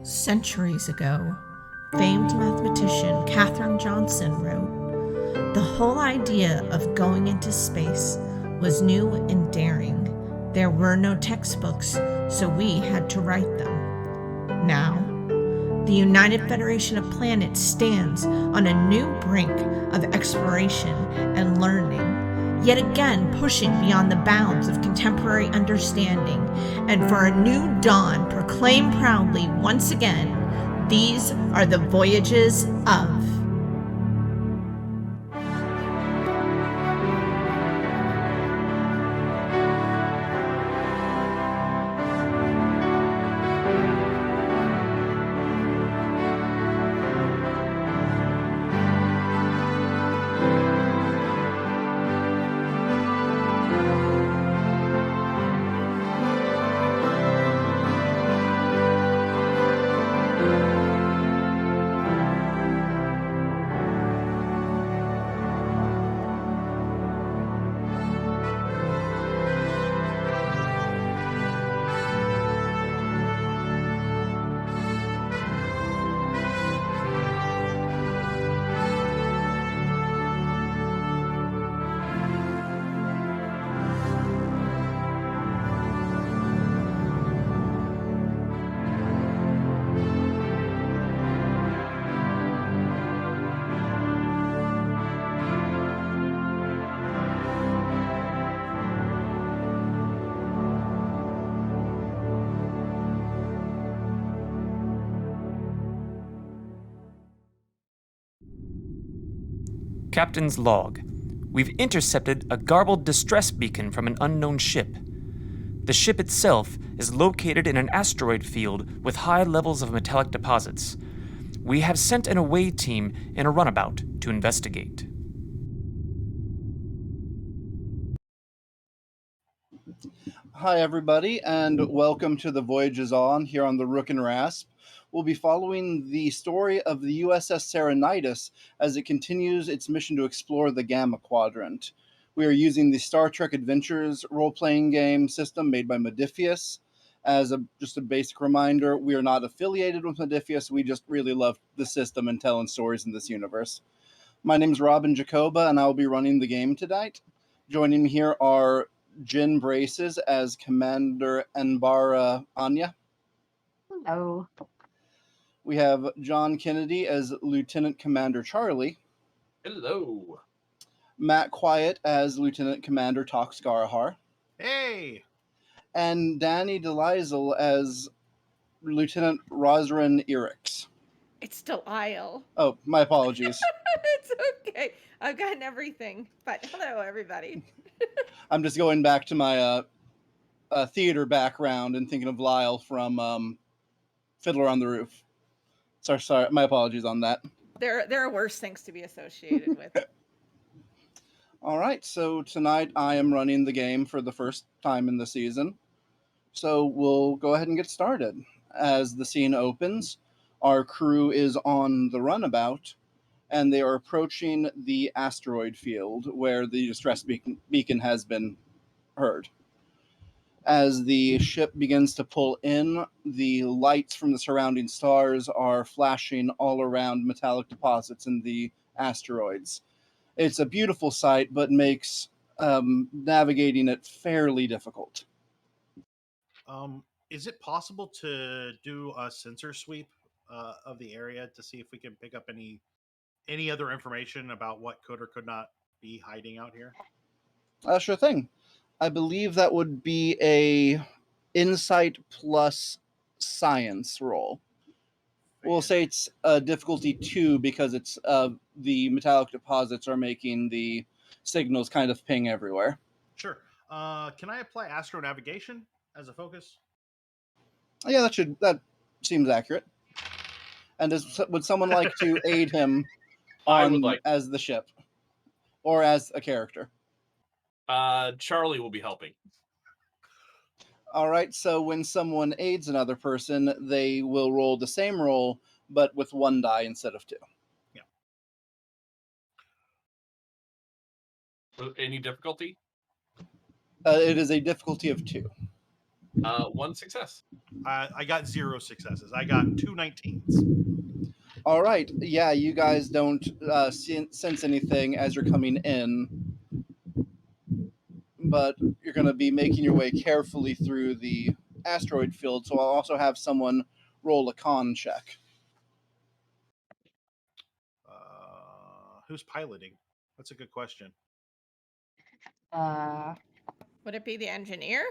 Centuries ago, famed mathematician Katherine Johnson wrote, "The whole idea of going into space was new and daring. There were no textbooks, so we had to write them." Now, the United Federation of Planets stands on a new brink of exploration and learning, yet again pushing beyond the bounds of contemporary understanding, and for a new dawn proclaim proudly once again, these are the Voyages of. Captain's log. We've intercepted a garbled distress beacon from an unknown ship. The ship itself is located in an asteroid field with high levels of metallic deposits. We have sent an away team in a runabout to investigate. Hi, everybody, and welcome to the Voyages on here on the Rook and Rasp. We'll be following the story of the USS Cerynitis as it continues its mission to explore the Gamma Quadrant. We are using the Star Trek Adventures role-playing game system made by Modiphius. As just a basic reminder, we are not affiliated with Modiphius. We just really love the system and telling stories in this universe. My name is Robin Jacoba, and I will be running the game tonight. Joining me here are Jen Braces as Commander Anbara Anya. Hello. We have John Kennedy as Lieutenant Commander Charlie. Hello. Matt Quiett as Lieutenant Commander Toxx Garahar. Hey. And Danny DeLisle as Lieutenant Rozrin Irax. It's DeLisle. Oh, my apologies. It's okay. I've gotten everything. But hello, everybody. I'm just going back to my theater background and thinking of Lyle from Fiddler on the Roof. Sorry, my apologies on that. There are worse things to be associated with. All right, so tonight I am running the game for the first time in the season. So we'll go ahead and get started. As the scene opens, our crew is on the runabout, and they are approaching the asteroid field where the distress beacon has been heard. As the ship begins to pull in, the lights from the surrounding stars are flashing all around metallic deposits in the asteroids. It's a beautiful sight, but makes navigating it fairly difficult. Is it possible to do a sensor sweep of the area to see if we can pick up any other information about what could or could not be hiding out here? Sure thing. I believe that would be a insight plus science roll. We'll say it's difficulty 2 because it's the metallic deposits are making the signals kind of ping everywhere. Sure. Can I apply astronavigation as a focus? Yeah, that seems accurate. And would someone like to aid him I would like as the ship or as a character? Charlie will be helping. All right, so when someone aids another person, they will roll the same roll, but with 1 die instead of 2. Yeah. Any difficulty? It is a difficulty of 2. 1 success. I got 0 successes. I got 2 19s. All right. Yeah, you guys don't sense anything as you're coming in, but you're going to be making your way carefully through the asteroid field, so I'll also have someone roll a con check. Who's piloting? That's a good question. Would it be the engineer?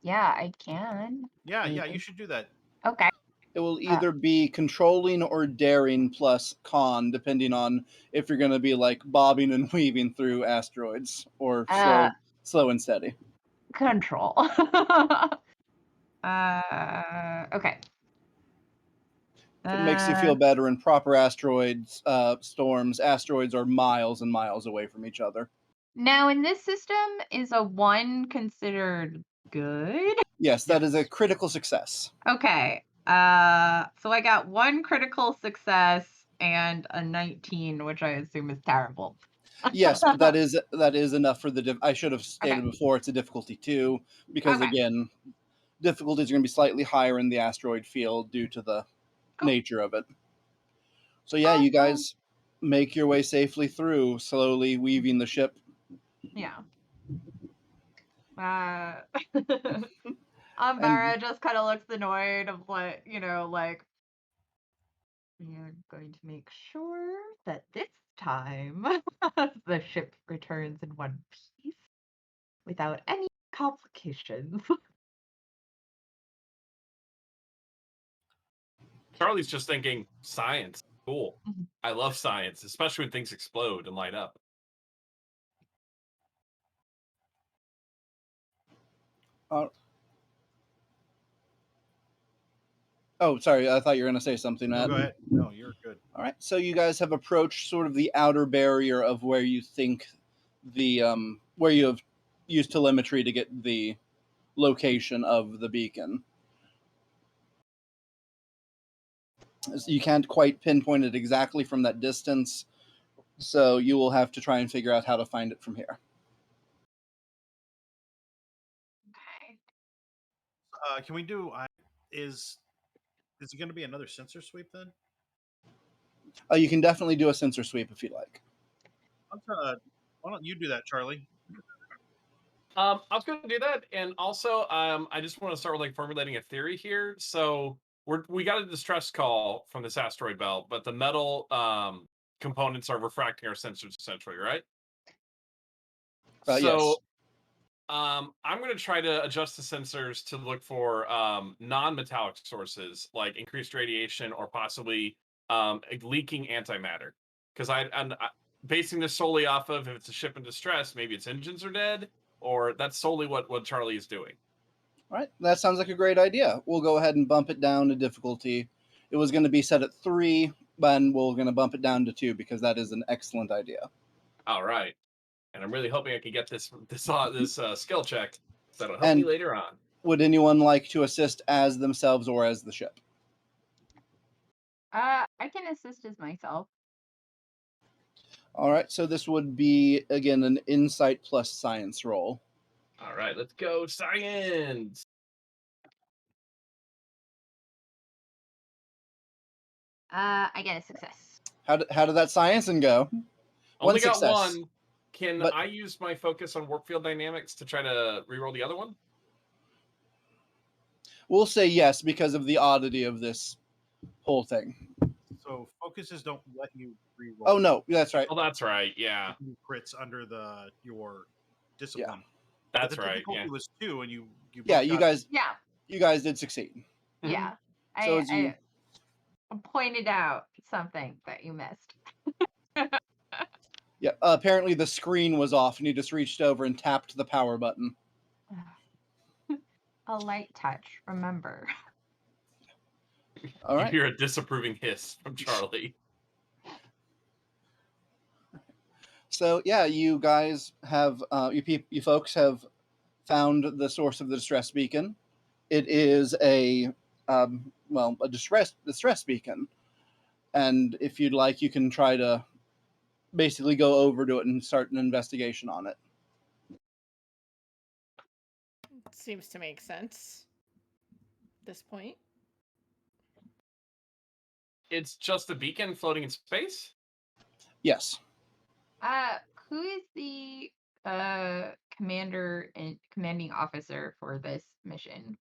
Yeah, I can. Yeah, you maybe. should do that. Okay. It will either be controlling or daring plus con, depending on if you're going to be like bobbing and weaving through asteroids or slow and steady. Control. Okay. If it makes you feel better, in proper asteroids storms, asteroids are miles and miles away from each other. Now, in this system, is a 1 considered good? Yes, that is a critical success. Okay. So I got 1 critical success and a 19, which I assume is terrible. Yes, but that is enough for the. I should have stated before it's a difficulty 2 because again, difficulties are going to be slightly higher in the asteroid field due to the nature of it. So yeah, you guys make your way safely through, slowly weaving the ship. Yeah. Anbara just kind of looks annoyed of like, like, we are going to make sure that this time the ship returns in one piece without any complications. Charlie's just thinking, science, cool. I love science, especially when things explode and light up. Oh, sorry, I thought you were going to say something, Matt. No, go ahead. No, you're good. All right, so you guys have approached sort of the outer barrier of where you think the where you have used telemetry to get the location of the beacon. You can't quite pinpoint it exactly from that distance, so you will have to try and figure out how to find it from here. Okay. Can we do? Is it going to be another sensor sweep then? You can definitely do a sensor sweep if you like. Why don't you do that, Charlie? I was going to do that, and also, I just want to start with like formulating a theory here. So we got a distress call from this asteroid belt, but the metal components are refracting our sensors essentially, right? Yes. I'm going to try to adjust the sensors to look for non-metallic sources like increased radiation or possibly leaking antimatter. Because I'm basing this solely off of if it's a ship in distress, maybe its engines are dead, or that's solely what Charlie is doing. All right, that sounds like a great idea. We'll go ahead and bump it down to difficulty. It was going to be set at 3, but we're going to bump it down to 2 because that is an excellent idea. All right. And I'm really hoping I can get this skill check, so that'll help me later on. Would anyone like to assist as themselves or as the ship? I can assist as myself. All right, so this would be, again, an insight plus science roll. All right, let's go science. I get a success. How did that sciencing go? Only got 1. Can I use my focus on warp field dynamics to try to reroll the other one? We'll say yes because of the oddity of this whole thing. So focuses don't let you reroll. Oh no, that's right. Oh, that's right. Yeah. Crits under your discipline. Yeah. That's the right. difficulty Yeah. was 2, and you you guys did succeed. Yeah. So I pointed out something that you missed. Yeah, apparently the screen was off and you just reached over and tapped the power button. A light touch, remember. All right. You hear a disapproving hiss from Charlie. So yeah, you guys have you folks have found the source of the distress beacon. It is a distress beacon, and if you'd like, you can try to basically go over to it and start an investigation on it. Seems to make sense at this point. It's just a beacon floating in space? Yes. Who is the commander and commanding officer for this mission?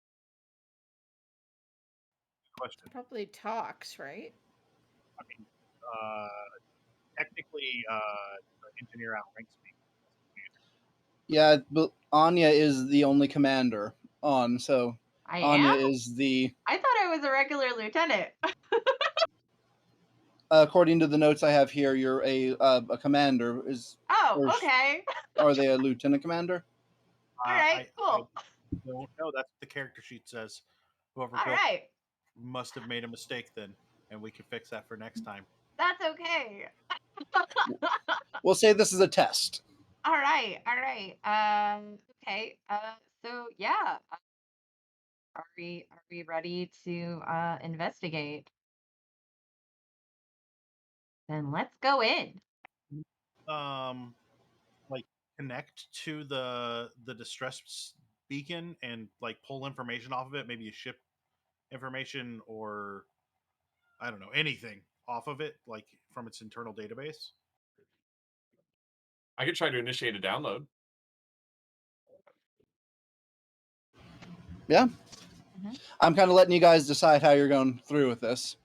Question. Probably Toxx, right? I mean, technically, engineer outranks me. Yeah, but Anya is the only commander on, so I Anya am? is the. I thought I was a regular lieutenant. According to the notes I have here, you're a commander. Oh, or, okay. Are they a lieutenant commander? All right, cool. I don't know. That's what the character sheet says. Whoever All built right, must have made a mistake then, and we can fix that for next time. that's okay. We'll say this is a test. All right, all right. Okay. So yeah, are we ready to investigate? Then let's go in. Like connect to the distress beacon and like pull information off of it, maybe a ship information or I don't know, anything off of it, like from its internal database. I could try to initiate a download. Yeah. Mhm. I'm kind of letting you guys decide how you're going through with this.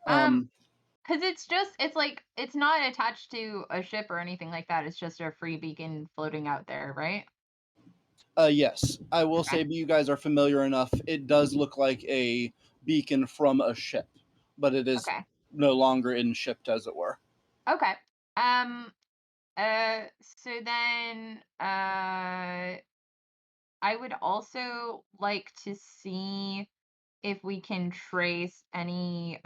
Because it's like it's not attached to a ship or anything like that. It's just a free beacon floating out there, right? Yes, I will say you guys are familiar enough. It does look like a beacon from a ship, but it is Okay. no longer in shipped, as it were. Okay. So then I would also like to see if we can trace any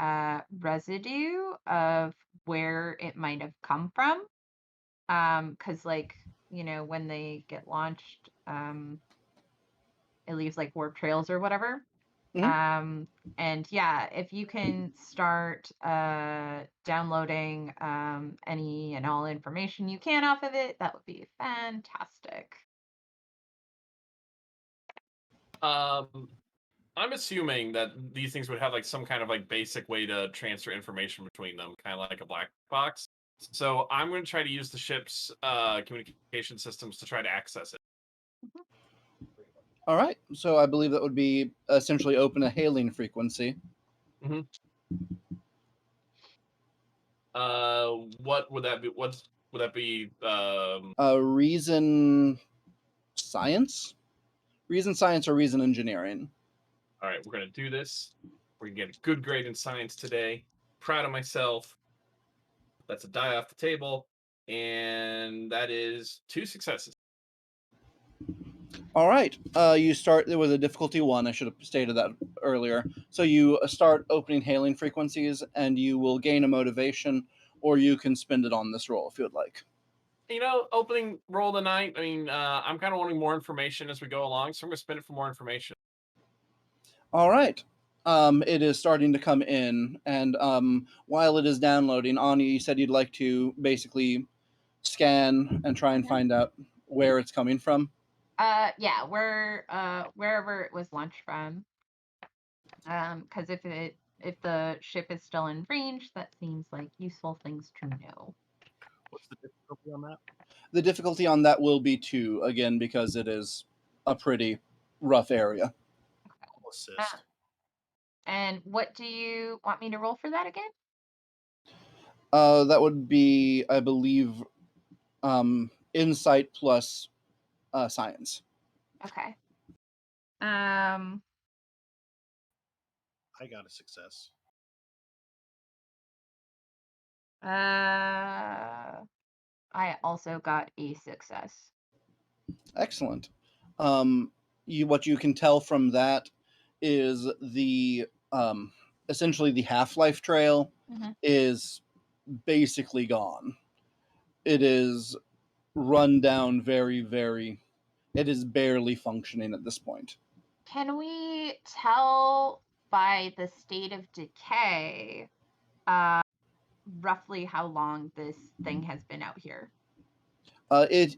residue of where it might have come from. Because like, when they get launched, it leaves like warp trails or whatever. Mhm. And yeah, if you can start downloading any and all information you can off of it, that would be fantastic. I'm assuming that these things would have like some kind of like basic way to transfer information between them, kind of like a black box. So I'm going to try to use the ship's communication systems to try to access it. All right, so I believe that would be essentially open a hailing frequency. Mm-hmm. What would that be? What would that be? Reason science? Reason science or reason engineering? All right, we're going to do this. We're going to get a good grade in science today. Proud of myself. That's a die off the table. And that is 2 successes. All right, you start. There was a difficulty 1. I should have stated that earlier. So you start opening hailing frequencies, and you will gain a motivation, or you can spend it on this roll if you would like. Opening roll of the night. I mean, I'm kind of wanting more information as we go along, so I'm going to spend it for more information. All right. It is starting to come in, and while it is downloading, Anya, you said you'd like to basically scan and try and find out where it's coming from. Yeah, wherever it was launched from. Because if the ship is still in range, that seems like useful things to know. What's the difficulty on that? The difficulty on that will be 2, again, because it is a pretty rough area. I'll assist. And what do you want me to roll for that again? That would be, I believe, insight plus science. Okay. I got a success. I also got a success. Excellent. What you can tell from that is the essentially the half-life trail is basically gone. It is run down very, very. It is barely functioning at this point. Can we tell by the state of decay roughly how long this thing has been out here? I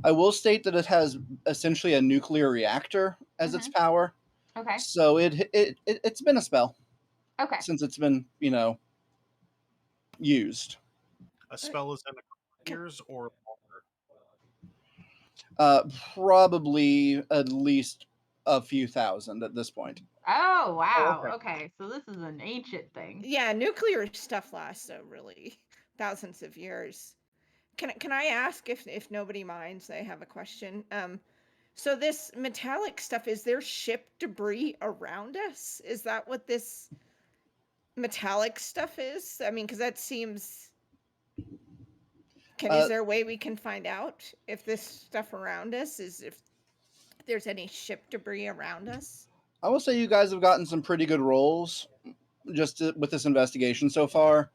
will state that it has essentially a nuclear reactor as its power, Okay. so it's been a spell Okay. since it's been used. A spell is in a couple of years or Probably at least a few thousand at this point. Oh, wow. okay. Okay. So this is an ancient thing. Yeah, nuclear stuff lasts really thousands of years. Can I ask if nobody minds? I have a question. So this metallic stuff, is there ship debris around us? Is that what this metallic stuff is? I mean, because that seems. Is there a way we can find out if this stuff around us is if there's any ship debris around us? I will say you guys have gotten some pretty good rolls with this investigation so far,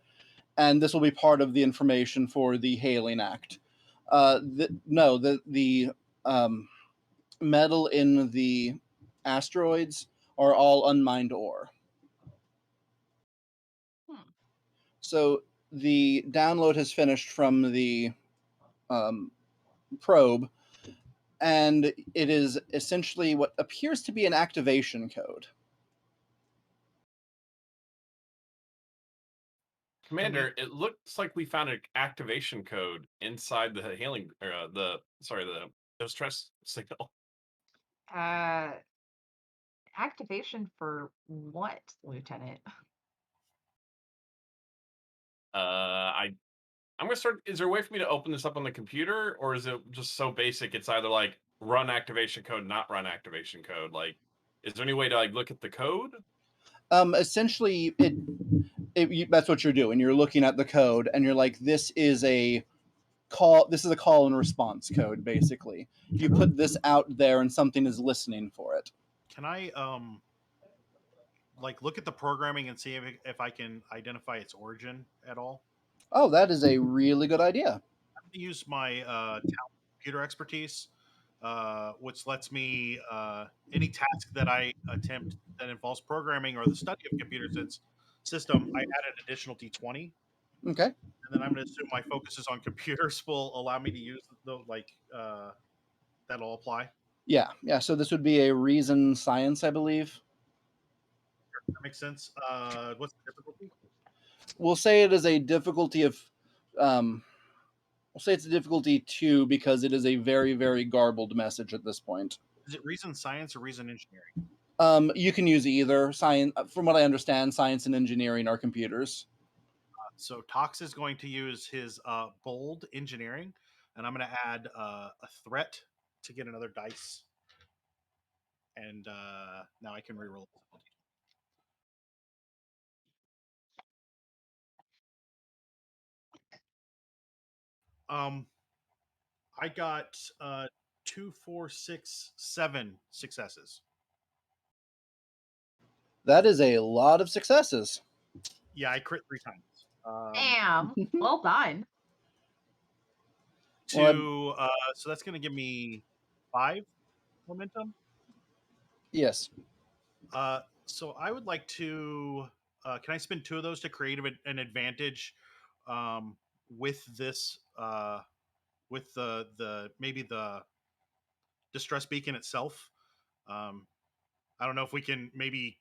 and this will be part of the information for the Hailing Act. The metal in the asteroids are all unmined ore. So the download has finished from the probe, and it is essentially what appears to be an activation code. Commander, it looks like we found an activation code inside the the distress signal. Activation for what, Lieutenant? I'm gonna start. Is there a way for me to open this up on the computer, or is it just so basic? It's either like run activation code, not run activation code. Like, is there any way to like look at the code? Essentially, that's what you're doing. You're looking at the code, and you're like, "This is a call. This is a call and response code. Basically, you put this out there, and something is listening for it." Can I like look at the programming and see if I can identify its origin at all? Oh, that is a really good idea. I'm going to use my computer expertise, which lets me any task that I attempt that involves programming or the study of computer system, I add an additional d20. Okay. And then I'm going to assume my focus is on computers will allow me to use that'll apply. Yeah. So this would be a reason science, I believe. That makes sense. What's the difficulty? We'll say it is a difficulty of, we'll say it's a difficulty 2 because it is a very, very garbled message at this point. Is it reason science or reason engineering? You can use either. Science, from what I understand, science and engineering are computers. So Toxx is going to use his bold engineering, and I'm going to add a threat to get another dice. And now I can reroll. I got 2, 4, 6, 7 successes. That is a lot of successes. Yeah, I crit 3 times. Damn. Well done. So that's going to give me 5 momentum. Yes. So I would like to. Can I spend 2 of those to create an advantage with this? With the maybe the distress beacon itself. I don't know if we can maybe.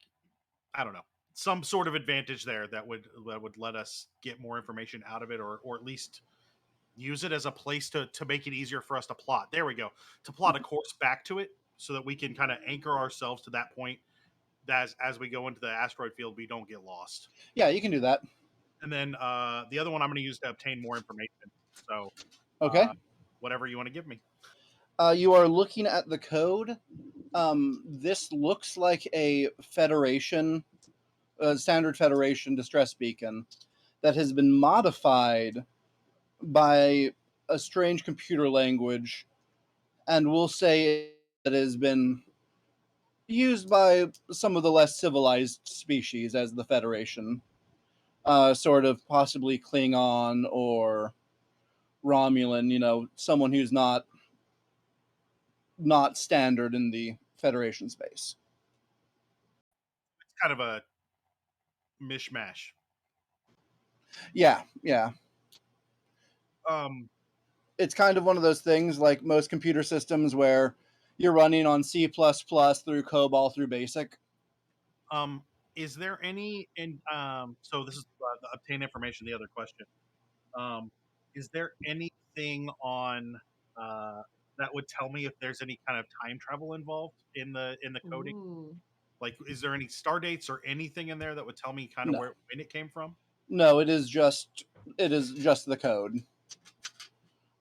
I don't know, some sort of advantage there that would let us get more information out of it, or at least use it as a place to make it easier for us to plot. There we go. To plot a course back to it so that we can kind of anchor ourselves to that point. As we go into the asteroid field, we don't get lost. Yeah, you can do that. And then the other one I'm going to use to obtain more information. So, okay. Whatever you want to give me. You are looking at the code. This looks like a standard Federation distress beacon that has been modified by a strange computer language, and we'll say it has been used by some of the less civilized species as the Federation, sort of possibly Klingon or Romulan, someone who's not standard in the Federation space. It's kind of a mishmash. Yeah. Um, It's kind of one of those things like most computer systems where you're running on C++ through COBOL through BASIC. is there any so this is the obtain information, the other question. Is there anything on that would tell me if there's any kind of time travel involved in the coding? Ooh. Like, is there any star dates or anything in there that would tell me kind of No. when it came from? No, it is just the code.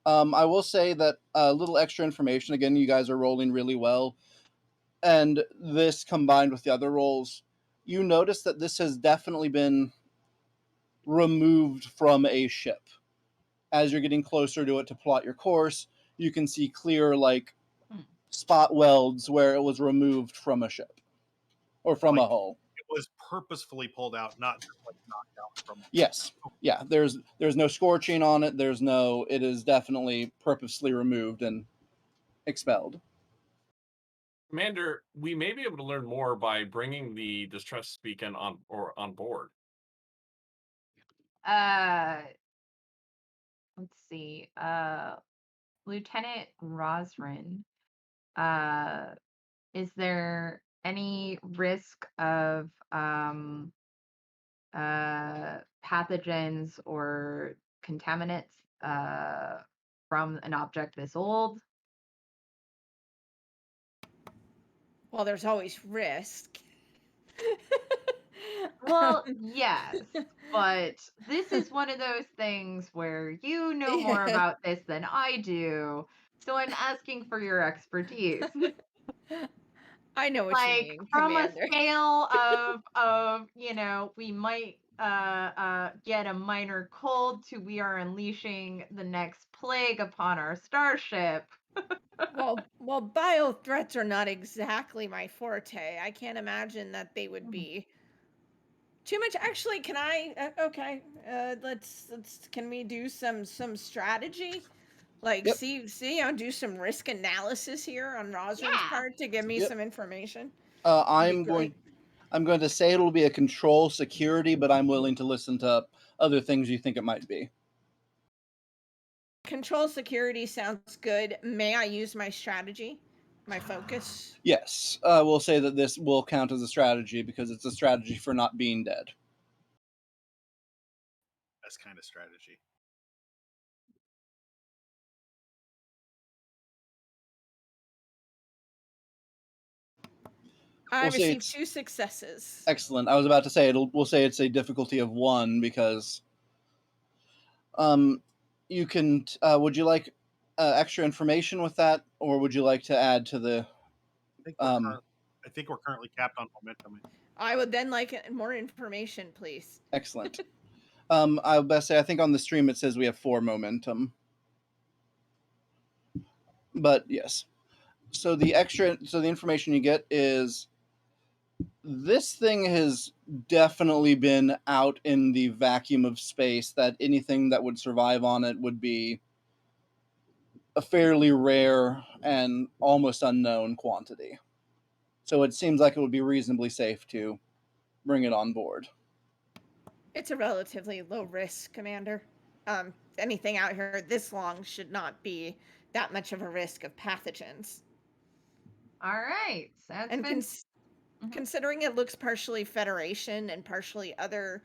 I will say that a little extra information. Again, you guys are rolling really well, and this combined with the other rolls, you notice that this has definitely been removed from a ship. As you're getting closer to it to plot your course, you can see clear spot welds where it was removed from a ship or from Like, a hull. it was purposefully pulled out, not just like knocked out from. Yes. Yeah, there's no scorching on it. It is definitely purposely removed and expelled. Commander, we may be able to learn more by bringing the distress beacon on board. Let's see. Lieutenant Rozrin, is there any risk of pathogens or contaminants from an object this old? Well, there's always risk. Well, yes, but this is one of those things where you know more about this than I do, so I'm asking for your expertise. I know what you Like, mean, from a Commander. scale of we might get a minor cold to we are unleashing the next plague upon our starship. Well, bio threats are not exactly my forte. I can't imagine that they would be too much. Actually, can I? Okay, let's. Can we do some strategy? Like, Yep. do some risk analysis here on Rozrin's Yeah. part to give me Yep. some information. I'm great. going to say it'll be a control security, but I'm willing to listen to other things you think it might be. Control security sounds good. May I use my strategy, my focus? Yes, we'll say that this will count as a strategy because it's a strategy for not being dead. Best kind of strategy. I We'll say received it's 2 successes. excellent. I was about to say we'll say it's a difficulty of 1 because you can. Would you like extra information with that, or would you like to add to the? I think we're currently capped on momentum. I would then like more information, please. Excellent. I would best say I think on the stream it says we have 4 momentum. But yes. So the information you get is this thing has definitely been out in the vacuum of space, that anything that would survive on it would be a fairly rare and almost unknown quantity. So it seems like it would be reasonably safe to bring it on board. It's a relatively low risk, Commander. Anything out here this long should not be that much of a risk of pathogens. All right. Sounds And good. considering it looks partially Federation and partially other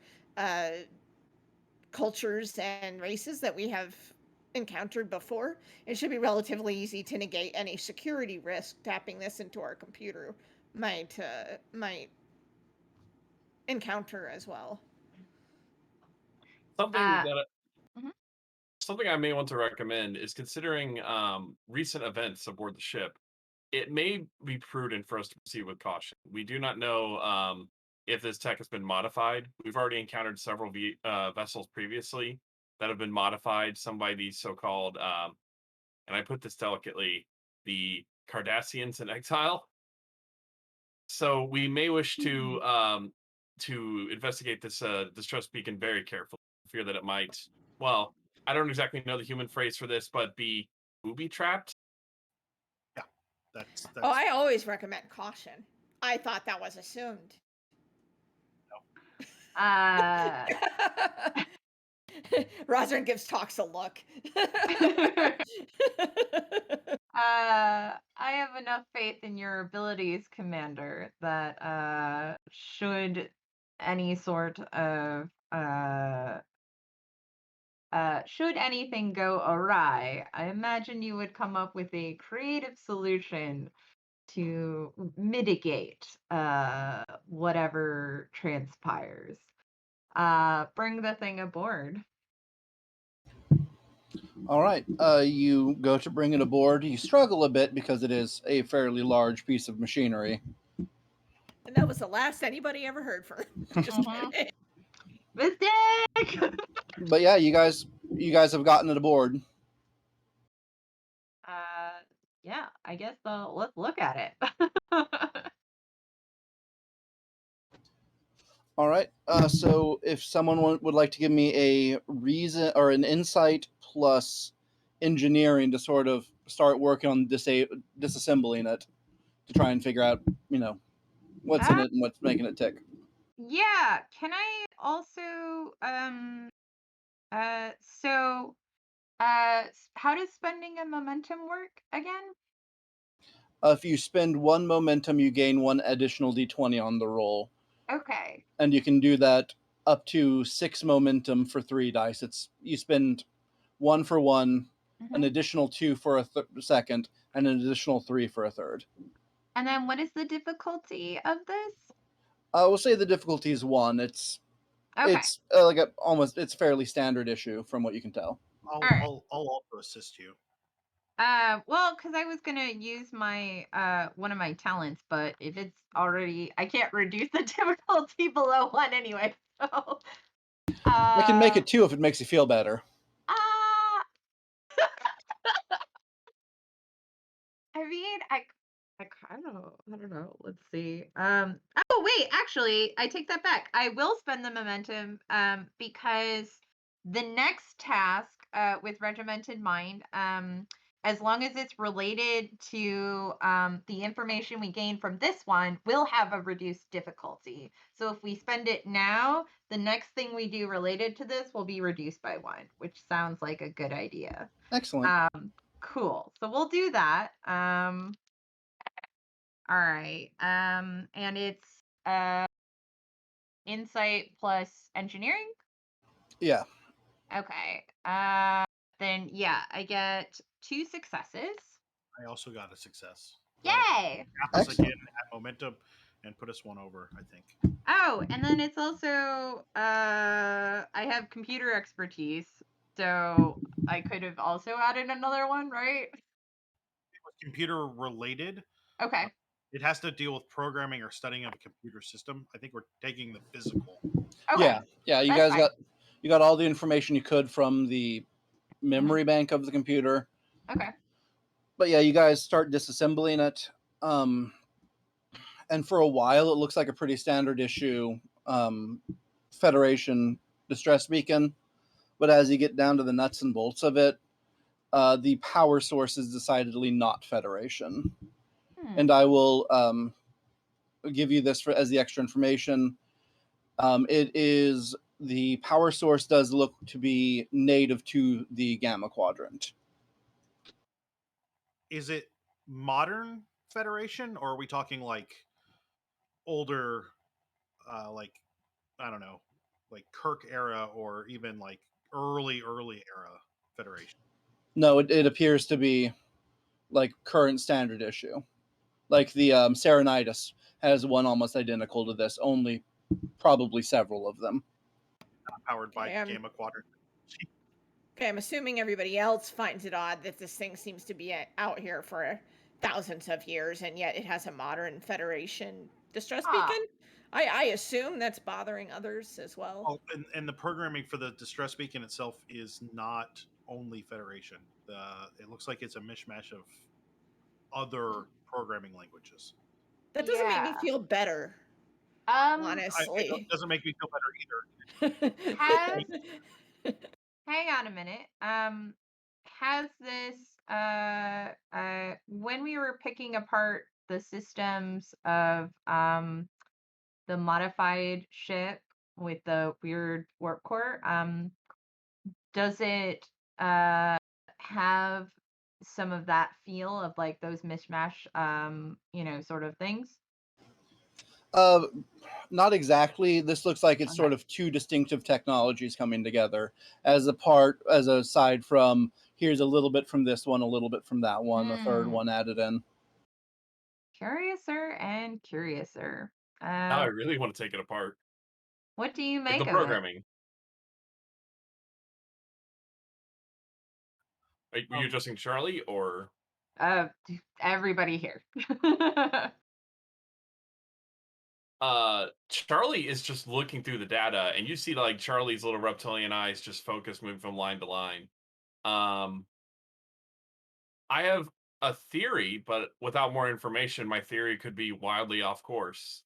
cultures and races that we have encountered before, it should be relatively easy to negate any security risk tapping this into our computer might encounter as well. Something I may want to recommend is considering recent events aboard the ship. It may be prudent for us to proceed with caution. We do not know if this tech has been modified. We've already encountered several vessels previously that have been modified, some by these so-called, and I put this delicately, the Cardassians in exile. So we may wish to investigate this distress beacon very carefully. Fear that it might, well, I don't exactly know the human phrase for this, but be booby trapped. Yeah, that's. Oh, I always recommend caution. I thought that was assumed. No. Rozrin gives Toxx a look. I have enough faith in your abilities, Commander, that should any sort of should anything go awry, I imagine you would come up with a creative solution to mitigate whatever transpires. Bring the thing aboard. All right. You go to bring it aboard. You struggle a bit because it is a fairly large piece of machinery. And that was the last anybody ever heard from him. Just kidding. Mistake! But yeah, you guys have gotten it aboard. Yeah, I guess let's look at it. All right. So if someone would like to give me a reason or an insight plus engineering to sort of start working on disassembling it to try and figure out, what's in it and what's making it tick. Yeah, can I also so how does spending a momentum work again? If you spend one momentum, you gain one additional d20 on the roll. Okay. And you can do that up to 6 momentum for 3 dice. You spend 1 for 1, an additional 2 for a second, and an additional 3 for a third. And then what is the difficulty of this? We'll say the difficulty is 1. It's Okay. it's fairly standard issue from what you can tell. I'll also assist you. Well, because I was gonna use my one of my talents, but if it's already, I can't reduce the difficulty below 1 anyway. So, I can make it 2 if it makes you feel better. I mean, I kind of, I don't know. Let's see. Oh wait, actually, I take that back. I will spend the momentum, because the next task, with regimented mind, as long as it's related to the information we gain from this one, will have a reduced difficulty. So if we spend it now, the next thing we do related to this will be reduced by 1, which sounds like a good idea. Excellent. Cool. So we'll do that. All right. And it's insight plus engineering. Yeah. Okay. Then yeah, I get 2 successes. I also got a success. Yay! Half us Excellent. again at momentum and put us 1 over, I think. Oh, and then it's also I have computer expertise, so I could have also added another one, right? Computer related. Okay. It has to deal with programming or studying of a computer system. I think we're taking the physical. Okay. Yeah. You That's guys fine. got all the information you could from the memory bank of the computer. Okay. But yeah, you guys start disassembling it. And for a while, it looks like a pretty standard issue Federation distress beacon. But as you get down to the nuts and bolts of it, the power source is decidedly not Federation. And I will give you this as the extra information. It is the power source does look to be native to the Gamma Quadrant. Is it modern Federation, or are we talking like older, like, I don't know, like Kirk era, or even like early era Federation? No, it appears to be like current standard issue. Like the Cerynitis has one almost identical to this, only probably several of them. Powered by Okay, Gamma Quadrant. Okay, I'm assuming everybody else finds it odd that this thing seems to be out here for thousands of years, and yet it has a modern Federation distress beacon. I assume that's bothering others as well. Oh, and the programming for the distress beacon itself is not only Federation. It looks like it's a mishmash of other programming languages. That doesn't make me feel better, honestly. It doesn't make me feel better either. Has hang on a minute. Has this when we were picking apart the systems of the modified ship with the weird warp core, does it have some of that feel of like those mishmash, sort of things? Not exactly. This looks like it's Okay. sort of two distinctive technologies coming together as aside from here's a little bit from this one, a little bit from that one, a third one added in. Curiouser and curiouser. Now I really want to take it apart. What do you Like the make of it? programming. Were you addressing Charlie or? Everybody here. Charlie is just looking through the data, and you see like Charlie's little reptilian eyes just focus, moving from line to line. I have a theory, but without more information, my theory could be wildly off course.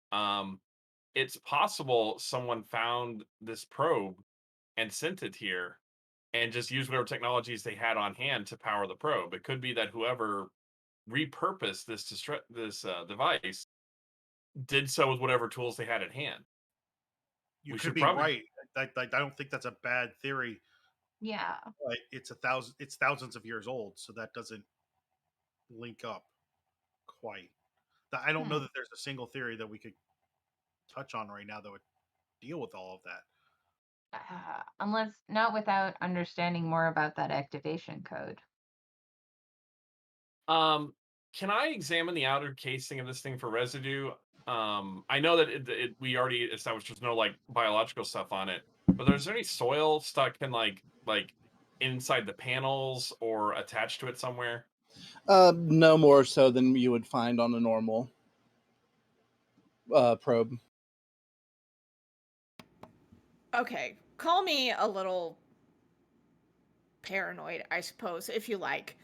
It's possible someone found this probe and sent it here, and just used whatever technologies they had on hand to power the probe. It could be that whoever repurposed this device did so with whatever tools they had at hand. You We could should be probably right. I don't think that's a bad theory. Yeah. But it's thousands of years old, so that doesn't link up quite. I don't know that there's a single theory that we could touch on right now that would deal with all of that. Unless not without understanding more about that activation code. Can I examine the outer casing of this thing for residue? I know that we already established there's no like biological stuff on it, but is there any soil stuck in like inside the panels or attached to it somewhere? No more so than you would find on a normal probe. Okay, call me a little paranoid, I suppose, if you like.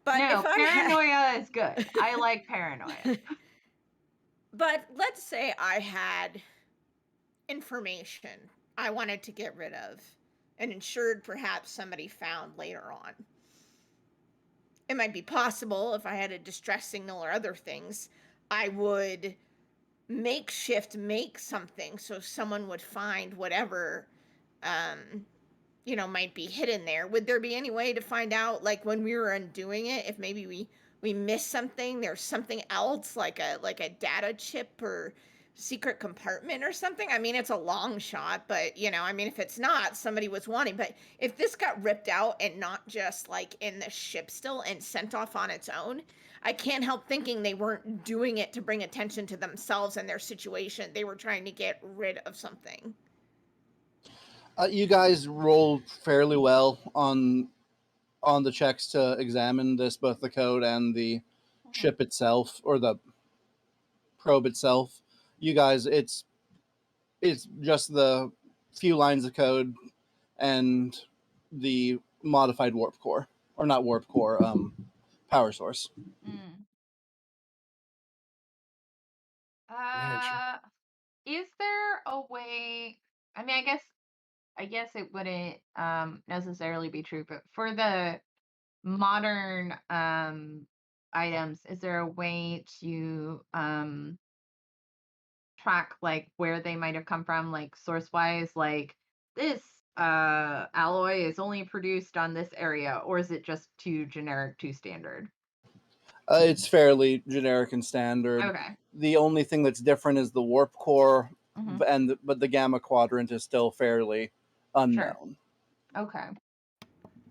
But No, if paranoia is good. I like paranoia. But let's say I had information I wanted to get rid of and ensured perhaps somebody found later on. It might be possible if I had a distress signal or other things, I would makeshift make something so someone would find whatever might be hidden there. Would there be any way to find out, like when we were undoing it, if maybe we missed something, there's something else like a data chip or secret compartment or something? I mean, it's a long shot, but if it's not, somebody was wanting. But if this got ripped out and not just like in the ship still and sent off on its own, I can't help thinking they weren't doing it to bring attention to themselves and their situation. They were trying to get rid of something. You guys rolled fairly well on the checks to examine this, both the code and the ship itself, or the probe itself. You guys, it's just the few lines of code and the modified warp core, or not warp core, power source. Is there a way? I mean, I guess it wouldn't necessarily be true, but for the modern items, is there a way to track like where they might have come from, like source wise, like this alloy is only produced on this area, or is it just too generic, too standard? It's fairly generic and standard. Okay. The only thing that's different is the warp core, Mhm. but the gamma quadrant is still fairly unknown. Sure. Okay.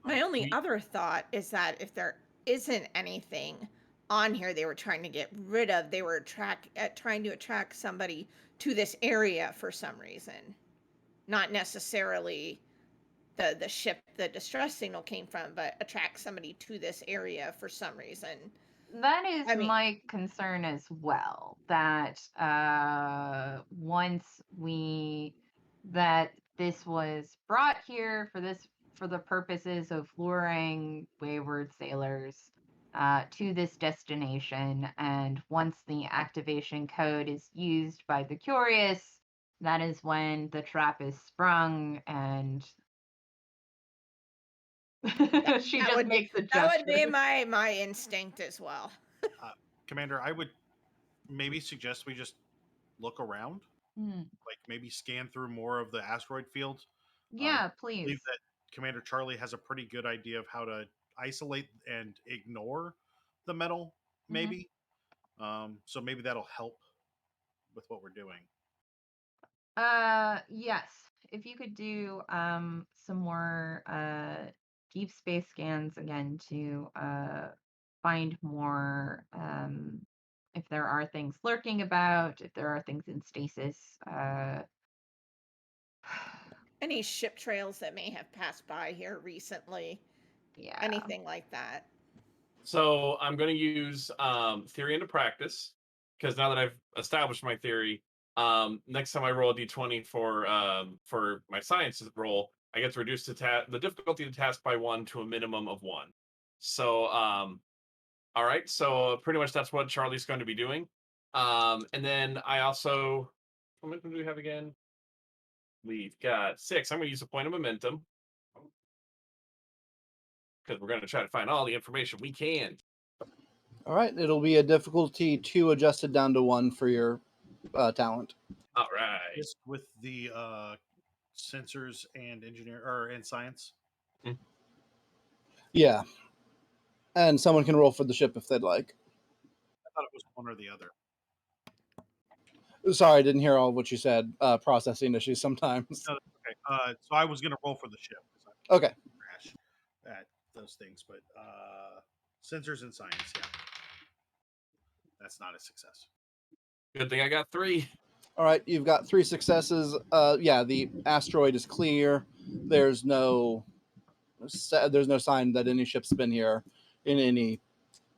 My only other thought is that if there isn't anything on here they were trying to get rid of, they were trying to attract somebody to this area for some reason. Not necessarily the ship the distress signal came from, but attract somebody to this area for some reason. That is my concern as well, that that this was brought here for the purposes of luring wayward sailors to this destination, and once the activation code is used by the curious, that is when the trap is sprung, and she just makes a gesture. That would be my instinct as well. Commander, I would maybe suggest we just look around, like maybe scan through more of the asteroid field. Yeah, please. I believe that Commander Charlie has a pretty good idea of how to isolate and ignore the metal, maybe. So maybe that'll help with what we're doing. Yes. If you could do some more deep space scans again to find more if there are things lurking about, if there are things in stasis. Any ship trails that may have passed by here recently, Yeah. anything like that. So I'm going to use theory into practice, because now that I've established my theory, next time I roll a d20 for my science roll, I get to reduce the difficulty of the task by 1 to a minimum of 1. So all right, so pretty much that's what Charlie's going to be doing. And then I also, how much do we have again? We've got 6. I'm going to use a point of momentum, because we're going to try to find all the information we can. All right, it'll be a difficulty 2 adjusted down to 1 for your talent. All right. Just with the sensors and and science. Yeah. And someone can roll for the ship if they'd like. I thought it was one or the other. Sorry, I didn't hear all of what you said. Processing issues sometimes. No, okay. So I was going to roll for the ship. Okay. Crash at those things, but sensors and science, yeah. That's not a success. Good thing I got 3. All right, you've got 3 successes. Yeah, the asteroid is clear. There's no sign that any ship's been here in any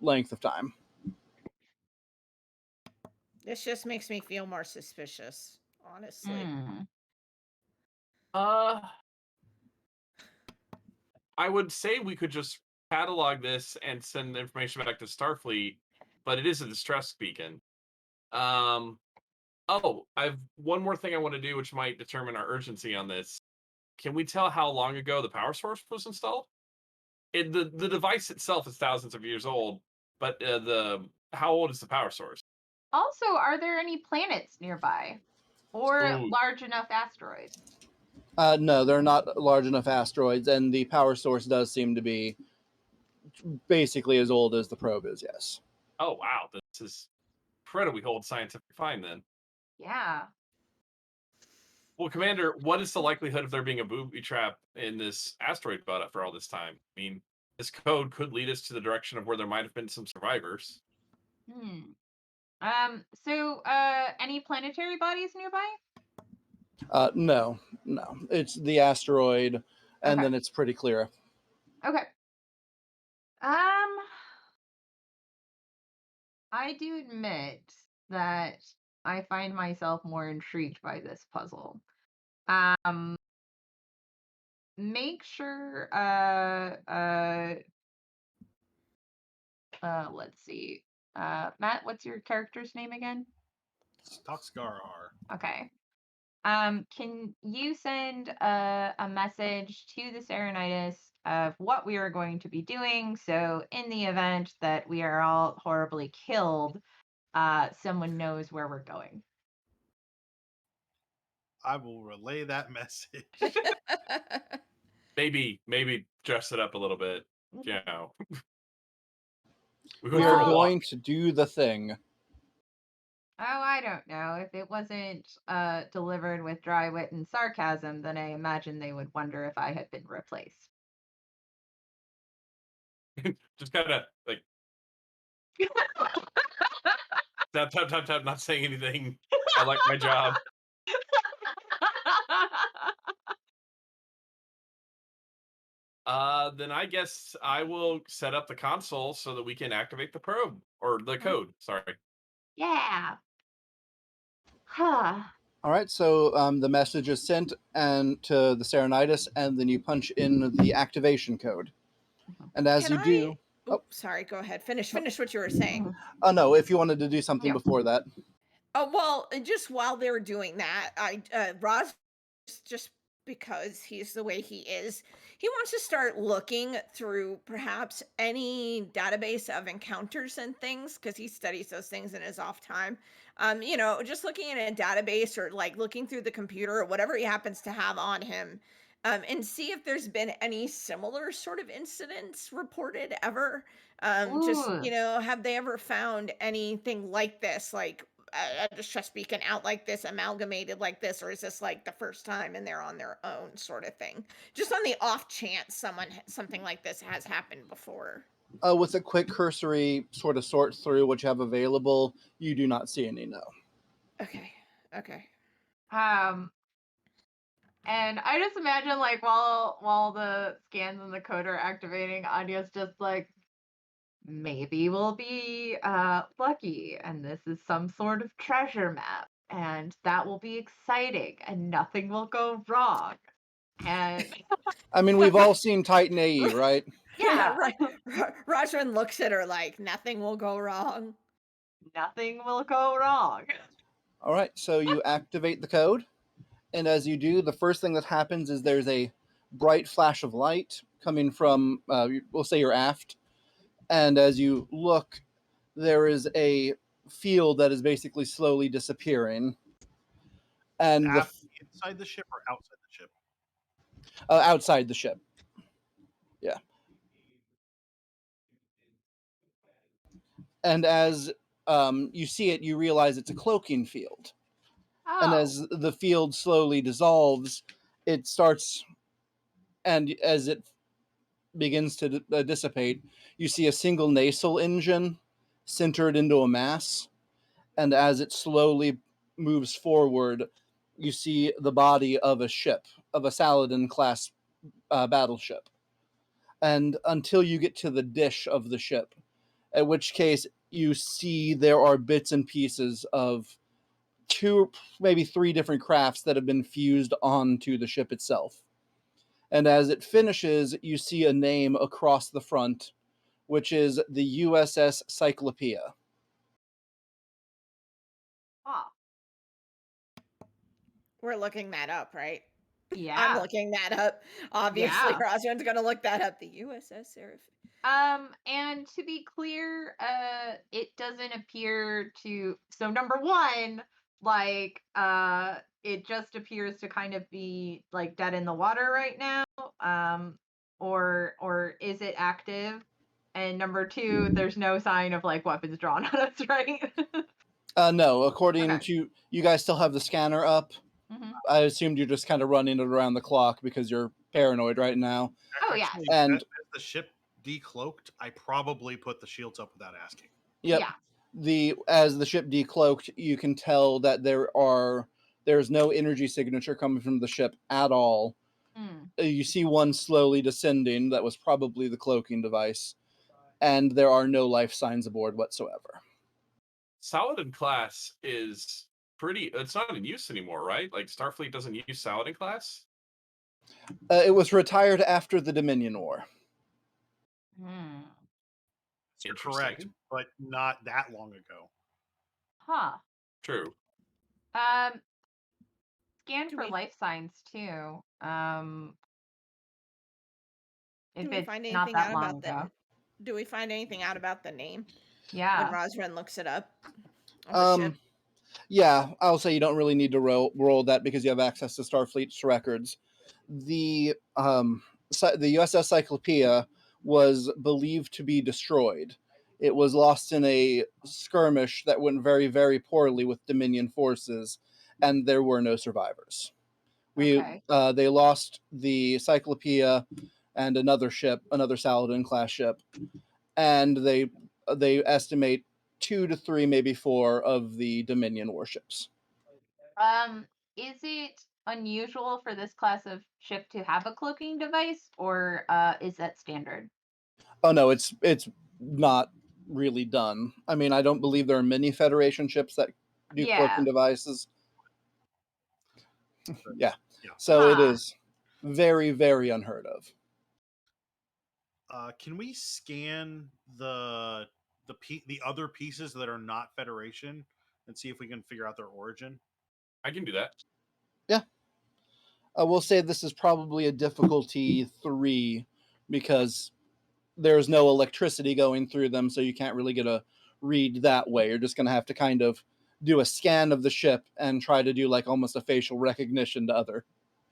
length of time. This just makes me feel more suspicious, honestly. I would say we could just catalog this and send the information back to Starfleet, but it is a distress beacon. Oh, I've one more thing I want to do, which might determine our urgency on this. Can we tell how long ago the power source was installed? The device itself is thousands of years old, but how old is the power source? Also, are there any planets nearby or Ooh. large enough asteroids? No, they're not large enough asteroids, and the power source does seem to be basically as old as the probe is, yes. Oh, wow. This is incredibly old scientific find, then. Yeah. Well, Commander, what is the likelihood of there being a booby trap in this asteroid belt for all this time? I mean, this code could lead us to the direction of where there might have been some survivors. So, any planetary bodies nearby? No. It's the asteroid, and Okay. then it's pretty clear. Okay. I do admit that I find myself more intrigued by this puzzle. Make sure, let's see. Matt, what's your character's name again? Toxx Garahar. Okay. Can you send a message to the Cerynitis of what we are going to be doing? So in the event that we are all horribly killed, someone knows where we're going. I will relay that message. Maybe dress it up a little bit. You know. We are going to do the thing. Oh, I don't know. If it wasn't delivered with dry wit and sarcasm, then I imagine they would wonder if I had been replaced. Just kind of like tap, not saying anything. I like my job. Then I guess I will set up the console so that we can activate the probe or the code. Sorry. Yeah. Huh. All right, so the message is sent and to the Cerynitis, and then you punch in the activation code. And as you do... Oh, sorry, go ahead. Finish what you were saying. Oh, no, if you wanted to do something before that. Oh, well, just while they were doing that, Roz, just because he's the way he is, he wants to start looking through perhaps any database of encounters and things, because he studies those things in his off time. Just looking in a database or like looking through the computer or whatever he happens to have on him, and see if there's been any similar sort of incidents reported ever. Just, Ooh. have they ever found anything like this, like a distress beacon out like this, amalgamated like this, or is this like the first time and they're on their own sort of thing? Just on the off chance something like this has happened before. With a quick cursory sort of sort through what you have available, you do not see any, no. Okay. Okay. Um, and I just imagine like while the scans and the code are activating, Anya's just like, maybe we'll be lucky, and this is some sort of treasure map, and that will be exciting, and nothing will go wrong. And I mean, we've all seen Titan AE, right? Yeah, yeah, right. Rozrin looks at her like nothing will go wrong. nothing will go wrong. All right, so you activate the code, and as you do, the first thing that happens is there's a bright flash of light coming from, we'll say, your aft, and as you look, there is a field that is basically slowly disappearing, and Inside the ship or outside the ship? outside the ship. Yeah. And as you see it, you realize it's a cloaking field. And Oh, as the field slowly dissolves, it starts, and as it begins to dissipate, you see a single nacelle engine centered into a mass. And as it slowly moves forward, you see the body of a ship, of a Saladin class battleship. And until you get to the dish of the ship, at which case you see there are bits and pieces of 2, maybe 3 different crafts that have been fused onto the ship itself. And as it finishes, you see a name across the front, which is the USS Cyclopeia. huh. We're looking that up, right? I'm Yeah. looking that up. Obviously, Yeah. Rozrin's gonna look that up. The USS Seraph. And to be clear, it doesn't appear to, so number one, like, it just appears to kind of be like dead in the water right now. Or is it active? And number two, there's no sign of like weapons drawn on us, right? No, according Okay. to you guys still have the scanner up. Hmm. I assumed you're just kind of running it around the clock because you're paranoid right now. Oh yeah. Actually, And as the ship decloaked, I probably put the shields up without asking. yep, Yeah. as the ship decloaked, you can tell that there's no energy signature coming from the ship at all. Mm. You see one slowly descending. That was probably the cloaking device, and there are no life signs aboard whatsoever. Saladin class is pretty. It's not in use anymore, right? Like Starfleet doesn't use Saladin class. It was retired after the Dominion War. Hmm. You're correct, Interesting. but not that long ago. Huh. True. Scan Do for we- life signs too. Do If we it's find not anything that out long about ago. Do we find anything out about the name when Yeah. Rozrin looks it up on the ship? Yeah, I'll say you don't really need to roll that because you have access to Starfleet's records. The USS Cyclopeia was believed to be destroyed. It was lost in a skirmish that went very, very poorly with Dominion forces, and there were no survivors. Okay. They lost the Cyclopeia and another ship, another Saladin class ship, and they estimate 2 to 3, maybe 4 of the Dominion warships. Is it unusual for this class of ship to have a cloaking device, or is that standard? Oh no, it's not really done. I mean, I don't believe there are many Federation ships that do cloaking Yeah. devices. Yeah. Yeah. So it Huh. is very, very unheard of. Can we scan the other pieces that are not Federation and see if we can figure out their origin? I can do that. Yeah. I will say this is probably a difficulty 3 because there's no electricity going through them, so you can't really get a read that way. You're just going to have to kind of do a scan of the ship and try to do like almost a facial recognition to other.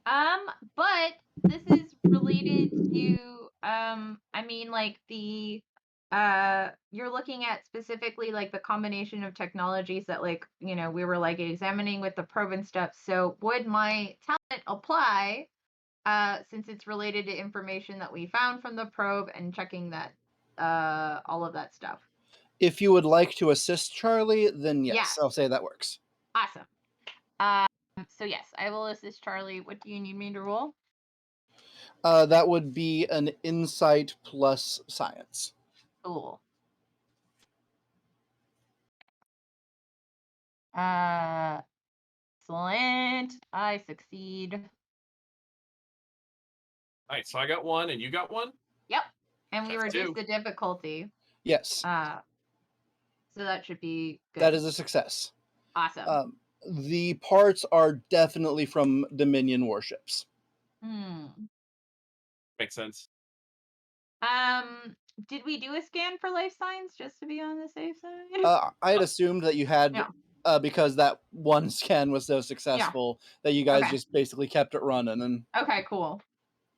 But this is related to I mean like the you're looking at specifically like the combination of technologies that like, you know, we were like examining with the probe and stuff. So would my talent apply since it's related to information that we found from the probe and checking that all of that stuff? If you would like to assist Charlie, then yes, Yeah. I'll say that works. Awesome. So yes, I will assist Charlie. What do you need me to roll? That would be an insight plus science. Cool. Excellent. I succeed. Nice. So I got one, and you got one. Yep. And we That's reduced two. the difficulty. Yes, So that should be good. that is a success. Awesome. The parts are definitely from Dominion warships. Makes sense. Did we do a scan for life signs just to be on the safe side? I had assumed that you had, Yeah. because that one scan was so successful that you guys Okay. just basically kept it running. And Okay, cool.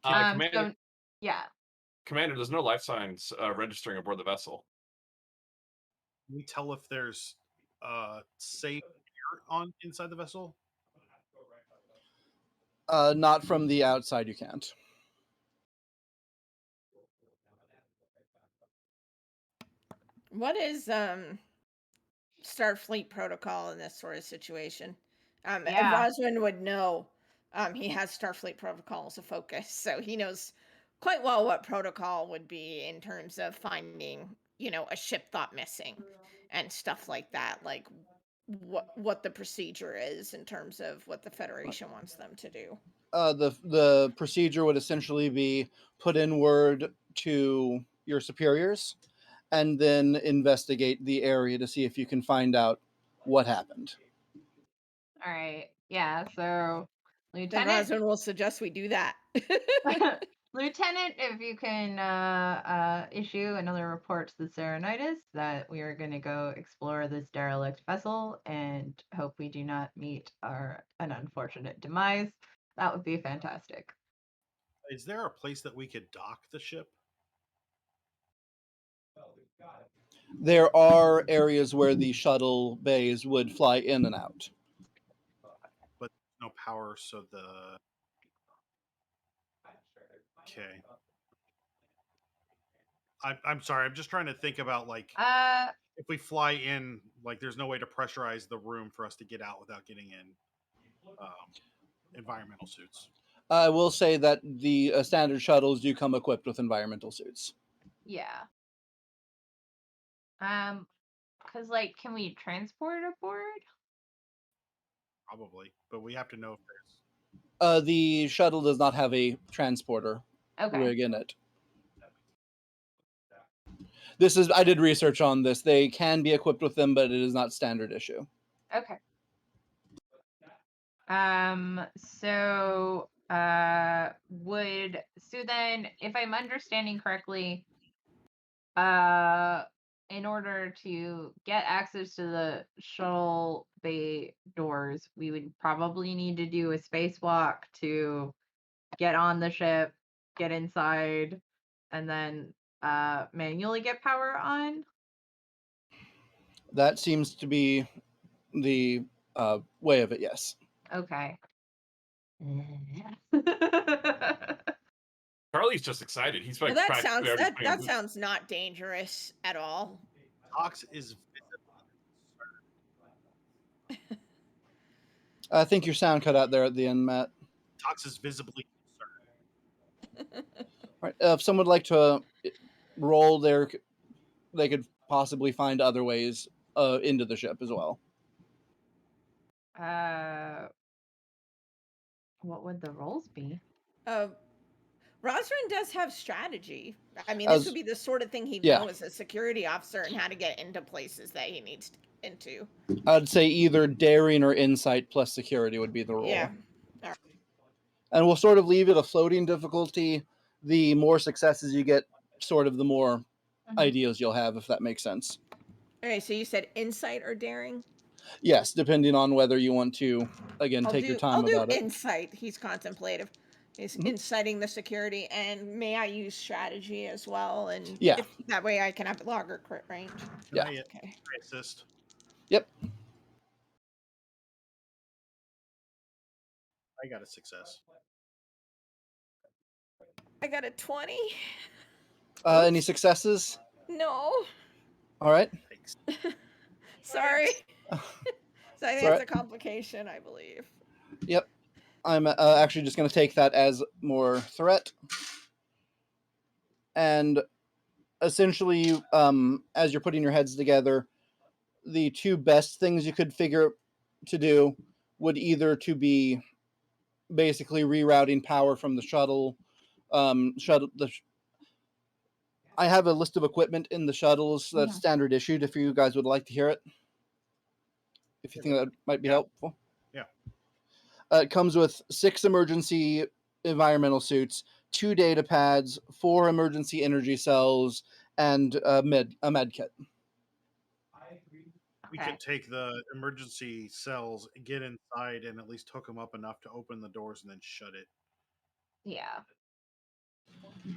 Commander, So yeah. Commander, there's no life signs registering aboard the vessel. Can we tell if there's safe air on inside the vessel? not from the outside, you can't. What is Starfleet protocol in this sort of situation? And Yeah. Rozrin would know. He has Starfleet protocol as a focus, so he knows quite well what protocol would be in terms of finding, you know, a ship thought missing and stuff like that. Like what the procedure is in terms of what the Federation wants them to do. The procedure would essentially be put in word to your superiors, and then investigate the area to see if you can find out what happened. All right. Yeah. So, Then Lieutenant. Rozrin will suggest we do that. Lieutenant, if you can issue another report to the Cerynitis that we are going to go explore this derelict vessel and hope we do not meet an unfortunate demise, that would be fantastic. Is there a place that we could dock the ship? There are areas where the shuttle bays would fly in and out. But no power, so the... Okay. I'm sorry, I'm just trying to think about, like, if we fly in, like, there's no way to pressurize the room for us to get out without getting in environmental suits. I will say that the standard shuttles do come equipped with environmental suits. Yeah. Because, like, can we transport aboard? Probably, but we have to know if there's... The shuttle does not have a transporter rig in it. I did research on this. They can be equipped with them, but it is not standard issue. Okay. So then, if I'm understanding correctly, in order to get access to the shuttle bay doors, we would probably need to do a spacewalk to get on the ship, get inside, and then manually get power on. That seems to be the way of it, yes. Okay. Charlie's just excited. He's like, Well, that sounds not dangerous at all. Toxx is visibly I think your sound cut out there at the end, Matt. Toxx is visibly concerned. All right. If someone would like to roll they could possibly find other ways into the ship as well. What would the rolls be? Rozrin does have strategy. I mean, this would be the sort of thing he'd know as a security officer and how to get into places that he needs to get into. I'd say either daring or insight plus security would be the roll. Yeah. Right. And we'll sort of leave it a floating difficulty. The more successes you get, sort of the more ideas you'll have, if that makes sense. All right, so you said insight or daring? Yes, depending on whether you want to, again, take your time I'll do about it. insight. He's contemplative. He's Mhm. inciting the security, and may I use strategy as well? And Yeah. if that way I can have longer crit range. Can Yeah. I Okay. assist? Yep. I got a success. I got a 20. Any successes? No. All right. Thanks. Sorry. So I think It's it's a complication, I believe. Yep. I'm actually just going to take that as more threat. And essentially, as you're putting your heads together, the two best things you could figure to do would either to be basically rerouting power from the shuttle. I have a list of equipment in the shuttles that's standard issued. If you guys would like to hear it, if you think that might be helpful. Yeah. It comes with 6 emergency environmental suits, 2 data pads, 4 emergency energy cells, and a med kit. We Okay. could take the emergency cells, get inside, and at least hook them up enough to open the doors and then shut it. Yeah.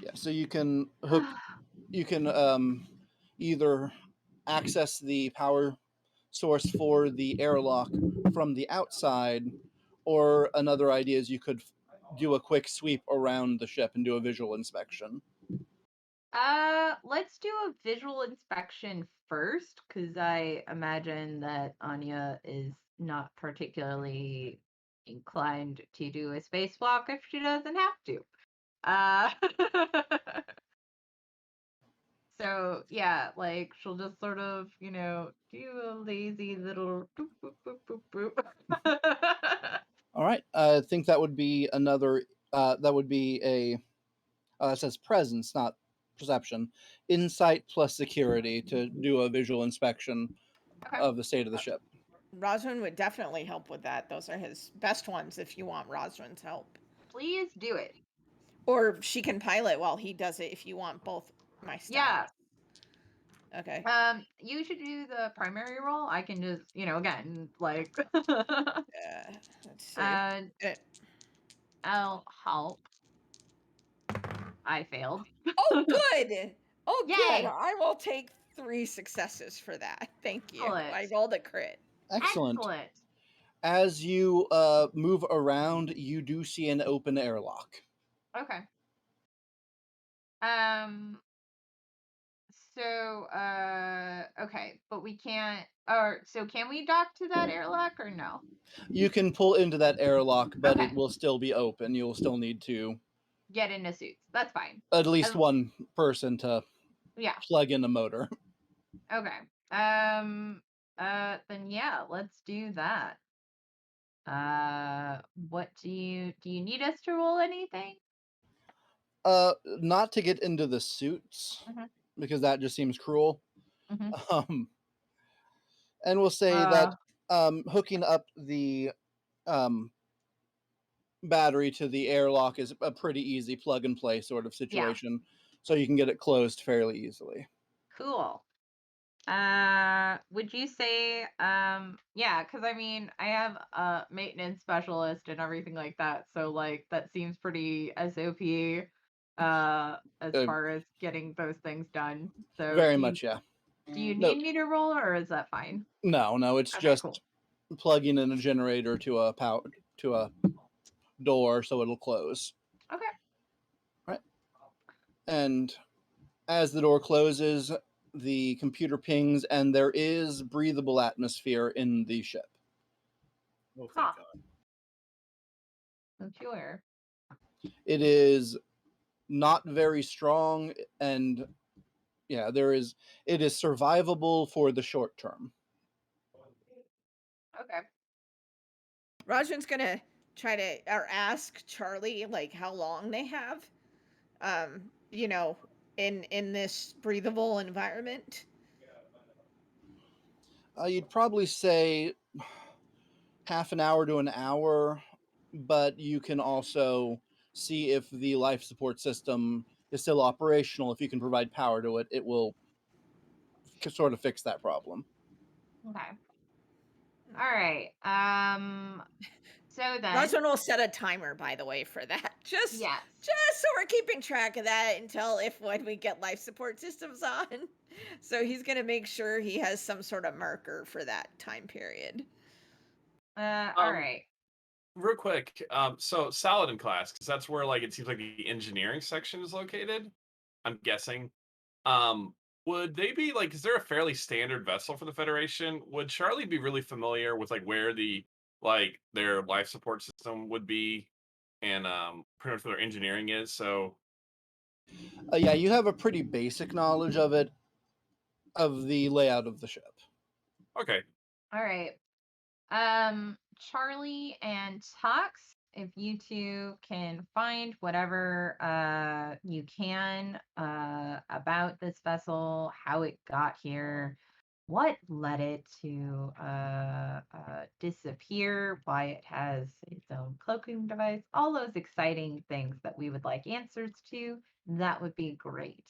Yeah, so you can either access the power source for the airlock from the outside, or another idea is you could do a quick sweep around the ship and do a visual inspection. Let's do a visual inspection first, because I imagine that Anya is not particularly inclined to do a spacewalk if she doesn't have to. Uh, so yeah, like she'll just sort of, do a lazy little boop boop boop boop boop. All right, I think that would be another. That would be a. It says presence, not perception. Insight plus security to do a visual inspection Okay. of the state of the ship. Rozrin would definitely help with that. Those are his best ones if you want Rozrin's help. Please do it. Or she can pilot while he does it if you want both my stats. Yeah. Okay. You should do the primary role. I can just, again, like, Let's see. I'll help. I failed. Oh, good. Oh, Yay! good. I will take 3 successes for that. Thank you. Excellent. I rolled a crit. Excellent. Excellent. As you move around, you do see an open airlock. Okay. Okay, but we can't. Or so, can we dock to that airlock or no? You can pull into that airlock, but Okay. it will still be open. You'll still need to Get into suits. That's fine. at least one person to plug in a motor. Okay. Then yeah, let's do that. What do you need us to roll anything? Not to get into the suits, Mhm. because that just seems cruel. Mhm. And we'll say that hooking up the battery to the airlock is a pretty easy plug and play sort of situation, so you can get it closed fairly easily. Cool. Would you say, yeah, because I mean, I have a maintenance specialist and everything like that, so like that seems pretty SOP, as far as getting those things done. So very much, yeah. do you No. need me to roll, or is that fine? No, it's Okay, just cool. plugging in a generator to a door so it'll close. Okay. Right. And as the door closes, the computer pings, and there is breathable atmosphere in the ship. Oh, thank God. I'm sure. It is not very strong, and yeah, it is survivable for the short term. Okay. Rozrin's gonna try to or ask Charlie like how long they have, in this breathable environment. You'd probably say half an hour to an hour, but you can also see if the life support system is still operational. If you can provide power to it, it will sort of fix that problem. Okay. All right. So then, Rozrin will set a timer, by the way, for that. Just yes. so we're keeping track of that until when we get life support systems on. So he's gonna make sure he has some sort of marker for that time period. All right. Real quick, so Saladin class, because that's where like it seems like the engineering section is located. I'm guessing. Would they be like? Is there a fairly standard vessel for the Federation? Would Charlie be really familiar with like where the like their life support system would be, and pretty much where their engineering is? So Yeah, you have a pretty basic knowledge of it, of the layout of the ship. okay, All right. Charlie and Toxx, if you two can find whatever you can about this vessel, how it got here, what led it to disappear, why it has its own cloaking device, all those exciting things that we would like answers to, that would be great.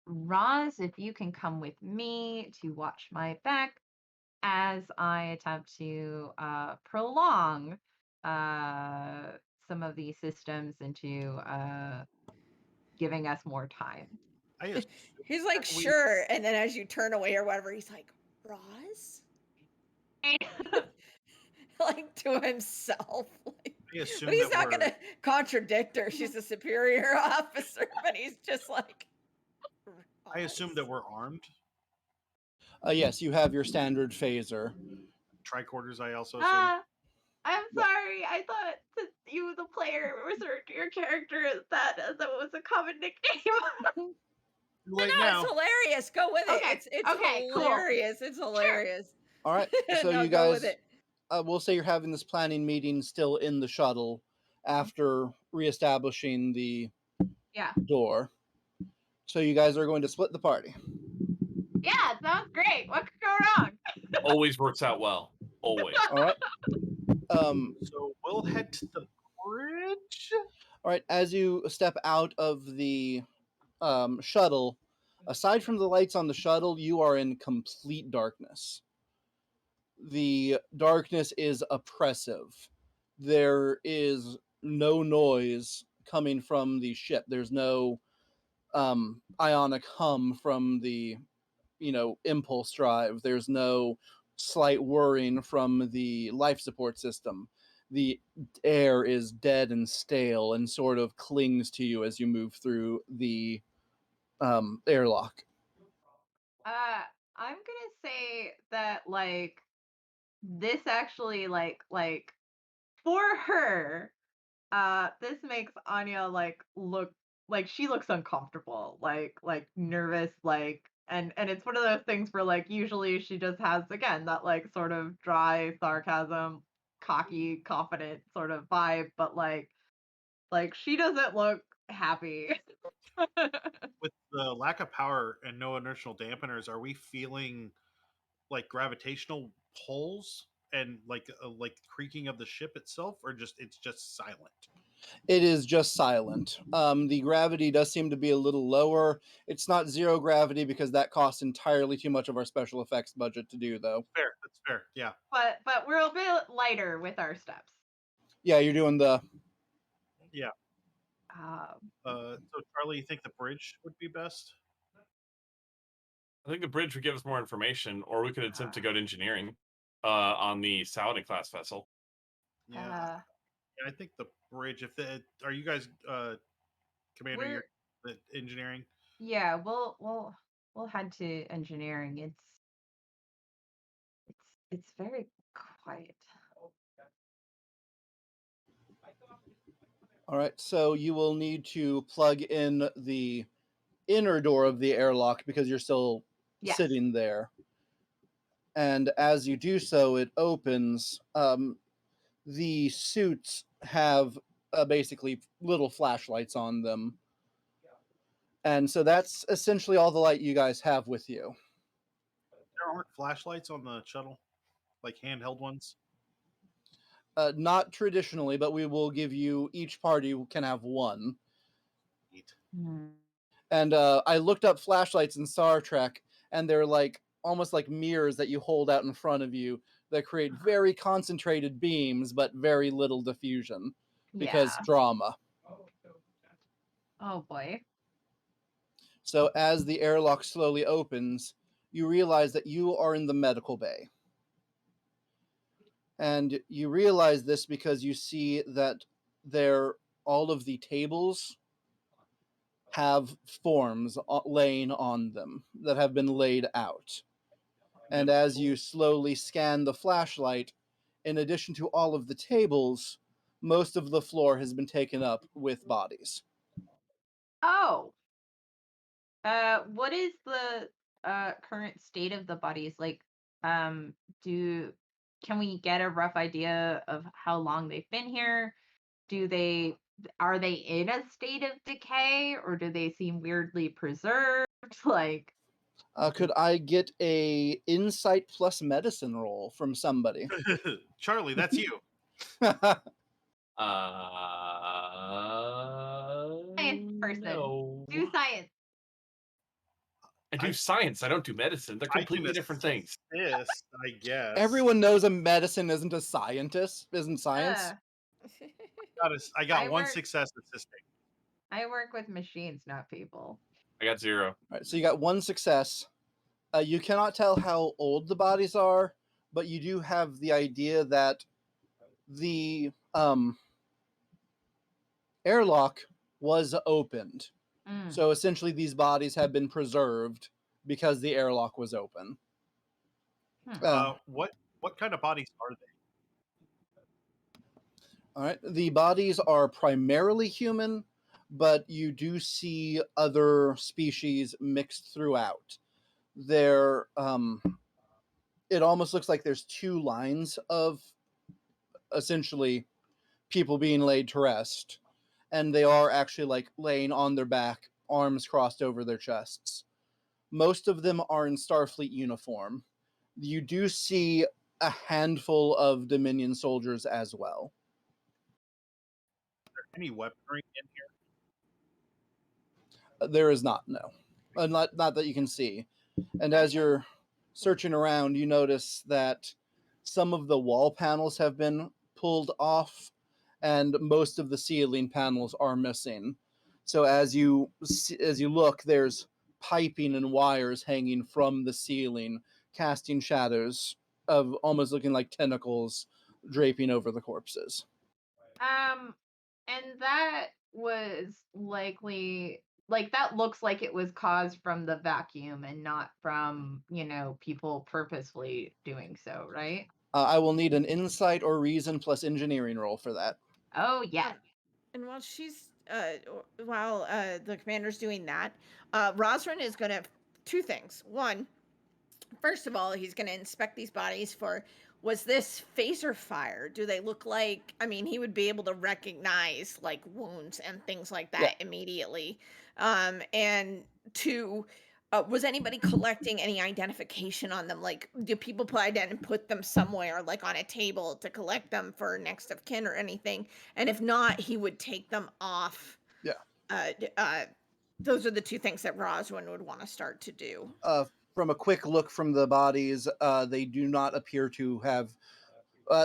Roz, if you can come with me to watch my back as I attempt to prolong some of these systems into giving us more time. I assume He's like, that we- sure. And then as you turn away or whatever, he's like, Roz? Like to himself. Like, I assume but he's that not we're- gonna contradict her. She's a superior officer, but he's just like, I assume that we're armed. Yes, you have your standard phaser. Tricorders, I also assume. I'm sorry. I thought that you, the player, referred to your character as that was a common nickname. Too late No, now. it's hilarious. Go with it. Okay, It's okay, cool. hilarious. It's hilarious. All right, so No, you go with guys, it. we'll say you're having this planning meeting still in the shuttle after reestablishing the Yeah. door. So you guys are going to split the party. Yeah, sounds great. What could go wrong? always works out well. Always. All right. So we'll head to the bridge. All right. As you step out of the shuttle, aside from the lights on the shuttle, you are in complete darkness. The darkness is oppressive. There is no noise coming from the ship. There's no ionic hum from the impulse drive. There's no slight whirring from the life support system. The air is dead and stale and sort of clings to you as you move through the airlock. I'm gonna say that like this actually like for her, this makes Anya like look like she looks uncomfortable, like nervous, like and it's one of those things where like usually she just has again that like sort of dry sarcasm, cocky, confident sort of vibe, but like she doesn't look happy. With the lack of power and no inertial dampeners, are we feeling like gravitational pulls and like creaking of the ship itself, or it's just silent? It is just silent. The gravity does seem to be a little lower. It's not zero gravity because that costs entirely too much of our special effects budget to do, though. Fair, that's fair. Yeah. But we're a bit lighter with our steps. Yeah, you're doing the. Yeah. Um, So Charlie, you think the bridge would be best? I think the bridge would give us more information, or we could attempt to go to engineering on the Saladin class vessel. Yeah. I think the bridge. Are you guys, Commander, you're the engineering? Yeah, we'll head to engineering. It's very quiet. All right, so you will need to plug in the inner door of the airlock because you're still Yes. sitting there. And as you do so, it opens. The suits have basically little flashlights on them. And so that's essentially all the light you guys have with you. There aren't flashlights on the shuttle, like handheld ones. Not traditionally, but we will give you, each party can have one. Neat. And I looked up flashlights in Star Trek, and they're like almost like mirrors that you hold out in front of you that create very concentrated beams, but very little diffusion because Yeah. drama. Oh boy. So as the airlock slowly opens, you realize that you are in the medical bay. And you realize this because you see that all of the tables have forms laying on them that have been laid out. And as you slowly scan the flashlight, in addition to all of the tables, most of the floor has been taken up with bodies. Oh. What is the current state of the bodies? Like, do can we get a rough idea of how long they've been here? Are they in a state of decay, or do they seem weirdly preserved? Like, Could I get a insight plus medicine roll from somebody? Charlie, that's you. science person. No. Do science. I do science. I don't do medicine. They're completely different things. Yes, I guess. Everyone knows a medicine isn't a scientist, isn't science. I got I one work- success assisting. I work with machines, not people. I got 0. All right, so you got one success. You cannot tell how old the bodies are, but you do have the idea that the airlock was opened. Mm. So essentially these bodies have been preserved because the airlock was open. What kind of bodies are they? All right. The bodies are primarily human, but you do see other species mixed throughout. They're it almost looks like there's two lines of essentially people being laid to rest, and they are actually like laying on their back, arms crossed over their chests. Most of them are in Starfleet uniform. You do see a handful of Dominion soldiers as well. Is there any weaponry in here? There is not, no. Not that you can see. And as you're searching around, you notice that some of the wall panels have been pulled off, and most of the ceiling panels are missing. So as you look, there's piping and wires hanging from the ceiling, casting shadows of almost looking like tentacles draping over the corpses. And that was likely that looks like it was caused from the vacuum and not from, people purposefully doing so, right? I will need an insight or reason plus engineering roll for that. Oh, yeah. And while the commander's doing that, Rozrin is going to two things. One, first of all, he's going to inspect these bodies for, was this phaser fire? Do they look like, he would be able to recognize like wounds and things like that immediately. And two, was anybody collecting any identification on them? Like, do people put them somewhere, like on a table to collect them for next of kin or anything? And if not, he would take them off. Yeah. Those are the two things that Rozrin would want to start to do. From a quick look from the bodies, they do not appear to have.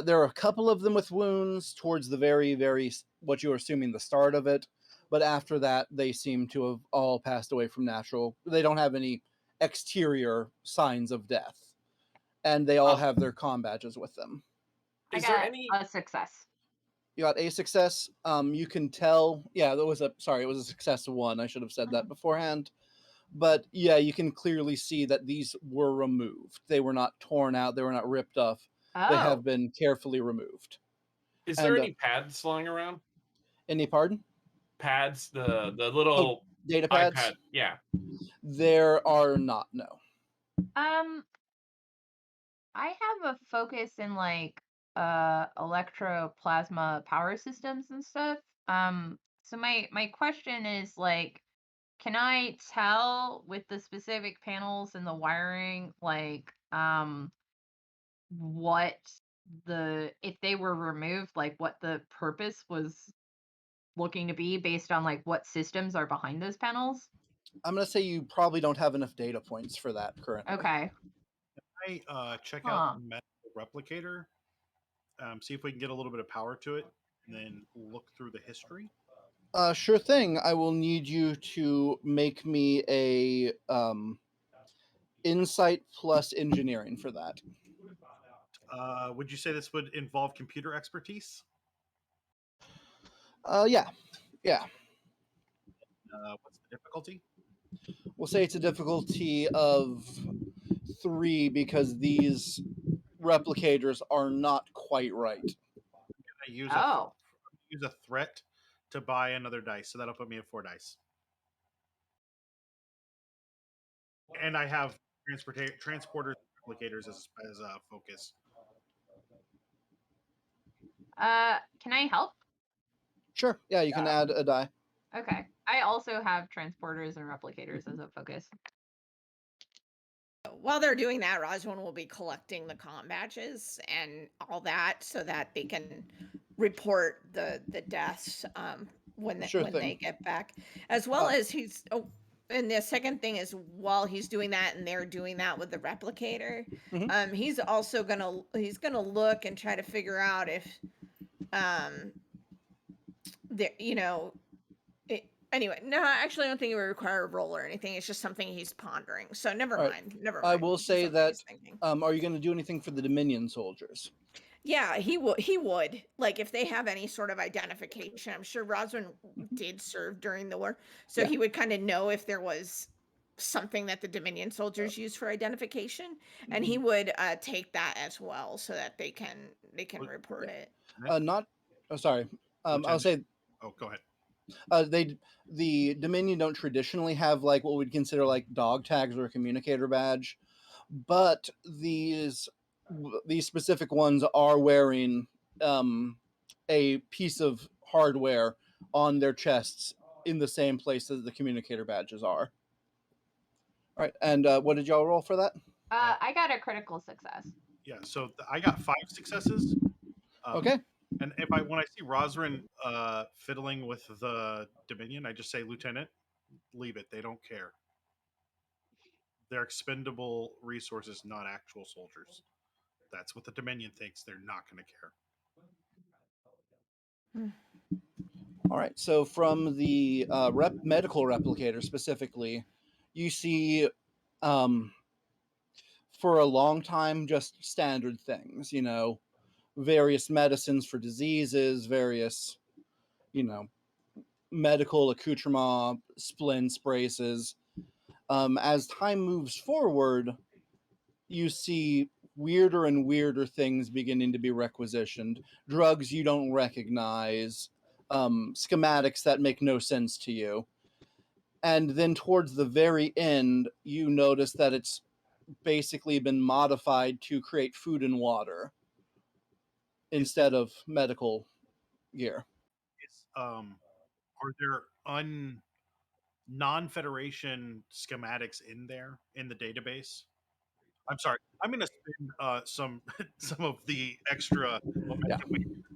There are a couple of them with wounds towards the very, very, what you're assuming, the start of it. But after that, they seem to have all passed away from natural. They don't have any exterior signs of death. And they all have their comm badges with them. I got a success. You got a success. You can tell. Yeah, it was a success 1. I should have said that beforehand. But yeah, you can clearly see that these were removed. They were not torn out. They were not ripped off. Oh. They have been carefully removed. Is there any pads lying around? Any pardon? Pads, the little data pads? iPad. Yeah. There are not, no. I have a focus in like electroplasma power systems and stuff. So my question is like, can I tell with the specific panels and the wiring, like, what if they were removed, like what the purpose was looking to be based on like what systems are behind those panels? I'm going to say you probably don't have enough data points for that currently. Okay. check Huh. out the medical replicator? See if we can get a little bit of power to it, and then look through the history. Sure thing. I will need you to make me a insight plus engineering for that. Would you say this would involve computer expertise? Yeah. What's the difficulty? We'll say it's a difficulty of 3 because these replicators are not quite right. I use Oh. use a threat to buy another dice, so that'll put me at 4 dice. And I have transporters and replicators as a focus. Can I help? Sure. Yeah, you can add a die. Okay. I also have transporters and replicators as a focus. While they're doing that, Rozrin will be collecting the comm badges and all that so that they can report the deaths when Sure when thing. they get back, as well as he's. Oh, and the second thing is, while he's doing that and they're doing that with the replicator, Mhm. he's also gonna look and try to figure out if anyway, no, actually, I don't think it would require a roll or anything. It's just something he's pondering. So never All right. mind. Never I mind. will It's say something he's that. thinking. Are you going to do anything for the Dominion soldiers? Yeah, he would. He would. Like if they have any sort of identification. I'm sure Rozrin did serve during the war, so Yeah. he would kind of know if there was something that the Dominion soldiers use for identification, and he would take that as well, so that they can report it. Not. Oh, sorry. I'll Lieutenant. say Oh, go ahead. the Dominion don't traditionally have like what we'd consider like dog tags or a communicator badge, but these specific ones are wearing a piece of hardware on their chests in the same place as the communicator badges are. All right, and what did y'all roll for that? I got a critical success. Yeah, so I got 5 successes. Okay. And when I see Rozrin fiddling with the Dominion, I just say, Lieutenant, leave it. They don't care. They're expendable resources, not actual soldiers. That's what the Dominion thinks. They're not going to care. All right. So from the medical replicator specifically, you see for a long time just standard things, various medicines for diseases, various, medical accoutrement, splints, braces. As time moves forward, you see weirder and weirder things beginning to be requisitioned. Drugs you don't recognize, schematics that make no sense to you. And then towards the very end, you notice that it's basically been modified to create food and water instead of medical gear. Are there non-Federation schematics in there in the database? I'm sorry. I'm going to spend some of the extra momentum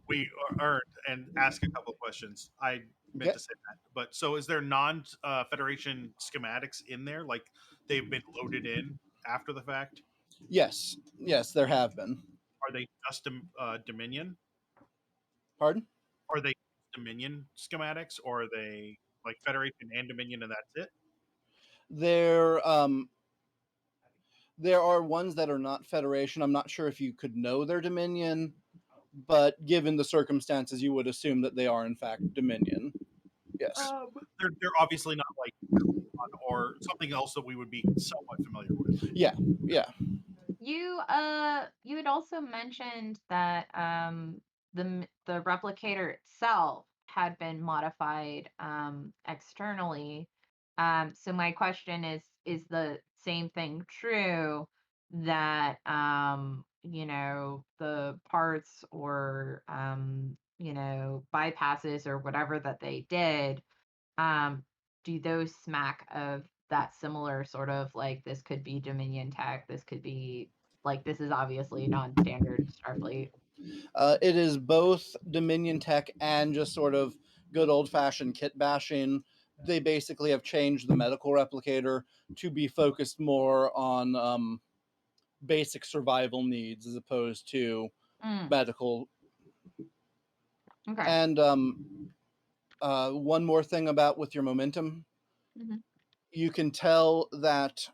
we earned and ask a couple of questions. I meant to say that, but so is there non-Federation schematics in there? Like they've been loaded in after the fact? Yes, there have been. Are they just Dominion? Pardon? Are they Dominion schematics, or are they like Federation and Dominion, and that's it? There are ones that are not Federation. I'm not sure if you could know they're Dominion, but given the circumstances, you would assume that they are in fact Dominion. Yes. They're obviously not like or something else that we would be somewhat familiar with. Yeah. You had also mentioned that the replicator itself had been modified externally. So my question is the same thing true, that the parts or bypasses or whatever that they did, do those smack of that similar sort of like, this could be Dominion tech, this could be like, this is obviously non-standard Starfleet? It is both Dominion tech and just sort of good old-fashioned kit bashing. They basically have changed the medical replicator to be focused more on basic survival needs as opposed to medical. Okay. And one more thing about with your momentum, you can tell that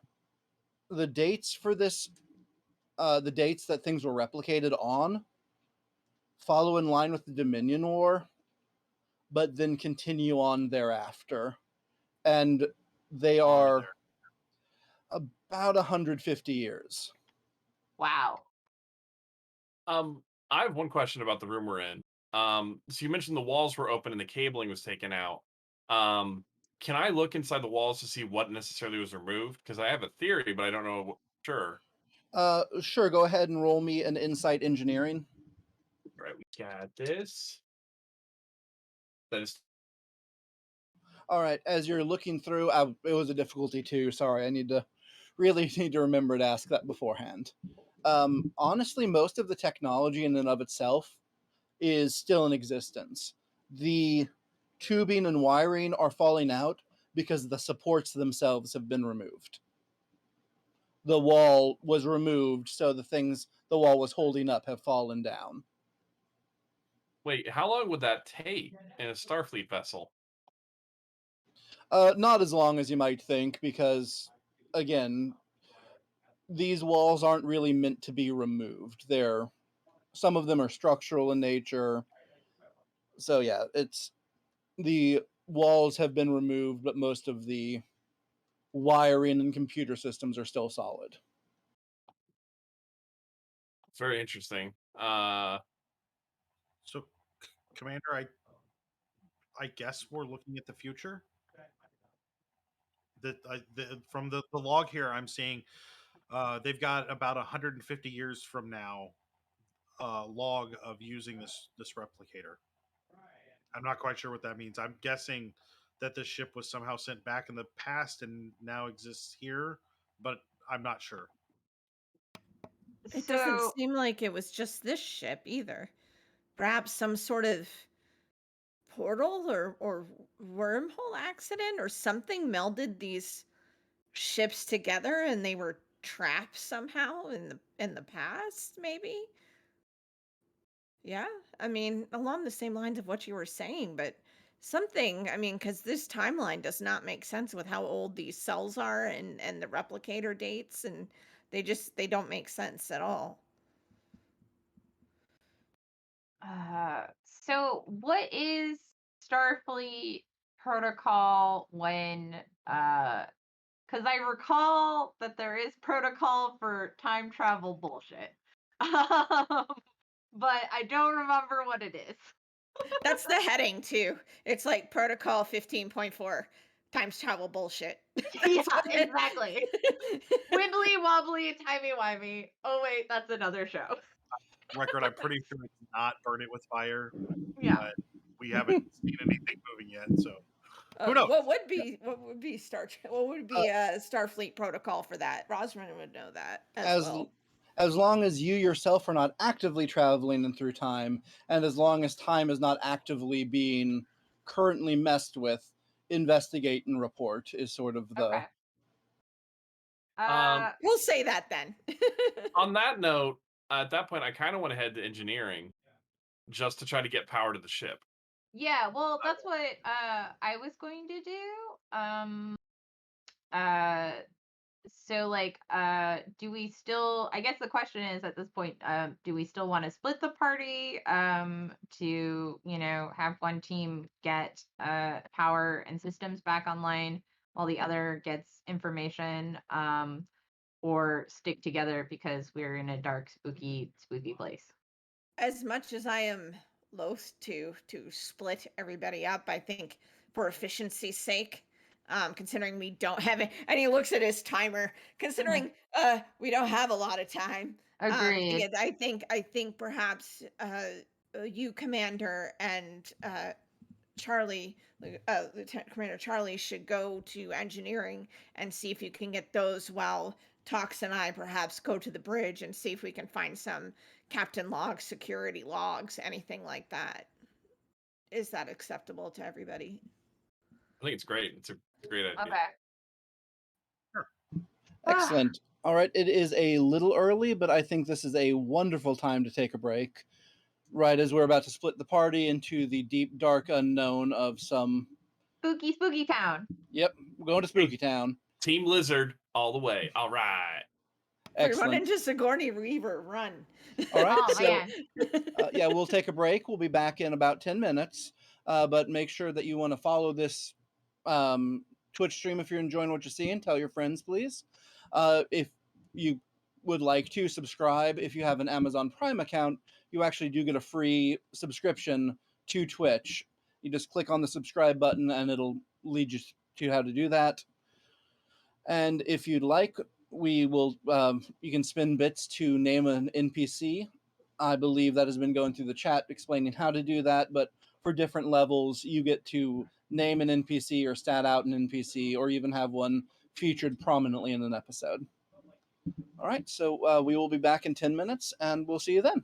the dates for this, the dates that things were replicated on, follow in line with the Dominion War, but then continue on thereafter. And they are about 150 years. Wow. I have one question about the room we're in. So you mentioned the walls were open and the cabling was taken out. Can I look inside the walls to see what necessarily was removed? Because I have a theory, but I don't know sure. Sure, go ahead and roll me an insight engineering. All right, we got this. That is All right, as you're looking through, it was a difficulty 2. Sorry, I really need to remember to ask that beforehand. Honestly, most of the technology in and of itself is still in existence. The tubing and wiring are falling out because the supports themselves have been removed. The wall was removed, so the things the wall was holding up have fallen down. Wait, how long would that take in a Starfleet vessel? Not as long as you might think, because, again, these walls aren't really meant to be removed. Some of them are structural in nature. So yeah, the walls have been removed, but most of the wiring and computer systems are still solid. It's very interesting. So, Commander, I guess we're looking at the future. From the log here, I'm seeing they've got about 150 years from now log of using this replicator. I'm not quite sure what that means. I'm guessing that this ship was somehow sent back in the past and now exists here, but I'm not sure. It doesn't So seem like it was just this ship either. Perhaps some sort of portal or wormhole accident or something melded these ships together and they were trapped somehow in the past, maybe. Yeah, I mean, along the same lines of what you were saying, but something, I mean, because this timeline does not make sense with how old these cells are and the replicator dates, and they don't make sense at all. so what is Starfleet protocol when because I recall that there is protocol for time travel bullshit. But I don't remember what it is. That's the heading too. It's like protocol 15.4 times travel bullshit. Yeah, exactly. Wibbly wobbly, timey wimey. Oh wait, that's another show. Record, I'm pretty sure it's not Burn It with Fire. Yeah. But we haven't seen anything moving yet, so who knows? What would be Starfleet protocol for that? Rozrin would know that as well. As long as you yourself are not actively traveling through time, and as long as time is not actively being currently messed with, investigate and report is sort of the. Okay. We'll say that then. On that note, at that point, I kind of want to head to engineering just to try to get power to the ship. Yeah, well, that's what I was going to do. So like do we still, I guess the question is at this point, do we still want to split the party to, you know, have one team get power and systems back online while the other gets information, or stick together because we're in a dark, spooky place? As much as I am loath to split everybody up, I think for efficiency's sake, considering we don't have it, and he looks at his timer, considering we don't have a lot of time. Agreed. Yeah, I think perhaps you, Commander, and Charlie, Lieutenant Commander Charlie, should go to engineering and see if you can get those, while Toxx and I perhaps go to the bridge and see if we can find some captain logs, security logs, anything like that. Is that acceptable to everybody? I think it's great. It's a great idea. Okay. Sure. Excellent. All right, it is a little early, but I think this is a wonderful time to take a break. Right as we're about to split the party into the deep, dark unknown of some. Spooky town. Yep, we're going to Spooky Town. Team Lizard all the way. All right. We run Excellent. into Sigourney Weaver. Run. All right, Oh, so man. yeah, we'll take a break. We'll be back in about 10 minutes. But make sure that you want to follow this Twitch stream if you're enjoying what you're seeing. Tell your friends, please. If you would like to subscribe, if you have an Amazon Prime account, you actually do get a free subscription to Twitch. You just click on the subscribe button and it'll lead you to how to do that. And if you'd like, we will. You can spin bits to name an NPC. I believe that has been going through the chat explaining how to do that. But for different levels, you get to name an NPC or stat out an NPC, or even have one featured prominently in an episode. All right, so we will be back in 10 minutes, and we'll see you then.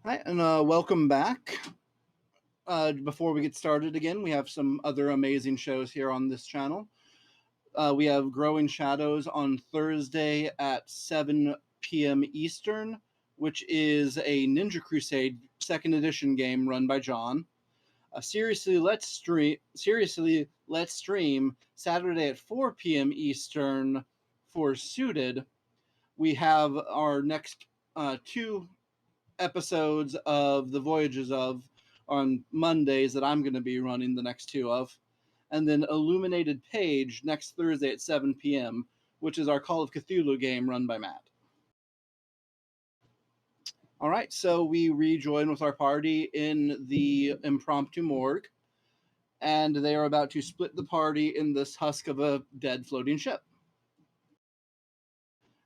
All right, and welcome back. Before we get started again, we have some other amazing shows here on this channel. We have Growing Shadows on Thursday at 7 p.m. Eastern, which is a Ninja Crusade 2nd edition game run by John. Seriously, Let's Stream Saturday at 4 p.m. Eastern for Suited. We have our next 2 episodes of the Voyages of on Mondays that I'm going to be running the next 2 of. And then Illuminated Page next Thursday at 7 p.m., which is our Call of Cthulhu game run by Matt. All right, so we rejoin with our party in the impromptu morgue, and they are about to split the party in this husk of a dead floating ship.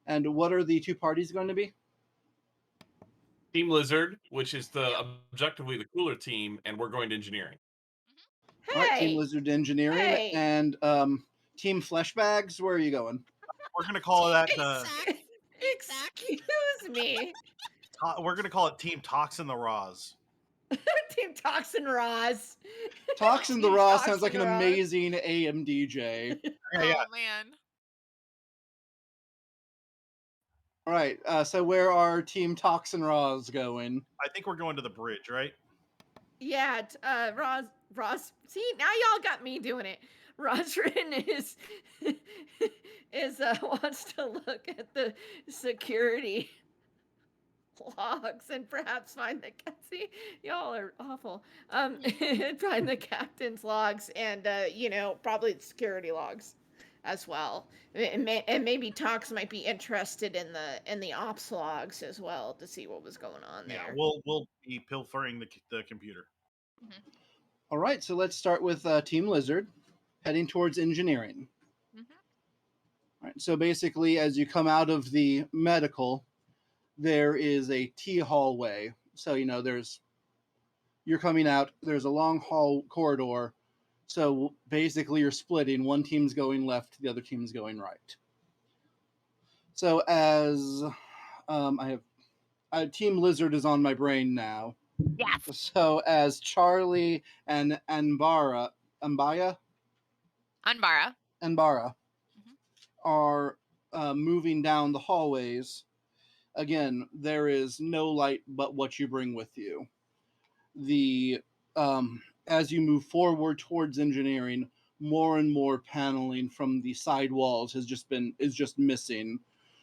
And what are the 2 parties going to be? Team Lizard, which is the objectively the cooler team, and we're going to engineering. All right, Team Hey. Lizard Engineering, Hey. and Team Fleshbags, where are you going? We're gonna call that Excuse me. we're gonna call it Team Toxx and the Roz. Team Toxx and Roz. Toxx and the Team Raw Toxx sounds like an and Roz. amazing AM DJ. Yeah, Oh man. All right, so where are Team Toxx and Raws going? I think we're going to the bridge, right? Yeah, Roz. See, now y'all got me doing it. Rozrin is wants to look at the security logs and perhaps find the see, y'all are awful. Find the captain's logs and probably the security logs as well. And maybe Toxx might be interested in the ops logs as well to see what was going on there. Yeah, we'll be pilfering the computer. Mm-hmm. All right, so let's start with Team Lizard, heading towards engineering. Mm-hmm. All right, so basically, as you come out of the medical, there is a T hallway. So you're coming out. There's a long hall corridor. So basically, you're splitting. One team's going left, the other team's going right. So as Team Lizard is on my brain now. Yes. So as Charlie and Anbara are moving down the hallways, again, there is no light but what you bring with you. The as you move forward towards engineering, more and more paneling from the side walls is just missing.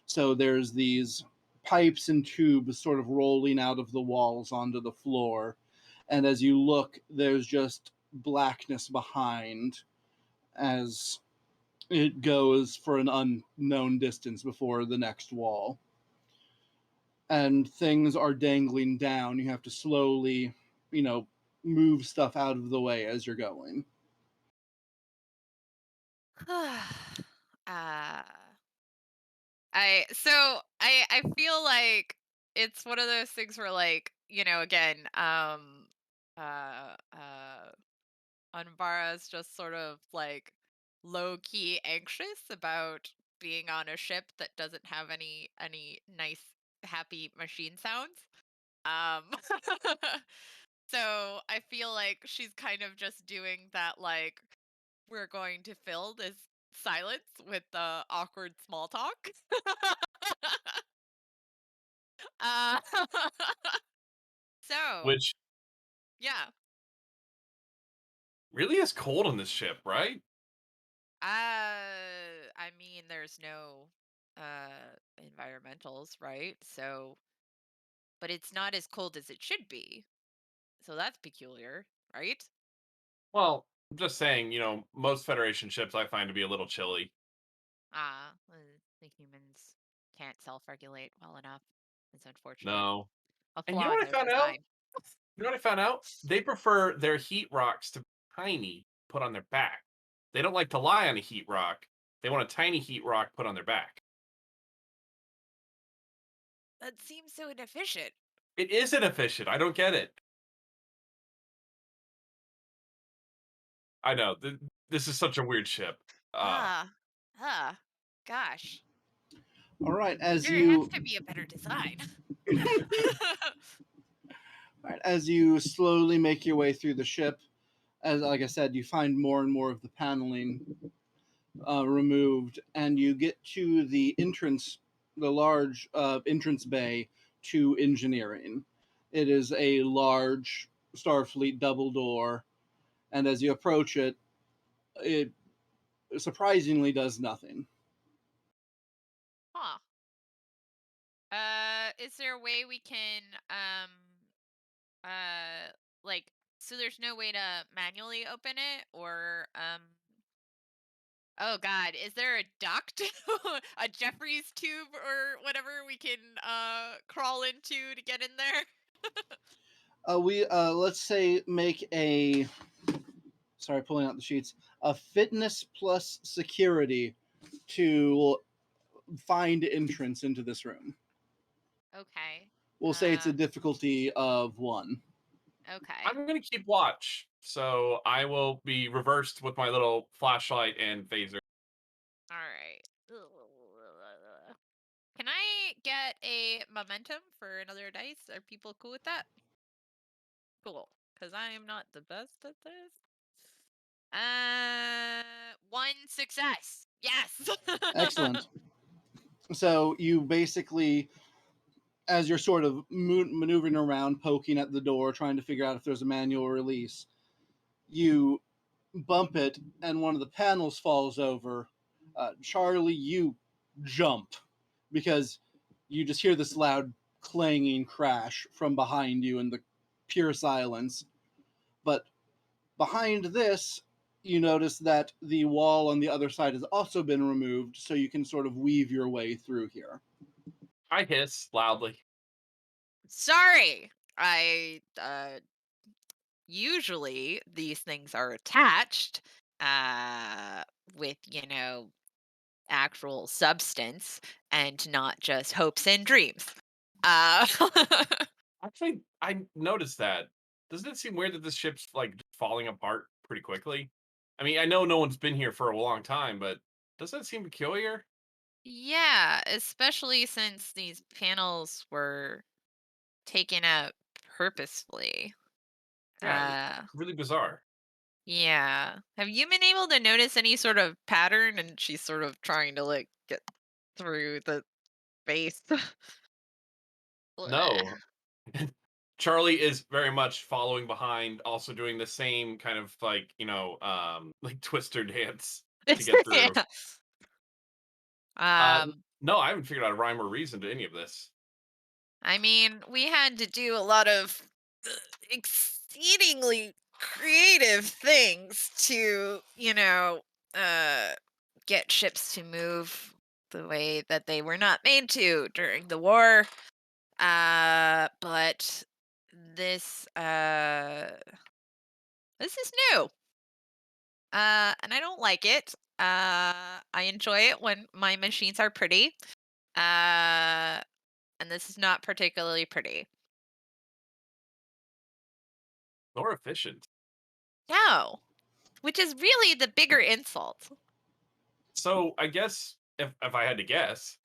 So there's these pipes and tubes sort of rolling out of the walls onto the floor, and as you look, there's just blackness behind as it goes for an unknown distance before the next wall. And things are dangling down. You have to slowly, move stuff out of the way as you're going. I feel like it's one of those things where, like, again, Anbara's just sort of like low key anxious about being on a ship that doesn't have any nice happy machine sounds. So I feel like she's kind of just doing that, like, we're going to fill this silence with awkward small talk. uh, so, Which yeah. really is cold on this ship, right? I mean, there's no environmentals, right? So, but it's not as cold as it should be. So that's peculiar, right? Well, I'm just saying, most Federation ships I find to be a little chilly. The humans can't self-regulate well enough. It's unfortunate. No. A And you know flaw in what I their found out? design. You know what I found out? They prefer their heat rocks to be tiny, put on their back. They don't like to lie on a heat rock. They want a tiny heat rock put on their back. That seems so inefficient. It is inefficient. I don't get it. I know. This is such a weird ship. Ah, gosh. All right, as There has you to be a better design. all right, as you slowly make your way through the ship, as like I said, you find more and more of the paneling removed, and you get to the entrance, the large entrance bay to engineering. It is a large Starfleet double door, and as you approach it, it surprisingly does nothing. Huh. Is there a way we can like, so there's no way to manually open it, or oh god, is there a duct? A Jeffries tube or whatever we can crawl into to get in there? We let's say make a sorry, pulling out the sheets. A fitness plus security to find entrance into this room. Okay. We'll say it's a difficulty of 1. Okay. I'm going to keep watch. So I will be reversed with my little flashlight and phaser. All right. Can I get a momentum for another dice? Are people cool with that? Cool, because I am not the best at this. 1 success. Yes. Excellent. So you basically, as you're sort of maneuvering around, poking at the door, trying to figure out if there's a manual release, you bump it, and one of the panels falls over. Charlie, you jump because you just hear this loud clanging crash from behind you in the pure silence. But behind this, you notice that the wall on the other side has also been removed, so you can sort of weave your way through here. I hiss loudly. Sorry. I usually these things are attached with, actual substance and not just hopes and dreams. Uh Actually, I noticed that. Doesn't it seem weird that this ship's like falling apart pretty quickly? I mean, I know no one's been here for a long time, but doesn't that seem peculiar? Yeah, especially since these panels were taken out purposefully. Yeah, Uh, really bizarre. yeah. Have you been able to notice any sort of pattern? And she's sort of trying to like get through the base. Bleh. No. Charlie is very much following behind, also doing the same kind of like, like twister dance to get through. Yeah. Uh, Um, no, I haven't figured out a rhyme or reason to any of this. I mean, we had to do a lot of exceedingly creative things to, get ships to move the way that they were not made to during the war. But this this is new. And I don't like it. I enjoy it when my machines are pretty. Uh, and this is not particularly pretty. Nor efficient. No, which is really the bigger insult. So I guess if I had to guess,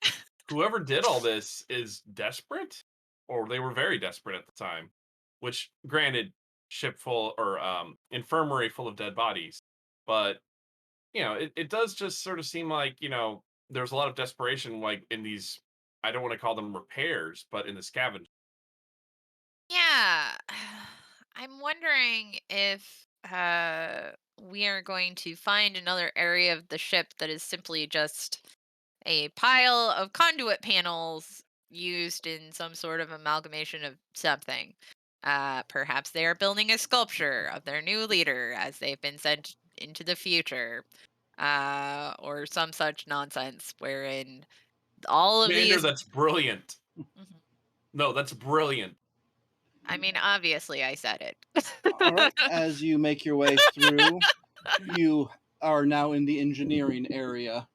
whoever did all this is desperate? or they were very desperate at the time. Which, granted, ship full or infirmary full of dead bodies, but it does just sort of seem like there's a lot of desperation, like in these. I don't want to call them repairs, but in the scavenge. Yeah. I'm wondering if we are going to find another area of the ship that is simply just a pile of conduit panels used in some sort of amalgamation of something. Perhaps they are building a sculpture of their new leader as they've been sent into the future. Or some such nonsense wherein all of Commander, these. that's brilliant. Mhm. No, that's brilliant. I mean, obviously, I said it. All right. As you make your way through, you are now in the engineering area.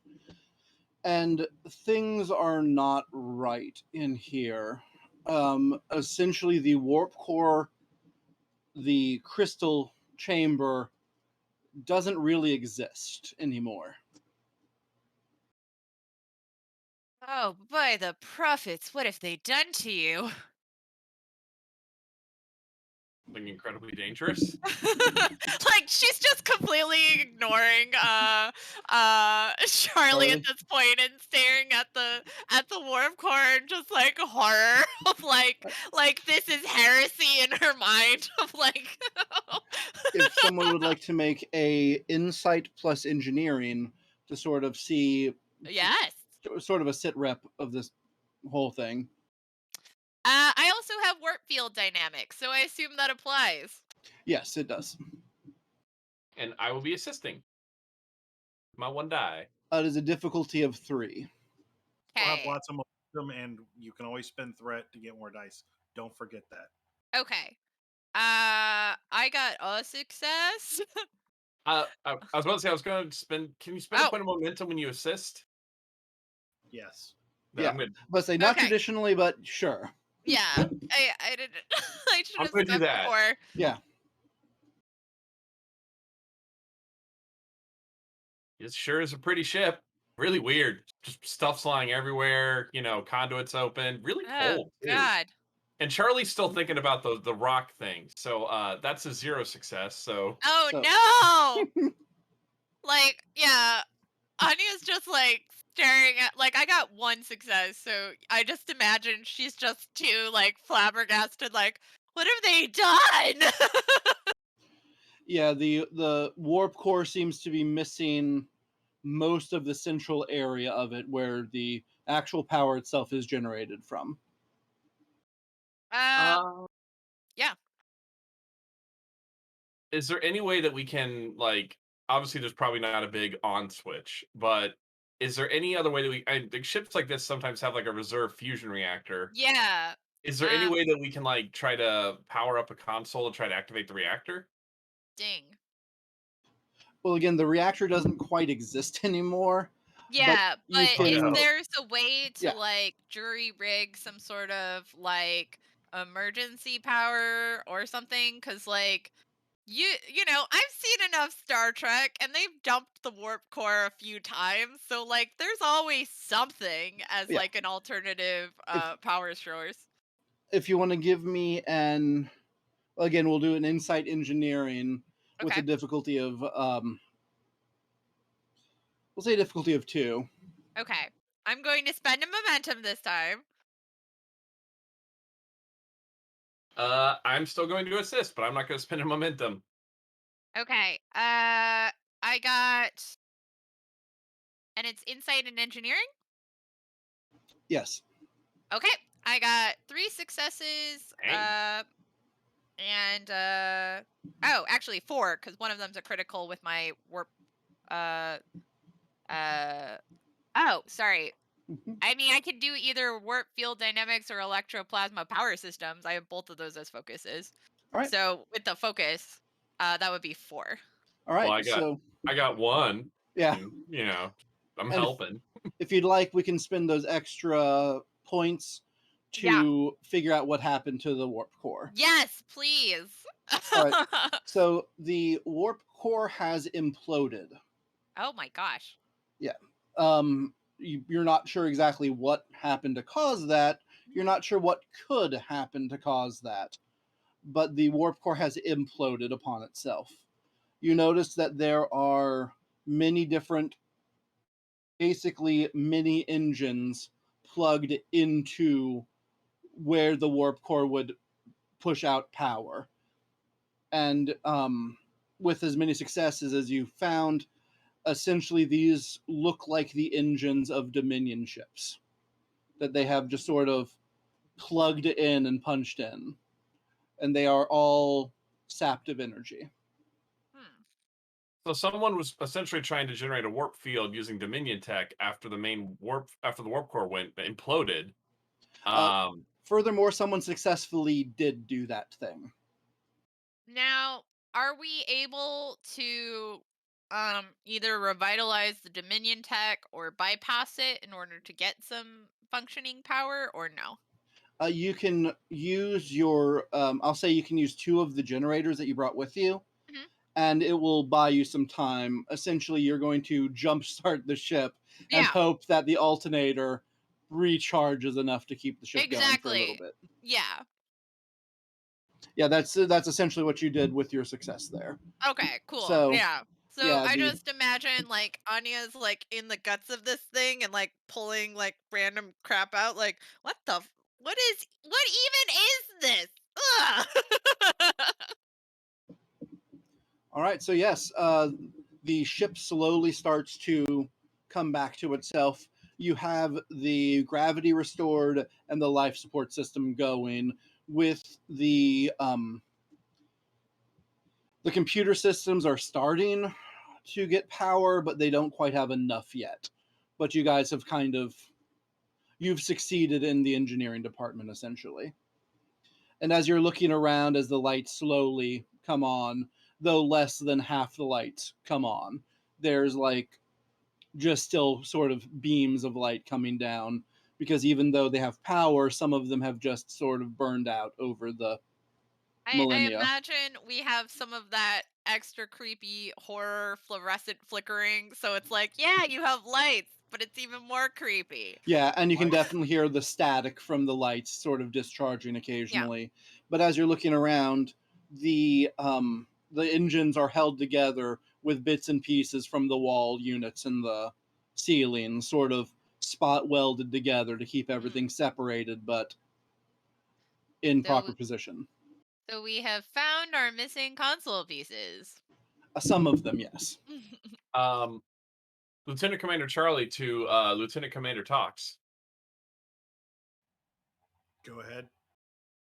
And things are not right in here. Essentially, the warp core, the crystal chamber, doesn't really exist anymore. Oh, by the prophets, what have they done to you? Something incredibly dangerous. Like, she's just completely ignoring Charlie at Charlie? this point and staring at the warp core and just like horror of like this is heresy in her mind of like If someone would like to make a insight plus engineering to sort of see Yes. sort of a sit rep of this whole thing. I also have warp field dynamics, so I assume that applies. Yes, it does. And I will be assisting. My one die. It is a difficulty of 3. We'll have Okay. lots of momentum, and you can always spend threat to get more dice. Don't forget that. Okay. I got a success. I was about to say I was going to spend. Can you spend a point of momentum when you assist? Yes. Then Yeah. I'm good. But say not Okay. traditionally, but sure. Yeah, I didn't. I should I'm have gonna do stuck that. before. Yeah. It sure is a pretty ship. Really weird. Just stuff flying everywhere. Conduits open. Really Oh cold too. God. And Charlie's still thinking about the rock thing. So that's a 0 success. So Oh no! Like, yeah, Anya's just like staring at. Like, I got 1 success, so I just imagine she's just too like flabbergasted. Like, what have they done? Yeah, the warp core seems to be missing most of the central area of it where the actual power itself is generated from. Yeah. is there any way that we can, like, obviously there's probably not a big on switch, but is there any other way that like, ships like this sometimes have like a reserve fusion reactor? Yeah. Is there any way that we can like try to power up a console and try to activate the reactor? Ding. Well, again, the reactor doesn't quite exist anymore. Yeah, you but can- if no. there's a way to Yeah. like jury rig some sort of like emergency power or something, because like you know, I've seen enough Star Trek and they've dumped the warp core a few times, so like there's always something as Yeah. like an alternative power source. If you want to give me an, again, we'll do an insight engineering with Okay. a difficulty of we'll say difficulty of 2. Okay. I'm going to spend a momentum this time. I'm still going to assist, but I'm not going to spend a momentum. Okay. I got, and it's insight and engineering. Yes. Okay, I got 3 successes. Hey. And oh, actually 4, because one of them's a critical with my warp. Oh, sorry. I mean, I could do either warp field dynamics or electroplasma power systems. I have both of those as focuses. All right. So with the focus, that would be 4. All right. Well, I got 1. Yeah. And, I'm And helping. If you'd like, we can spend those extra points to figure out what happened to the warp core. Yes, please. All right. So the warp core has imploded. Oh my gosh. Yeah. You're not sure exactly what happened to cause that. You're not sure what could happen to cause that, but the warp core has imploded upon itself. You notice that there are many different, basically mini engines plugged into where the warp core would push out power. And with as many successes as you found, essentially these look like the engines of Dominion ships that they have just sort of plugged in and punched in. And they are all sapped of energy. So someone was essentially trying to generate a warp field using Dominion tech after the warp core went imploded. Furthermore, someone successfully did do that thing. Now, are we able to either revitalize the Dominion tech or bypass it in order to get some functioning power, or no? You can use your, I'll say you can use 2 of the generators that you brought with you, and it will buy you some time. Essentially, you're going to jumpstart the ship and hope that the alternator recharges enough to keep the ship going for a little bit. Yeah. Yeah, that's essentially what you did with your success there. Okay, cool. So, So yeah, I just imagine like Anya's like in the guts of this thing and like pulling like random crap out. Like, what even is this? Ugh! All right, so yes, the ship slowly starts to come back to itself. You have the gravity restored and the life support system going. With the computer systems are starting to get power, but they don't quite have enough yet. But you guys have you've succeeded in the engineering department, essentially. And as you're looking around, as the lights slowly come on, though less than half the lights come on, there's like just still sort of beams of light coming down, because even though they have power, some of them have just sort of burned out over the millennia. I imagine we have some of that extra creepy horror fluorescent flickering. So it's like, yeah, you have lights, but it's even more creepy. Yeah, and you can definitely hear the static from the lights sort of discharging occasionally. But as you're looking around, the engines are held together with bits and pieces from the wall units and the ceiling, sort of spot welded together to keep everything separated, but in proper position. So we have found our missing console pieces. Some of them, yes. Lieutenant Commander Charlie to Lieutenant Commander Toxx. Go ahead.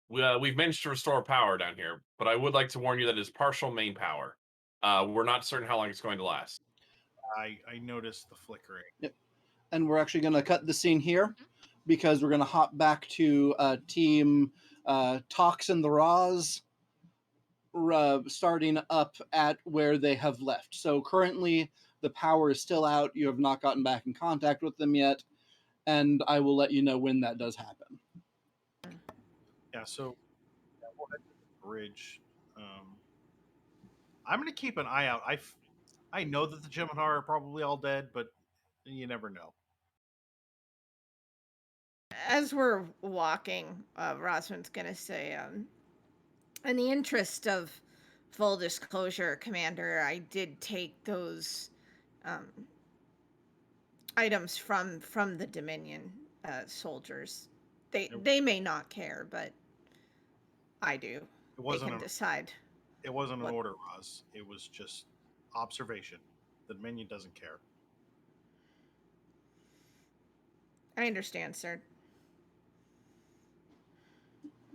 We've managed to restore power down here, but I would like to warn you that it is partial main power. We're not certain how long it's going to last. I noticed the flickering. Yep. And we're actually going to cut the scene here because we're going to hop back to Team Toxx and the Roz, starting up at where they have left. So currently the power is still out. You have not gotten back in contact with them yet, and I will let you know when that does happen. Yeah, so we'll head to the bridge. I'm going to keep an eye out. I know that the Cmdr are probably all dead, but you never know. As we're walking, Rozrin's going to say, in the interest of full disclosure, Commander, I did take those items from the Dominion soldiers. They may not care, but I do. They can decide. It wasn't an order, Roz. It was just observation. The Dominion doesn't care. I understand, sir.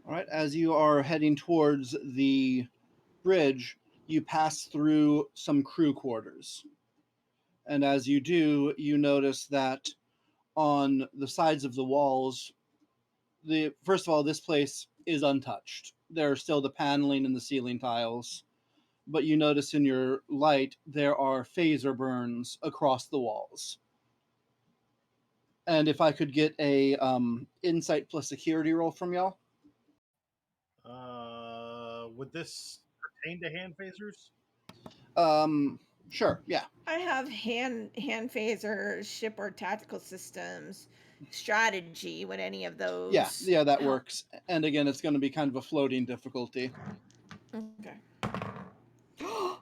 All right, as you are heading towards the bridge, you pass through some crew quarters. And as you do, you notice that on the sides of the walls, first of all, this place is untouched. There are still the paneling and the ceiling tiles, but you notice in your light there are phaser burns across the walls. And if I could get a insight plus security roll from y'all. Would this pertain to hand phasers? Sure, yeah. I have hand phasers, ship or tactical systems, strategy. Would any of those Yeah, that help? works. And again, it's going to be kind of a floating difficulty. Okay. I'll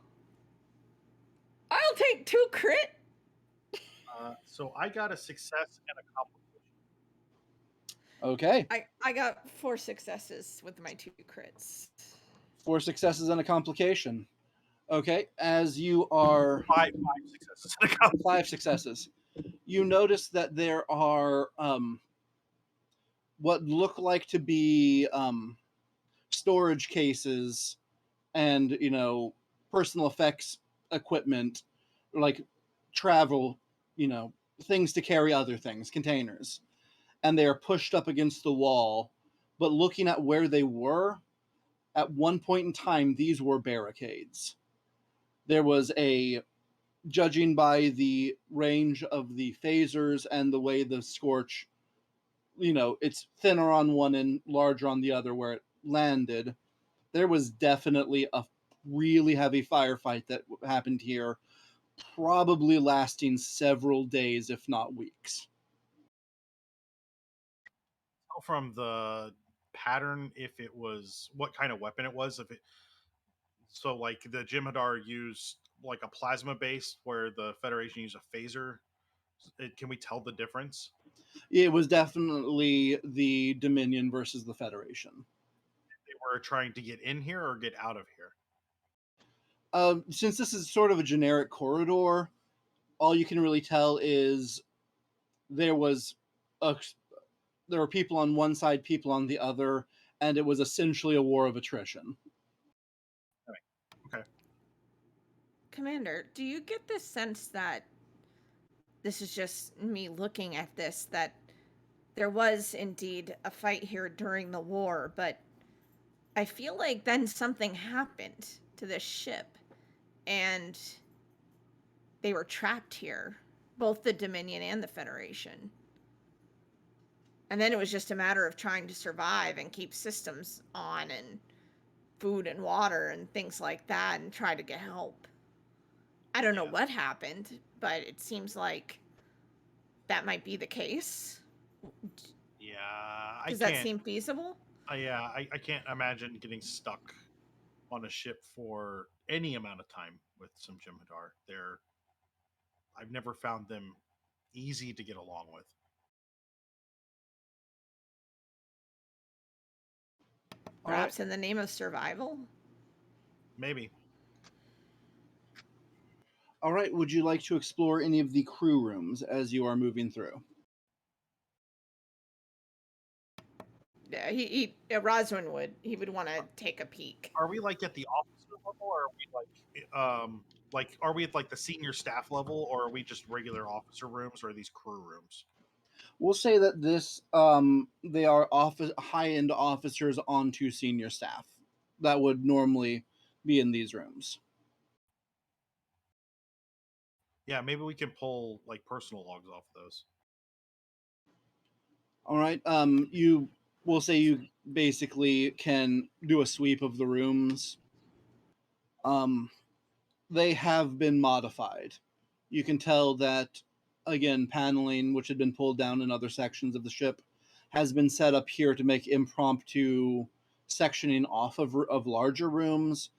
take 2 crit. So I got a success and a complication. Okay. I got 4 successes with my 2 crits. 4 successes and a complication. Okay, as you are Five successes and a complication. 5 successes, you notice that there are what look like to be storage cases and personal effects equipment, like travel, things to carry other things, containers, and they are pushed up against the wall. But looking at where they were, at one point in time, these were barricades. There was a, judging by the range of the phasers and the way the scorch, it's thinner on one and larger on the other where it landed. There was definitely a really heavy firefight that happened here, probably lasting several days, if not weeks. From the pattern, if it was what kind of weapon it was, if it so like the Cmdr used like a plasma base, where the Federation used a phaser. Can we tell the difference? It was definitely the Dominion versus the Federation. They were trying to get in here or get out of here. Since this is sort of a generic corridor, all you can really tell is there was there were people on one side, people on the other, and it was essentially a war of attrition. Okay. Commander, do you get the sense that this is just me looking at this, that there was indeed a fight here during the war, but I feel like then something happened to this ship and they were trapped here, both the Dominion and the Federation. And then it was just a matter of trying to survive and keep systems on and food and water and things like that and try to get help. I don't know what happened, but it seems like that might be the case. Yeah, Does that seem feasible? I can't imagine getting stuck on a ship for any amount of time with some Cmdr. I've never found them easy to get along with. Perhaps in the name of survival? Maybe. All right, would you like to explore any of the crew rooms as you are moving through? Yeah, Rozrin would. He would want to take a peek. Are we like at the officer level, or are we like are we at like the senior staff level, or are we just regular officer rooms, or are these crew rooms? We'll say that this they are high-end officers onto senior staff that would normally be in these rooms. Yeah, maybe we can pull like personal logs off of those. All right. You will say you basically can do a sweep of the rooms. They have been modified. You can tell that, again, paneling, which had been pulled down in other sections of the ship, has been set up here to make impromptu sectioning off of larger rooms.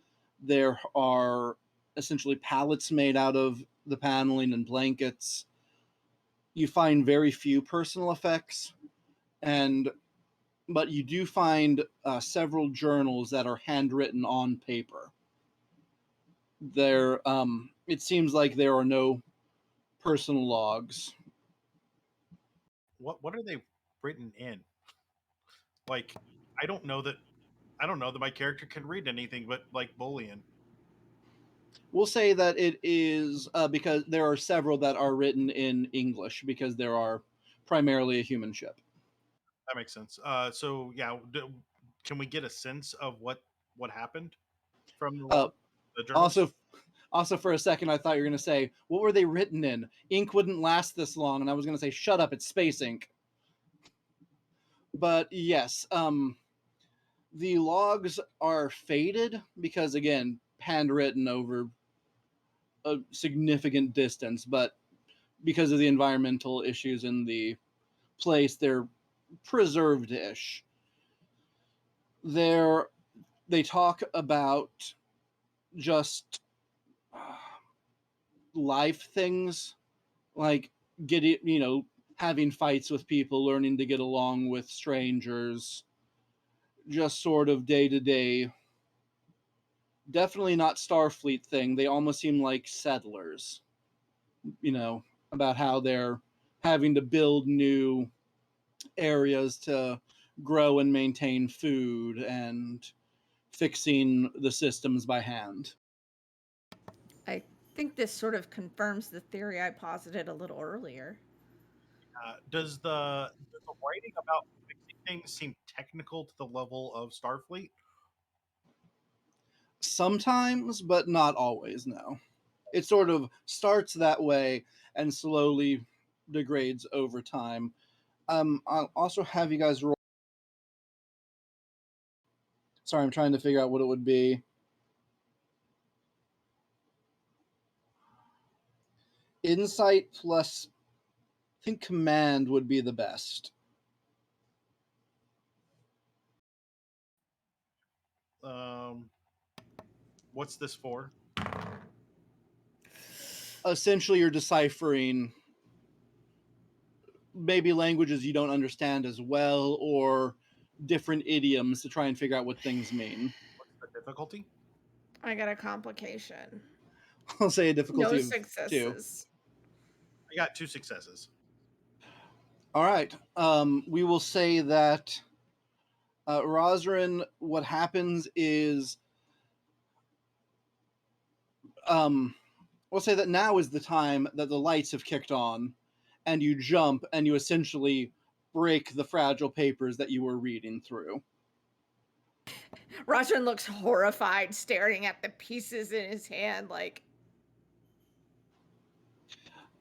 There are essentially pallets made out of the paneling and blankets. You find very few personal effects, but you do find several journals that are handwritten on paper. It seems like there are no personal logs. What are they written in? Like, I don't know that my character can read anything but like Boolean. We'll say that it is because there are several that are written in English because there are primarily a human ship. That makes sense. So yeah, can we get a sense of what happened from the journals? Also, for a second, I thought you were going to say, what were they written in? Ink wouldn't last this long, and I was going to say, shut up, it's space ink. But yes, the logs are faded because, again, handwritten over a significant distance, but because of the environmental issues in the place, they're preserved-ish. They talk about just life things, like having fights with people, learning to get along with strangers, just sort of day-to-day. Definitely not Starfleet thing. They almost seem like settlers, about how they're having to build new areas to grow and maintain food and fixing the systems by hand. I think this sort of confirms the theory I posited a little earlier. Does the writing about fixing things seem technical to the level of Starfleet? Sometimes, but not always, no. It sort of starts that way and slowly degrades over time. I'll also have you guys roll. Sorry, I'm trying to figure out what it would be. Insight plus, I think command would be the best. What's this for? Essentially, you're deciphering maybe languages you don't understand as well, or different idioms to try and figure out what things mean. What's the difficulty? I got a complication. I'll say a No difficulty of 2. successes. I got 2 successes. All right. We will say that Rozrin, what happens is, we'll say that now is the time that the lights have kicked on, and you jump and you essentially break the fragile papers that you were reading through. Rozrin looks horrified, staring at the pieces in his hand, like.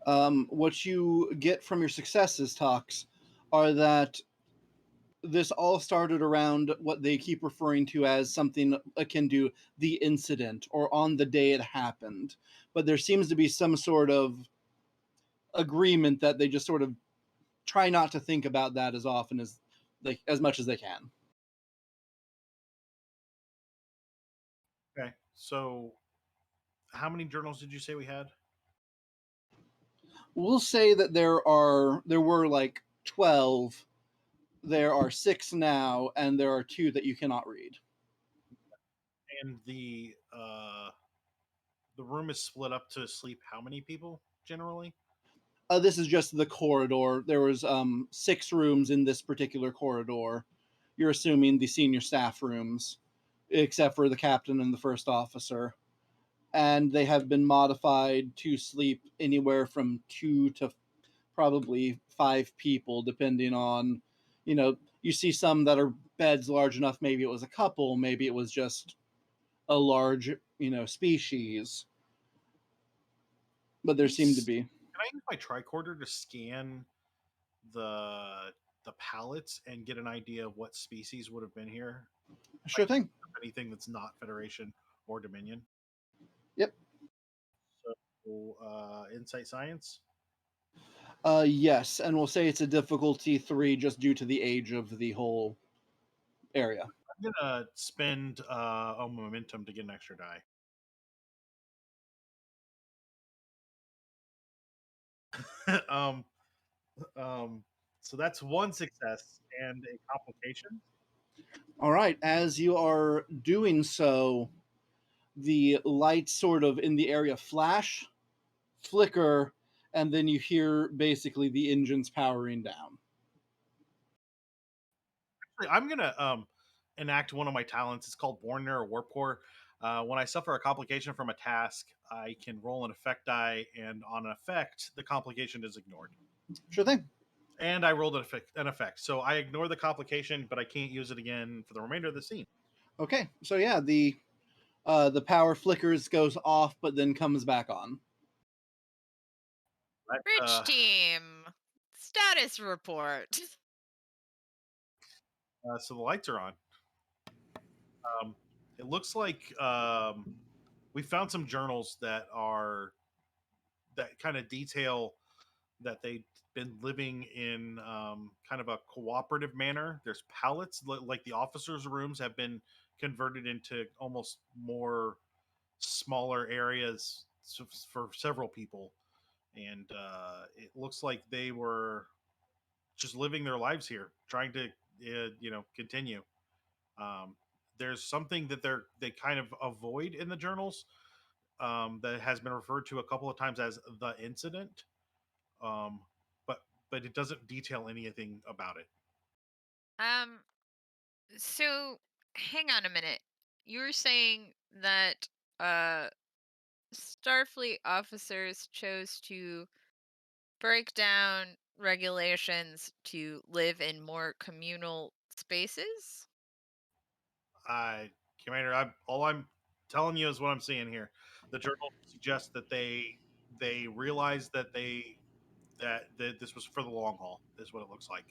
What you get from your successes, Toxx, are that this all started around what they keep referring to as something akin to the incident or on the day it happened. But there seems to be some sort of agreement that they just sort of try not to think about that as often as much as they can. Okay. So how many journals did you say we had? We'll say that there were like 12. There are 6 now, and there are 2 that you cannot read. And the room is split up to sleep how many people generally? This is just the corridor. There was 6 rooms in this particular corridor. You're assuming the senior staff rooms, except for the captain and the first officer. And they have been modified to sleep anywhere from 2 to probably 5 people, depending on, you see some that are beds large enough. Maybe it was a couple, maybe it was just a large, species. But there seem to be. Can I use my tricorder to scan the pallets and get an idea of what species would have been here? Sure thing. Anything that's not Federation or Dominion. Yep. So, insight science. Yes, and we'll say it's a difficulty 3 just due to the age of the whole area. I'm gonna spend a momentum to get an extra die. um, so that's 1 success and a complication. All right, as you are doing so, the lights sort of in the area flash, flicker, and then you hear basically the engines powering down. I'm gonna enact one of my talents. It's called Born Near or Warp Core. When I suffer a complication from a task, I can roll an effect die, and on an effect, the complication is ignored. Sure thing. And I rolled an effect. So I ignore the complication, but I can't use it again for the remainder of the scene. Okay, so yeah, the power flickers, goes off, but then comes back on. Rich team, status report. So the lights are on. It looks like we found some journals that kind of detail that they've been living in kind of a cooperative manner. There's pallets, like the officers' rooms have been converted into almost more smaller areas for several people, and it looks like they were just living their lives here, trying to continue. Um, there's something that they kind of avoid in the journals that has been referred to a couple of times as the incident, um, but it doesn't detail anything about it. Um, so hang on a minute. You were saying that uh Starfleet officers chose to break down regulations to live in more communal spaces? Commander, all I'm telling you is what I'm seeing here. The journal suggests that they realized that this was for the long haul. Is what it looks like.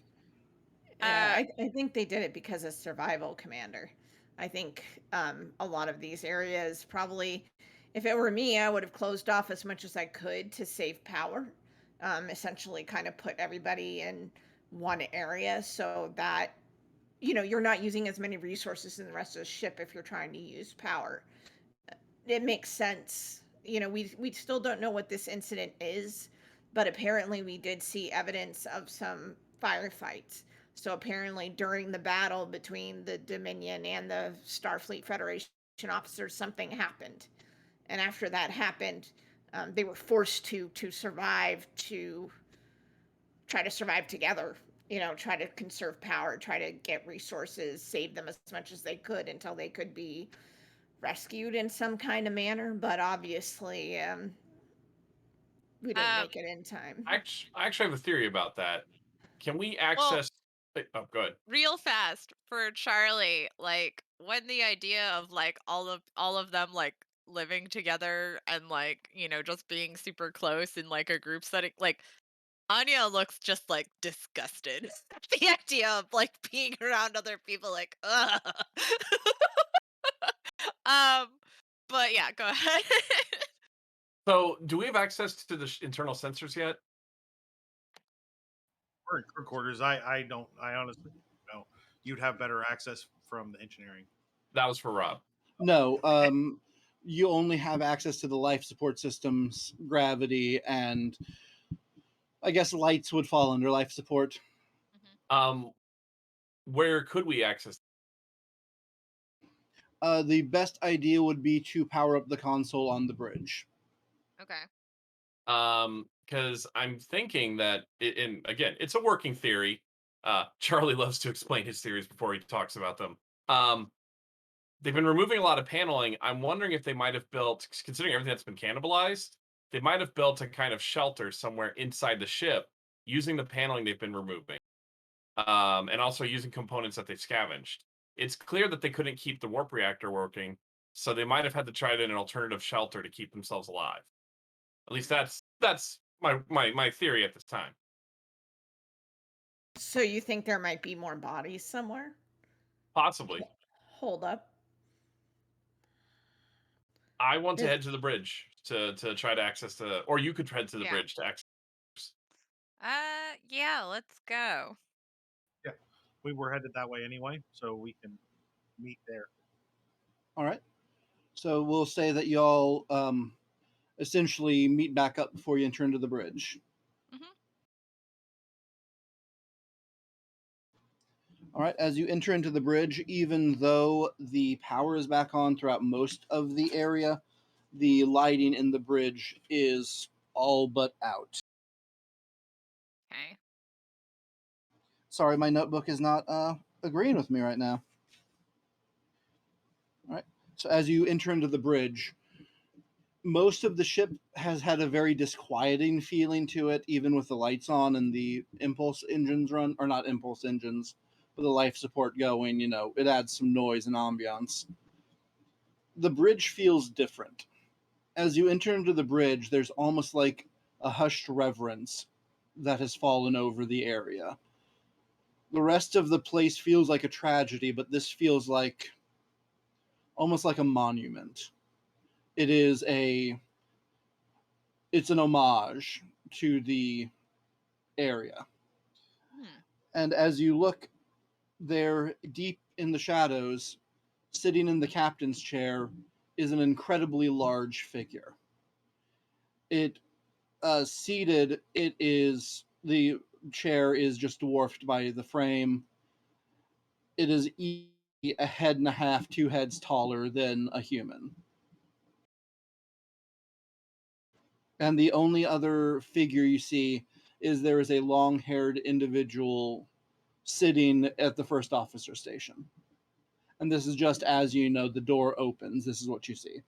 Yeah, Uh, I think they did it because of survival, Commander. I think a lot of these areas probably, if it were me, I would have closed off as much as I could to save power. Essentially, kind of put everybody in one area so that you're not using as many resources in the rest of the ship if you're trying to use power. It makes sense. We still don't know what this incident is, but apparently we did see evidence of some firefights. So apparently during the battle between the Dominion and the Starfleet Federation officers, something happened. And after that happened, they were forced to survive, to try to survive together. Try to conserve power, try to get resources, save them as much as they could until they could be rescued in some kind of manner, but obviously we didn't um, make it in time. I actually have a theory about that. Can we well, access? Oh, good. real fast for Charlie, like when the idea of like all of them like living together and like, just being super close in like a group setting, like Anya looks just like disgusted. The idea of like being around other people, like, ugh. um, but yeah, go ahead. So, do we have access to the internal sensors yet? We're in crew quarters. I don't. I honestly don't know. You'd have better access from the engineering. That was for Rob. No, you only have access to the life support systems, gravity, and I guess lights would fall under life support. Um, where could we access? The best idea would be to power up the console on the bridge. Okay. Because I'm thinking that, and again, it's a working theory. Charlie loves to explain his theories before he talks about them. They've been removing a lot of paneling. I'm wondering if they might have built, considering everything that's been cannibalized, they might have built a kind of shelter somewhere inside the ship using the paneling they've been removing, and also using components that they've scavenged. It's clear that they couldn't keep the warp reactor working, so they might have had to try it in an alternative shelter to keep themselves alive. At least that's my theory at this time. So you think there might be more bodies somewhere? Possibly. Hold up. I want to Is- head to the bridge to try to access the, or you could head to the Yeah. bridge to access. Yeah, let's go. Yeah, we were headed that way anyway, so we can meet there. All right. So we'll say that y'all essentially meet back up before you enter into the bridge. Mhm. All right. As you enter into the bridge, even though the power is back on throughout most of the area, the lighting in the bridge is all but out. Okay. Sorry, my notebook is not agreeing with me right now. All right. So as you enter into the bridge, most of the ship has had a very disquieting feeling to it, even with the lights on and the impulse engines run, or not impulse engines, but the life support going. It adds some noise and ambiance. The bridge feels different. As you enter into the bridge, there's almost like a hushed reverence that has fallen over the area. The rest of the place feels like a tragedy, but this feels like almost like a monument. it's an homage to the area. And as you look there, deep in the shadows, sitting in the captain's chair, is an incredibly large figure. It seated, the chair is just dwarfed by the frame. It is a head and a half, 2 heads taller than a human. And the only other figure you see is there is a long-haired individual sitting at the first officer station. And this is just as the door opens. This is what you see.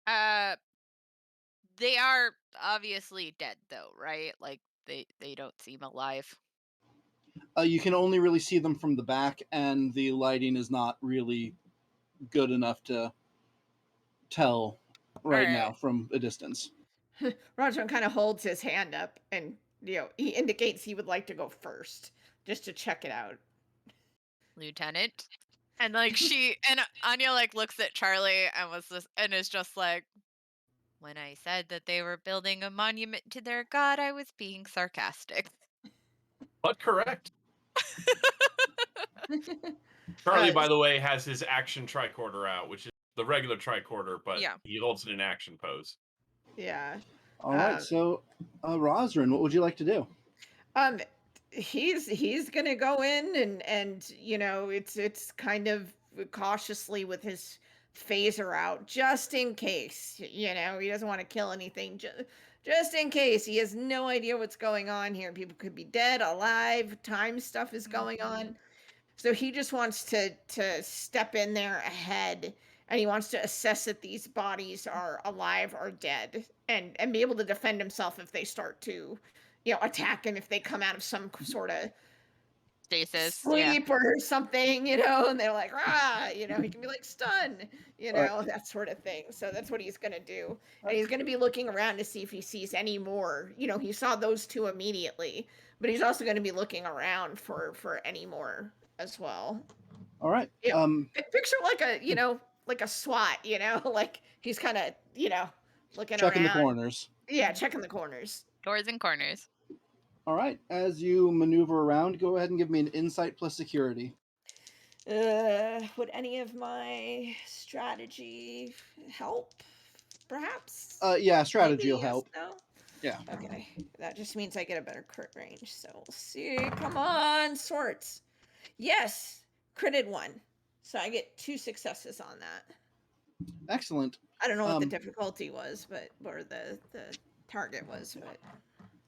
They are obviously dead, though, right? Like they don't seem alive. You can only really see them from the back, and the lighting is not really good enough to tell right now from a distance. Rozrin kind of holds his hand up and, he indicates he would like to go first just to check it out. Lieutenant. And Anya looks at Charlie and is just like, when I said that they were building a monument to their god, I was being sarcastic. But correct. Charlie, by the way, has his action tricorder out, which is the regular tricorder, but he holds it in action pose. Yeah. All right, so Rozrin, what would you like to do? He's gonna go in and it's kind of cautiously with his phaser out, just in case. He doesn't want to kill anything, just in case. He has no idea what's going on here. People could be dead, alive, time stuff is going on. So he just wants to step in there ahead, and he wants to assess if these bodies are alive or dead, and be able to defend himself if they start to attack him, if they come out of some sort of stasis, sleep or something, and they're like, rah, he can be like stun, that sort of thing. So that's what he's going to do. And he's going to be looking around to see if he sees any more. He saw those two immediately, but he's also going to be looking around for any more as well. All right. Picture like a SWAT, like he's kind of, looking checking around. The corners. Yeah, checking the corners. Doors and corners. All right. As you maneuver around, go ahead and give me an insight plus security. Would any of my strategy help? Perhaps? Yeah, strategy Maybe, will help. No? Yeah. Okay. That just means I get a better crit range. So we'll see. Come on, sorts. Yes. Critted 1. So I get 2 successes on that. Excellent. I don't know what the difficulty was, or the target was, but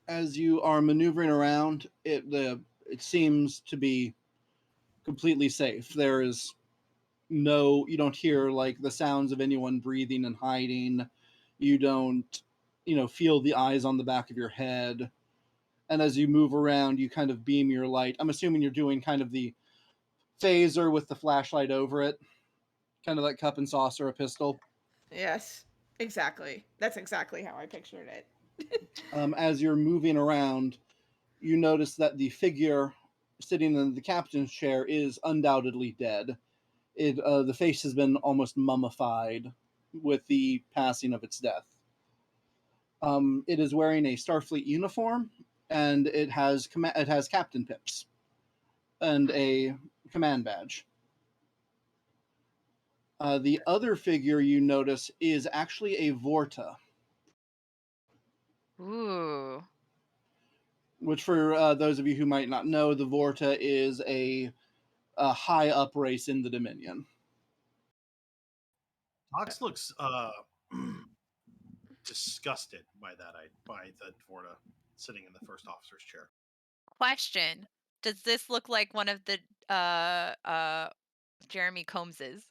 as you are maneuvering around, it seems to be completely safe. There is you don't hear the sounds of anyone breathing and hiding. You don't feel the eyes on the back of your head. And as you move around, you kind of beam your light. I'm assuming you're doing kind of the phaser with the flashlight over it, kind of like cup and saucer, a pistol. Yes, exactly. That's exactly how I pictured it. As you're moving around, you notice that the figure sitting in the captain's chair is undoubtedly dead. The face has been almost mummified with the passing of its death. It is wearing a Starfleet uniform, and it has captain pips and a command badge. The other figure you notice is actually a Vorta. Ooh. Which, for those of you who might not know, the Vorta is a high up race in the Dominion. Toxx looks disgusted by the Vorta sitting in the first officer's chair. Question: does this look like one of the Jeremy Combs's?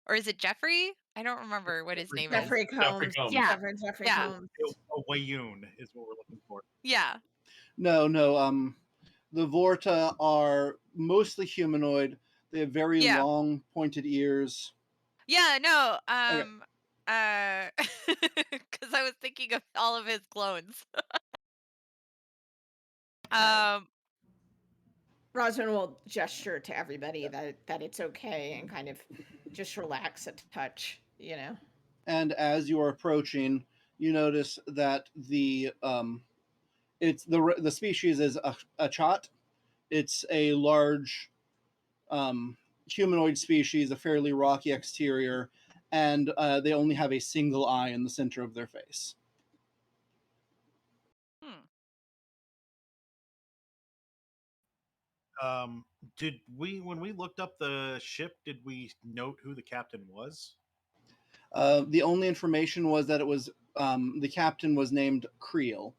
Or is it Jeffrey? I don't remember what his name is. Jeffrey Combs. Yeah. Jeffrey Combs. A Wayoon is what we're looking for. Yeah. No. The Vorta are mostly humanoid. They have very long, pointed ears. Yeah, no. Because I was thinking of all of his clones. Rozrin will gesture to everybody that it's okay and kind of just relax a touch, you know. And as you are approaching, you notice that it's the species is a chot. It's a large humanoid species, a fairly rocky exterior, and they only have a single eye in the center of their face. Did we, when we looked up the ship, did we note who the captain was? The only information was that it was the captain was named Creel.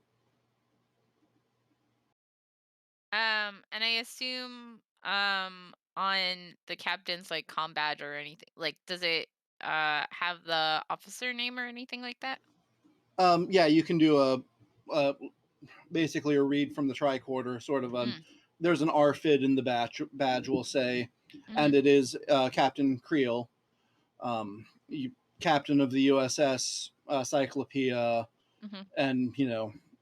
And I assume on the captain's like comm badge or anything, like does it have the officer name or anything like that? Yeah, you can do a basically a read from the tricorder, sort of. There's an RFID in the badge, we'll say, and it is Captain Creel, captain of the USS Cyclopia, and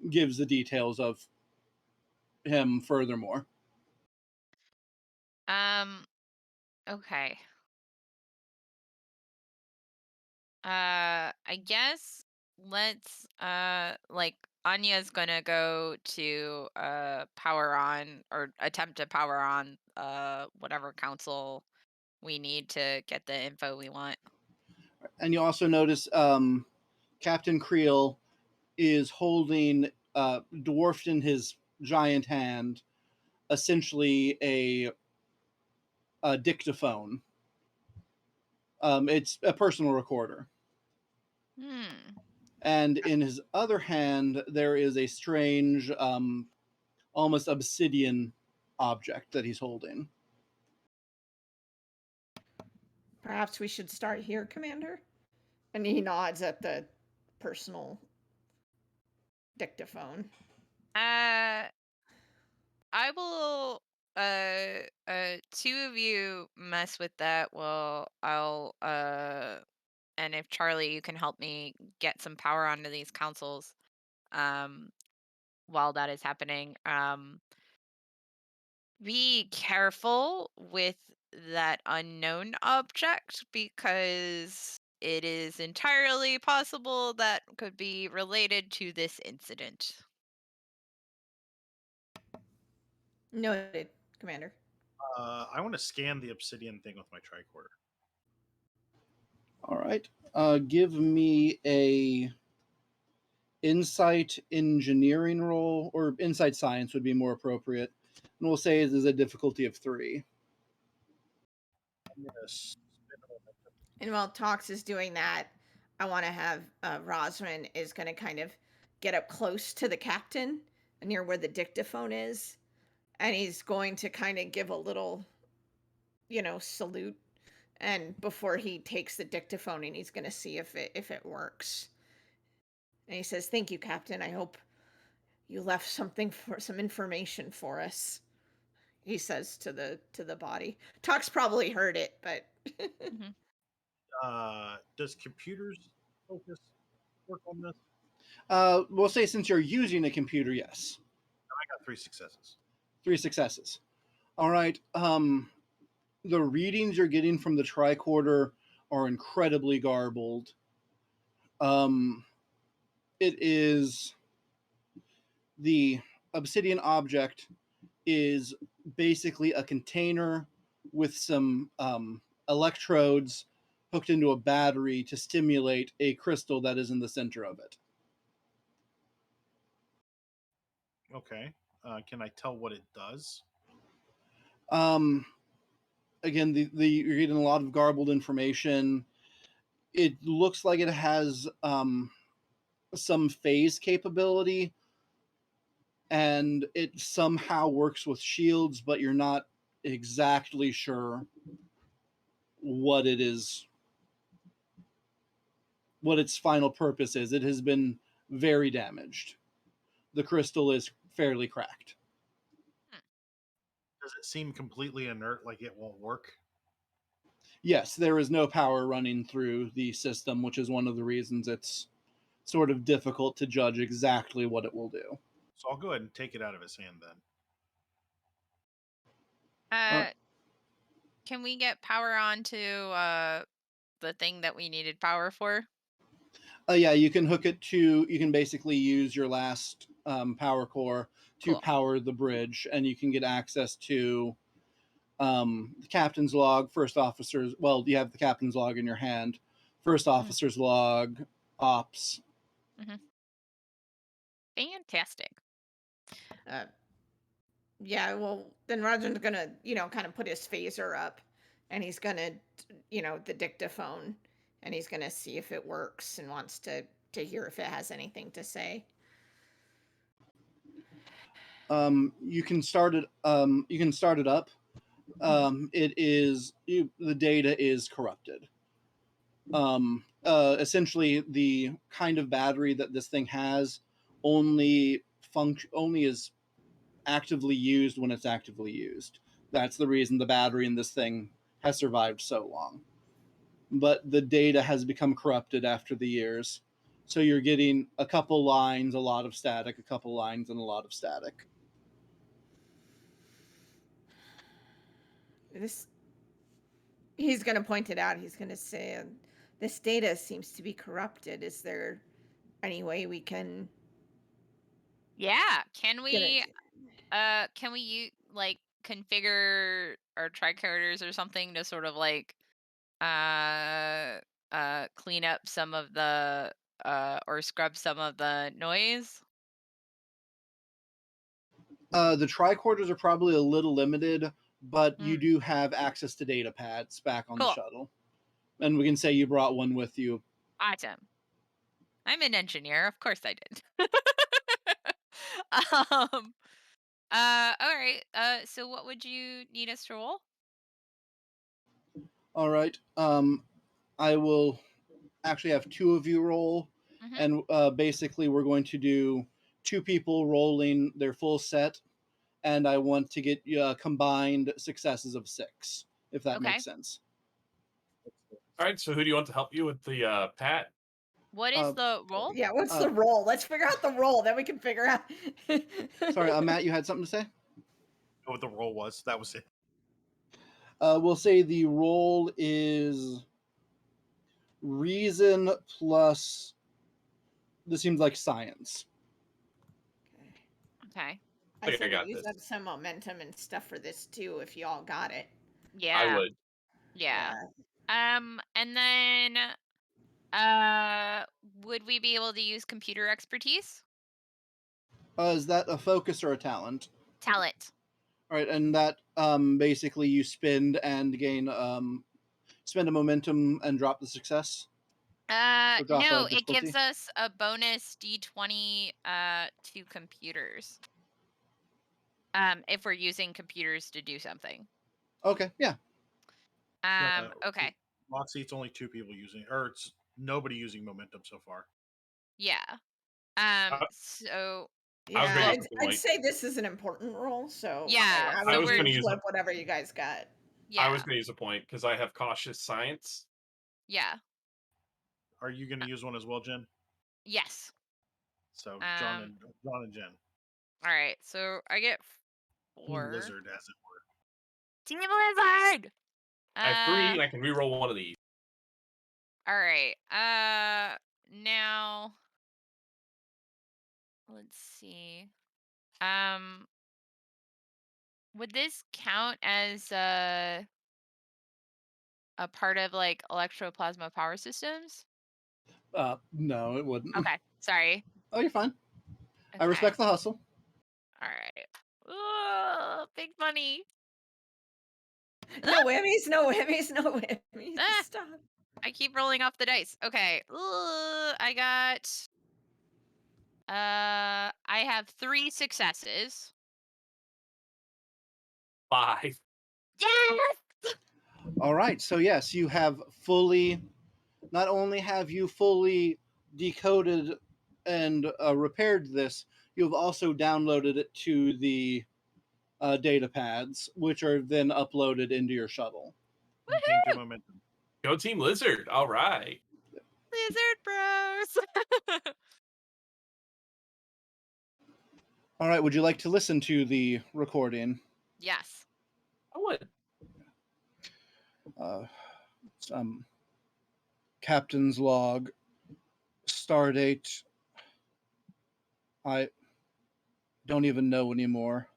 gives the details of him furthermore. Okay. I guess let's like Anya's gonna go to power on or attempt to power on whatever council we need to get the info we want. And you also notice Captain Creel is holding dwarfed in his giant hand, essentially a dictaphone. It's a personal recorder. And in his other hand, there is a strange, almost obsidian object that he's holding. Perhaps we should start here, Commander? And he nods at the personal dictaphone. I will two of you mess with that. Well, I'll and if Charlie you can help me get some power onto these councils while that is happening. Be careful with that unknown object because it is entirely possible that could be related to this incident. Noted, Commander. I want to scan the obsidian thing with my tricorder. All right. Give me a insight engineering roll, or insight science would be more appropriate. And we'll say it is a difficulty of 3. And while Toxx is doing that, I want to have Rozrin is going to kind of get up close to the captain near where the dictaphone is. And he's going to kind of give a little, salute. And before he takes the dictaphone, and he's going to see if it works. And he says, "Thank you, Captain. I hope you left some information for us." He says to the body. Toxx probably heard it, but does computers focus work on this? We'll say since you're using a computer, yes. I got 3 successes. 3 successes. All right. The readings you're getting from the tricorder are incredibly garbled. It is the obsidian object is basically a container with some electrodes hooked into a battery to stimulate a crystal that is in the center of it. Okay. Can I tell what it does? Again, you're getting a lot of garbled information. It looks like it has some phase capability, and it somehow works with shields, but you're not exactly sure what it is, what its final purpose is. It has been very damaged. The crystal is fairly cracked. Does it seem completely inert, like it won't work? Yes, there is no power running through the system, which is one of the reasons it's sort of difficult to judge exactly what it will do. So I'll go ahead and take it out of his hand then. Can we get power onto the thing that we needed power for? Yeah, you can hook it to. You can basically use your last power core to Cool. power the bridge, and you can get access to the captain's log, first officer's. Well, you have the captain's log in your hand, first officer's log, ops. Fantastic. Yeah, well, then Rozrin's gonna, kind of put his phaser up, and he's gonna, the dictaphone, and he's gonna see if it works and wants to hear if it has anything to say. You can start it. You can start it up. The data is corrupted. Essentially, the kind of battery that this thing has only is actively used when it's actively used. That's the reason the battery in this thing has survived so long. But the data has become corrupted after the years. So you're getting a couple lines, a lot of static, a couple lines, and a lot of static. He's gonna point it out. He's gonna say, this data seems to be corrupted. Is there any way we can Yeah. Can get we it? like configure our tricorders or something to sort of like clean up some of the or scrub some of the noise? The tricorders are probably a little limited, but you do have access to data pads back on the Cool. shuttle. And we can say you brought one with you. Awesome. I'm an engineer. Of course I did. um all right. So what would you need us to roll? All right. I will actually have two of you roll, and basically we're going to do two people rolling their full set, and I want to get combined successes of 6, if that Okay. makes sense. All right, so who do you want to help you with the Pat? What is the roll? Yeah, what's the roll? Let's figure out the roll, then we can figure out. Sorry, Matt, you had something to say? What the roll was? That was it. We'll say the roll is reason plus. This seems like science. Okay. I think I said got use this. up some momentum and stuff for this too, if y'all got it. Yeah. I would. Yeah. And then would we be able to use computer expertise? Is that a focus or a talent? Talent. All right, and that basically you spend and gain spend a momentum and drop the success. Or drop No, a it gives difficulty. us a bonus D20 to computers. If we're using computers to do something. Okay, yeah. Okay. Moxie, it's only 2 people using, or it's nobody using momentum so far. Yeah. So I was Yeah, gonna use a I'd point. say this is an important roll, so Yeah, I so would we're- just flip whatever you guys got. yeah. I was gonna use a point because I have cautious science. Yeah. Are you going to use one as well, Jen? Yes. So John and Jen. All right. So I get 4. Team Lizard, as it were. Team Lizard. I have 3, and I can reroll one of these. All right. Now let's see. Would this count as a part of like electroplasma power systems? No, it wouldn't. Okay. Sorry. Oh, you're fine. Okay. I respect the hustle. All right. Ooh, big money. No whammies, no whammies, no whammies. Stop. I keep rolling off the dice. Okay. I got I have 3 successes. 5. Yes! All right, so yes, you have fully. Not only have you fully decoded and repaired this, you've also downloaded it to the data pads, which are then uploaded into your shuttle. Gain 2 momentum. Go Team Lizard. All right. Lizard Bros. All right, would you like to listen to the recording? Yes. I would. Captain's log, stardate. I don't even know anymore.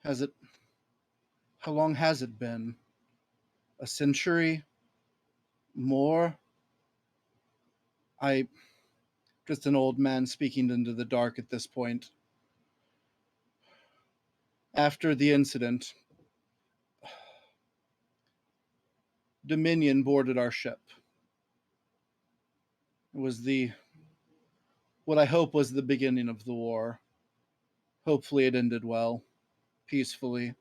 Has it? How long has it been? A century? More? I. Just an old man speaking into the dark at this point. After the incident, Dominion boarded our ship. It was what I hope was the beginning of the war. Hopefully it ended well, peacefully.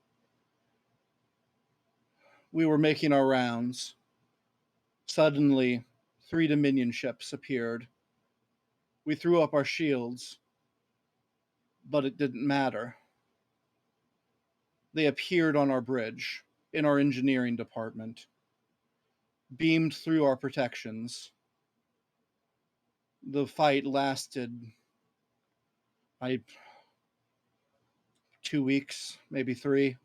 We were making our rounds. Suddenly, 3 Dominion ships appeared. We threw up our shields, but it didn't matter. They appeared on our bridge, in our engineering department, beamed through our protections. The fight lasted, 2 weeks, maybe 3.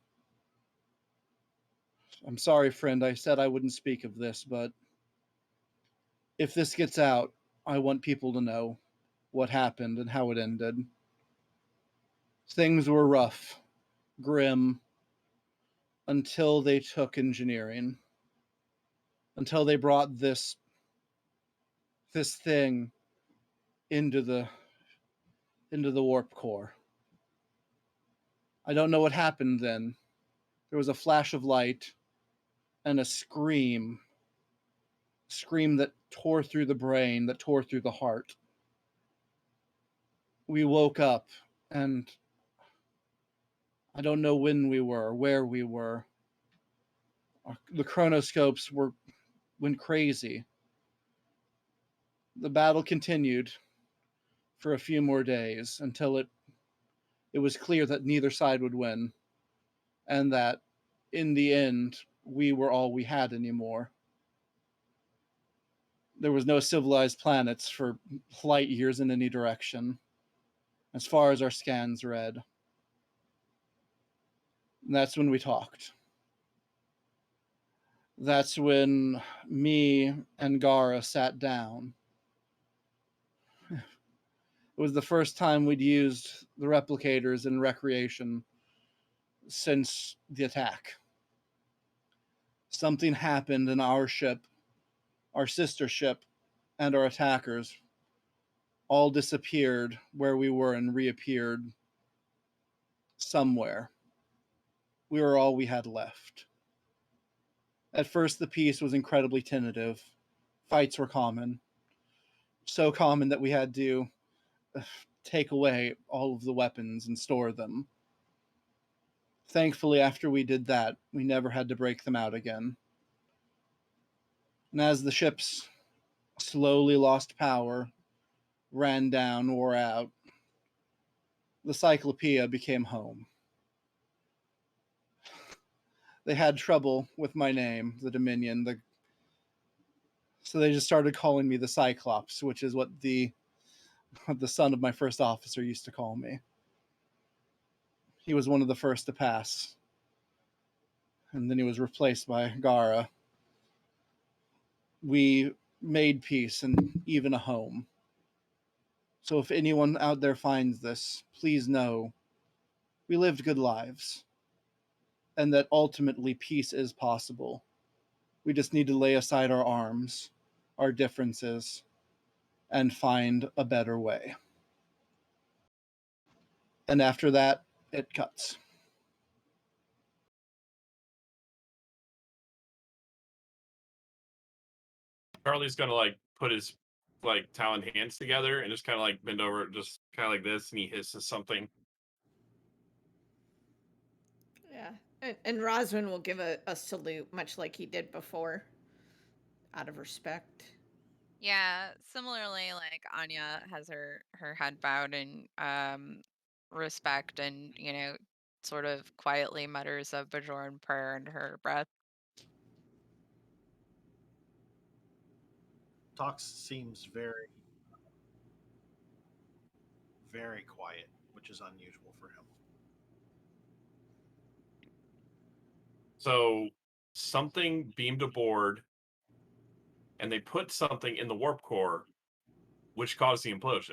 I'm sorry, friend, I said I wouldn't speak of this, but if this gets out, I want people to know what happened and how it ended. Things were rough, grim, until they took engineering, until they brought this thing into the warp core. I don't know what happened then. There was a flash of light and a scream that tore through the brain, that tore through the heart. We woke up, and I don't know when we were, where we were. The chronoscopes went crazy. The battle continued for a few more days until it was clear that neither side would win, and that in the end we were all we had anymore. There was no civilized planets for light years in any direction, as far as our scans read. And that's when we talked. That's when me and Gara sat down. It was the first time we'd used the replicators in recreation since the attack. Something happened in our ship, our sister ship, and our attackers all disappeared where we were and reappeared somewhere. We were all we had left. At first, the peace was incredibly tentative. Fights were common. So common that we had to take away all of the weapons and store them. Thankfully, after we did that, we never had to break them out again. And as the ships slowly lost power, ran down, wore out, the Cyclopeia became home. They had trouble with my name, the Dominion, so they just started calling me the Cyclops, which is what the son of my first officer used to call me. He was one of the first to pass, and then he was replaced by Gara. We made peace and even a home. So if anyone out there finds this, please know we lived good lives, and that ultimately peace is possible. We just need to lay aside our arms, our differences, and find a better way. And after that, it cuts. Charlie's gonna like put his like taloned hands together and just kind of like bend over, just kind of like this, and he hisses something. Yeah. And Rozrin will give a salute, much like he did before, out of respect. Yeah, similarly, like Anya has her head bowed in respect, and sort of quietly mutters a Bajoran prayer under her breath. Toxx seems very, very quiet, which is unusual for him. So something beamed aboard, and they put something in the warp core, which caused the implosion.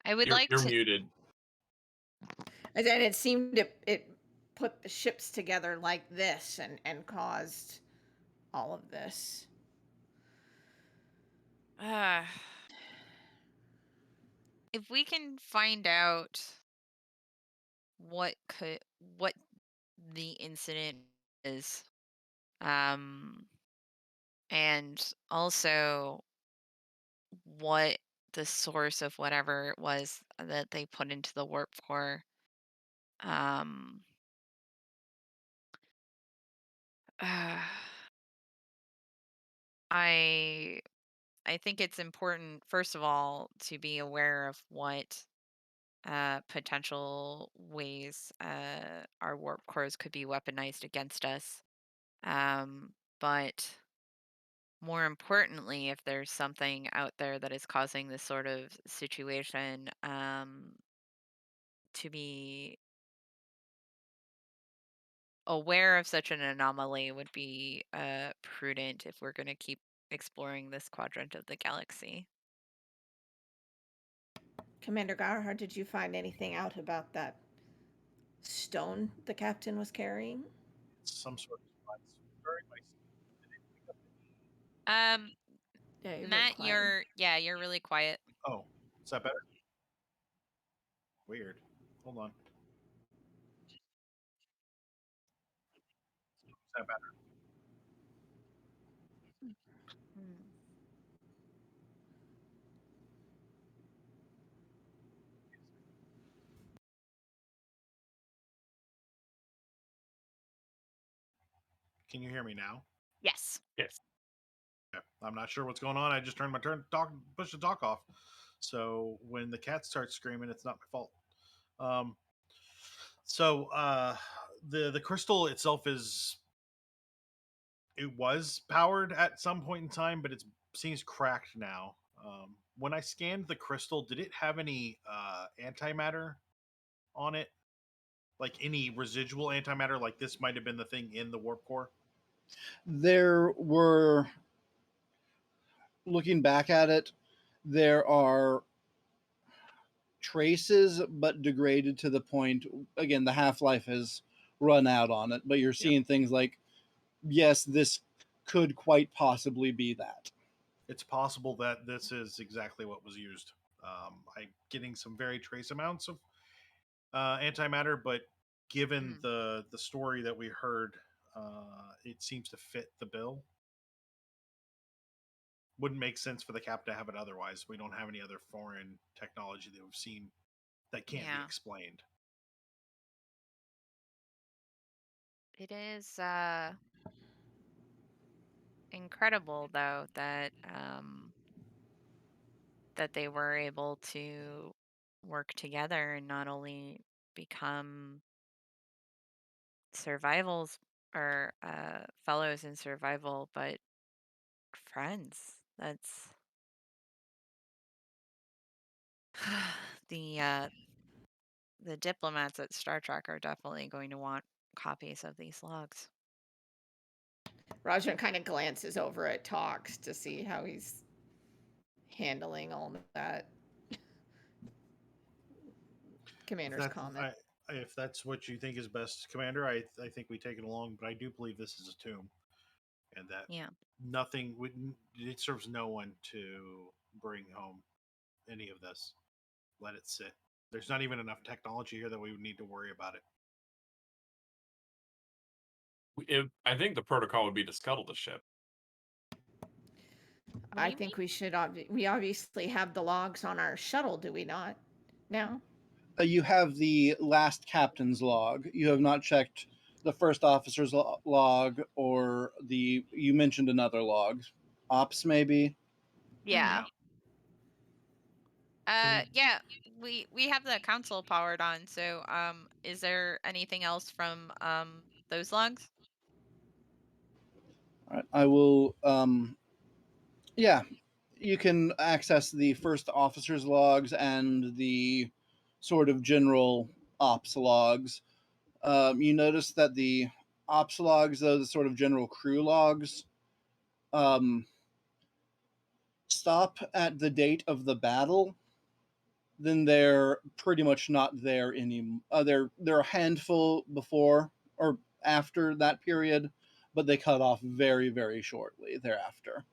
I would You're, like you're to. muted. And then it seemed it put the ships together like this and caused all of this. If we can find out what the incident is, and also what the source of whatever it was that they put into the warp core, um, I I think it's important, first of all, to be aware of what potential ways our warp cores could be weaponized against us. But more importantly, if there's something out there that is causing this sort of situation, to be aware of such an anomaly would be prudent if we're going to keep exploring this quadrant of the galaxy. Commander Garahar, did you find anything out about that stone the captain was carrying? Some sort of device. Very nice. Um, Yeah, you're very Matt, quiet. you're really quiet. Oh, is that better? Weird. Hold on. Is that better? Hmm. Can you hear me now? Yes. Yes. Okay. I'm not sure what's going on. I just turned my push the talk off. So when the cat starts screaming, it's not my fault. Um, so the crystal itself it was powered at some point in time, but it seems cracked now. When I scanned the crystal, did it have any antimatter on it? Like any residual antimatter? Like this might have been the thing in the warp core. There were, looking back at it, there are traces, but degraded to the point, again, the half life has run out on it, but you're Yeah. seeing things like, yes, this could quite possibly be that. It's possible that this is exactly what was used. I'm getting some very trace amounts of antimatter, but given Mm. the story that we heard, it seems to fit the bill. Wouldn't make sense for the cap to have it otherwise. We don't have any other foreign technology that we've seen that can't be Yeah. explained. It is incredible though that they were able to work together and not only become survivals or fellows in survival, but friends. That's the uh, the diplomats at Star Trek are definitely going to want copies of these logs. Rozrin kind of glances over at Toxx to see how he's handling all that. Commander's comment. If that's what you think is best, Commander, I think we take it along. But I do believe this is a tomb, and that Yeah. nothing would it serves no one to bring home any of this. Let it sit. There's not even enough technology here that we would need to worry about it. I think the protocol would be to scuttle the ship. What do I you mean? think we should. We obviously have the logs on our shuttle, do we not? Now, You have the last captain's log. You have not checked the first officer's log, or you mentioned another log. Ops, maybe? Yeah. Can Yeah, we have the console powered on, so is there anything else from those logs? All right, I will, yeah, you can access the first officer's logs and the sort of general ops logs. You notice that the ops logs, though, the sort of general crew logs, stop at the date of the battle. Then they're pretty much not there anymore. They're a handful before or after that period, but they cut off very, very shortly thereafter.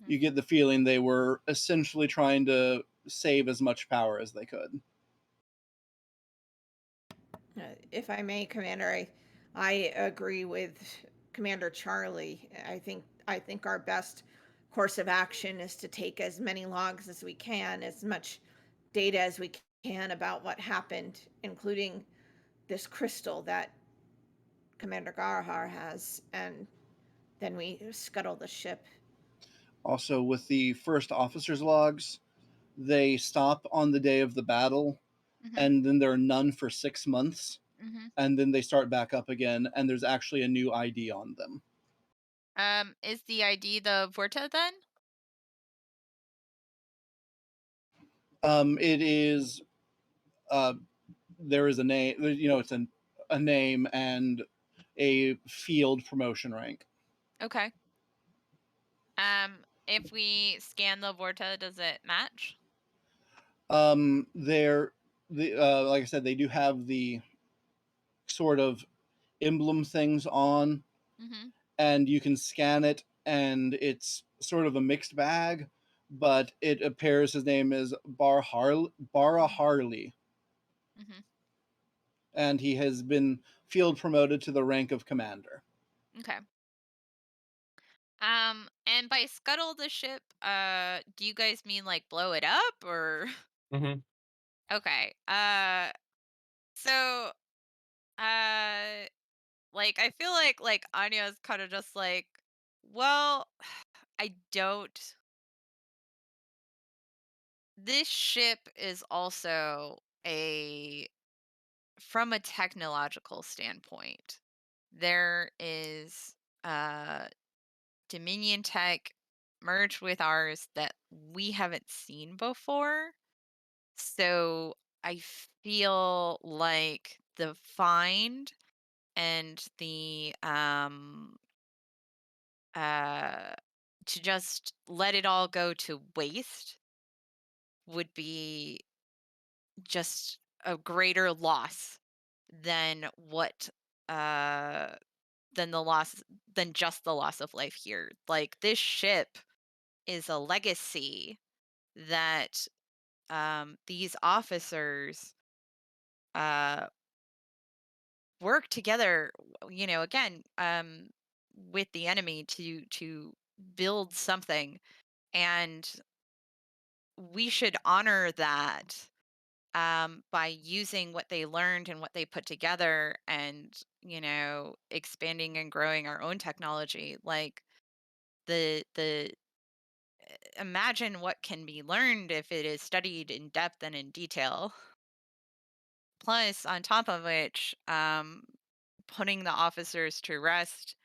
You get the feeling they were essentially trying to save as much power as they could. If I may, Commander, I agree with Commander Charlie. I think our best course of action is to take as many logs as we can, as much data as we can about what happened, including this crystal that Commander Garahar has, and then we scuttle the ship. Also, with the first officer's logs, they stop on the day of the battle, and then there are none for 6 months, and then they start back up again, and there's actually a new ID on them. Is the ID the Vorta then? It is. There is a name. It's a name and a field promotion rank. Okay. If we scan the Vorta, does it match? They're like I said, they do have the sort of emblem things on, and you can scan it, and it's sort of a mixed bag, but it appears his name is Bara Harley, and he has been field promoted to the rank of commander. Okay. And by scuttle the ship, do you guys mean like blow it up or? Okay. So, like I feel like Anya's kind of just like, well, I don't. This ship is also from a technological standpoint, there is Dominion tech merged with ours that we haven't seen before. So I feel like the find and the to just let it all go to waste would be just a greater loss than what than the loss than just the loss of life here. Like this ship is a legacy that these officers uh work together, again, with the enemy to build something, and we should honor that by using what they learned and what they put together, and expanding and growing our own technology. Like the imagine what can be learned if it is studied in depth and in detail. Plus, on top of which, putting the officers to rest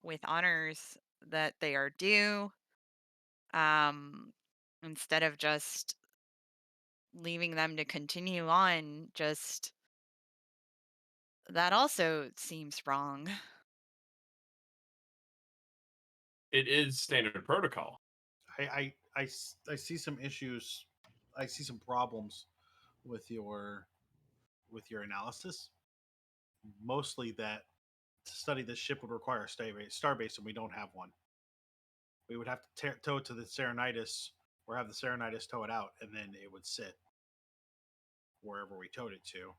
with honors that they are due, instead of just leaving them to continue on, just that also seems wrong. It is standard protocol. I see some issues. I see some problems with your analysis. Mostly that to study this ship would require a starbase, and we don't have one. We would have to tow it to the Cerynitis, or have the Cerynitis tow it out, and then it would sit wherever we towed it to.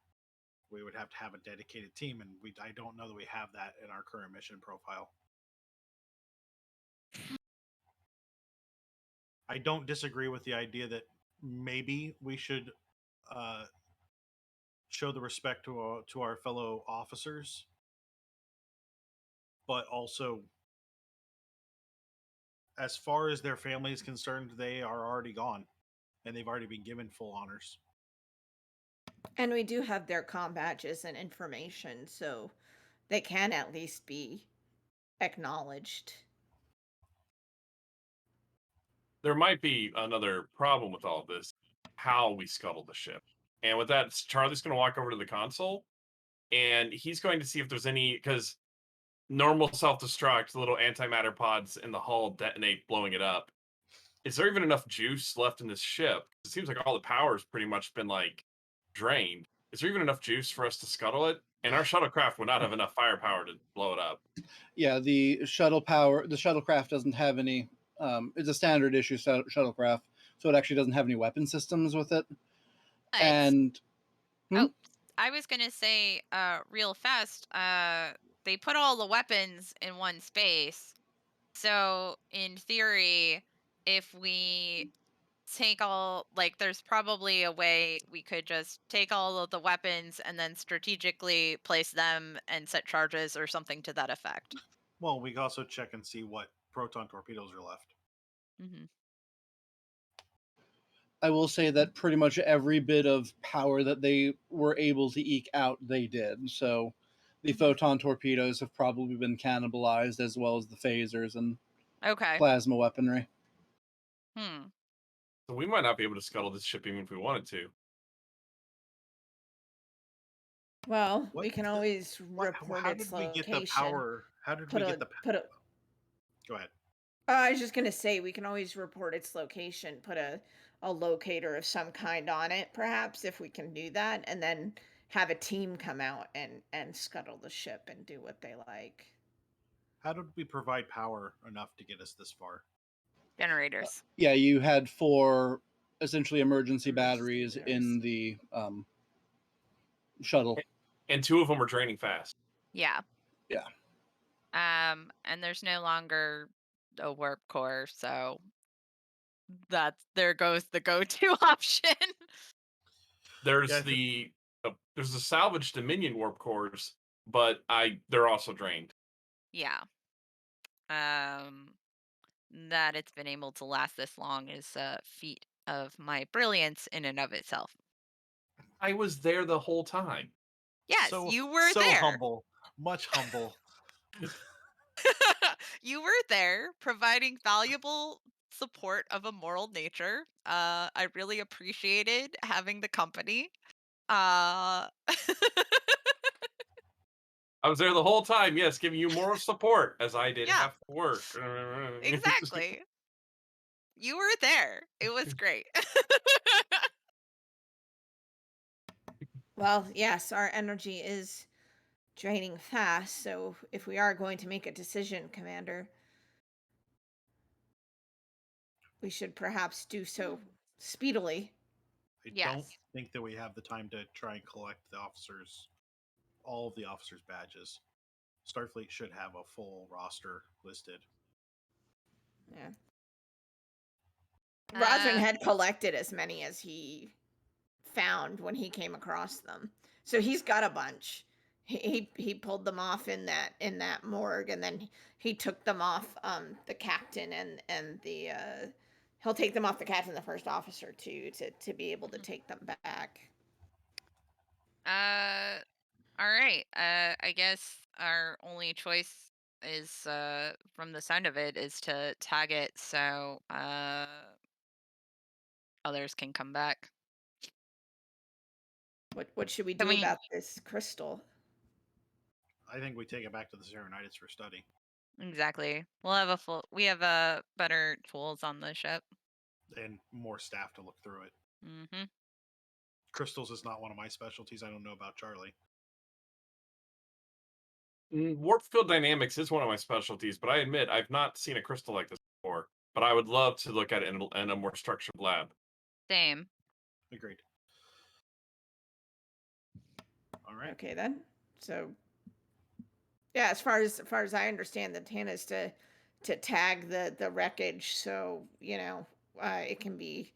We would have to have a dedicated team, and I don't know that we have that in our current mission profile. I don't disagree with the idea that maybe we should show the respect to our fellow officers, but also, as far as their family is concerned, they are already gone, and they've already been given full honors. And we do have their comm badges and information, so they can at least be acknowledged. There might be another problem with all of this: how we scuttle the ship. And with that, Charlie's going to walk over to the console, and he's going to see if there's any, because normal self-destruct, the little antimatter pods in the hull detonate, blowing it up. Is there even enough juice left in this ship? It seems like all the power's pretty much been like drained. Is there even enough juice for us to scuttle it? And our shuttlecraft would not have enough firepower to blow it up. Yeah, the shuttlecraft doesn't have any. It's a standard issue shuttlecraft, so it actually doesn't have any weapon systems with it. But- And Oh, I was gonna say, real fast. They put all the weapons in one space, so in theory, if we take all, like, there's probably a way we could just take all of the weapons and then strategically place them and set charges or something to that effect. Well, we can also check and see what proton torpedoes are left. Mm-hmm. I will say that pretty much every bit of power that they were able to eke out, they did. So the photon torpedoes have probably been cannibalized, as well as the phasers and Okay. plasma weaponry. So we might not be able to scuttle this ship even if we wanted to. Well, What we can the- always What, report how its did we location. get the power? How did we get the put a. Go ahead. I was just gonna say we can always report its location. Put a locator of some kind on it, perhaps, if we can do that, and then have a team come out and scuttle the ship and do what they like. How did we provide power enough to get us this far? Generators. Yeah, you had 4 essentially emergency Emergency batteries batteries. in the shuttle. And 2 of them are draining fast. Yeah. Yeah. And there's no longer a warp core, so there goes the go-to option. There's Yeah, there's the salvaged Dominion warp cores, but they're also drained. Yeah. That it's been able to last this long is a feat of my brilliance in and of itself. I was there the whole time. Yes, so, you were so there. humble, much humble. You were there providing valuable support of a moral nature. I really appreciated having the company. I was there the whole time, yes, giving you moral support as I did Yeah. half the work. Exactly. You were there. It was great. Well, yes, our energy is draining fast, so if we are going to make a decision, Commander, we should perhaps do so speedily. I Yes. don't think that we have the time to try and collect all of the officers' badges. Starfleet should have a full roster listed. Yeah. Rozrin Uh, had collected as many as he found when he came across them, so he's got a bunch. He pulled them off in that morgue, and then he took them off the captain and the he'll take them off the captain, the first officer too, to be able to take them back. all right. I guess our only choice is, from the sound of it, is to tag it so others can come back. What should we Can do we- about this crystal? I think we take it back to the Cerynitis for study. Exactly. We have better tools on the ship. And more staff to look through it. Mm-hmm. Crystals is not one of my specialties. I don't know about Charlie. Warp field dynamics is one of my specialties, but I admit I've not seen a crystal like this before. But I would love to look at it in a more structured lab. Same. Agreed. All right. Okay then. So yeah, as far as I understand, the plan is to tag the wreckage, so it can be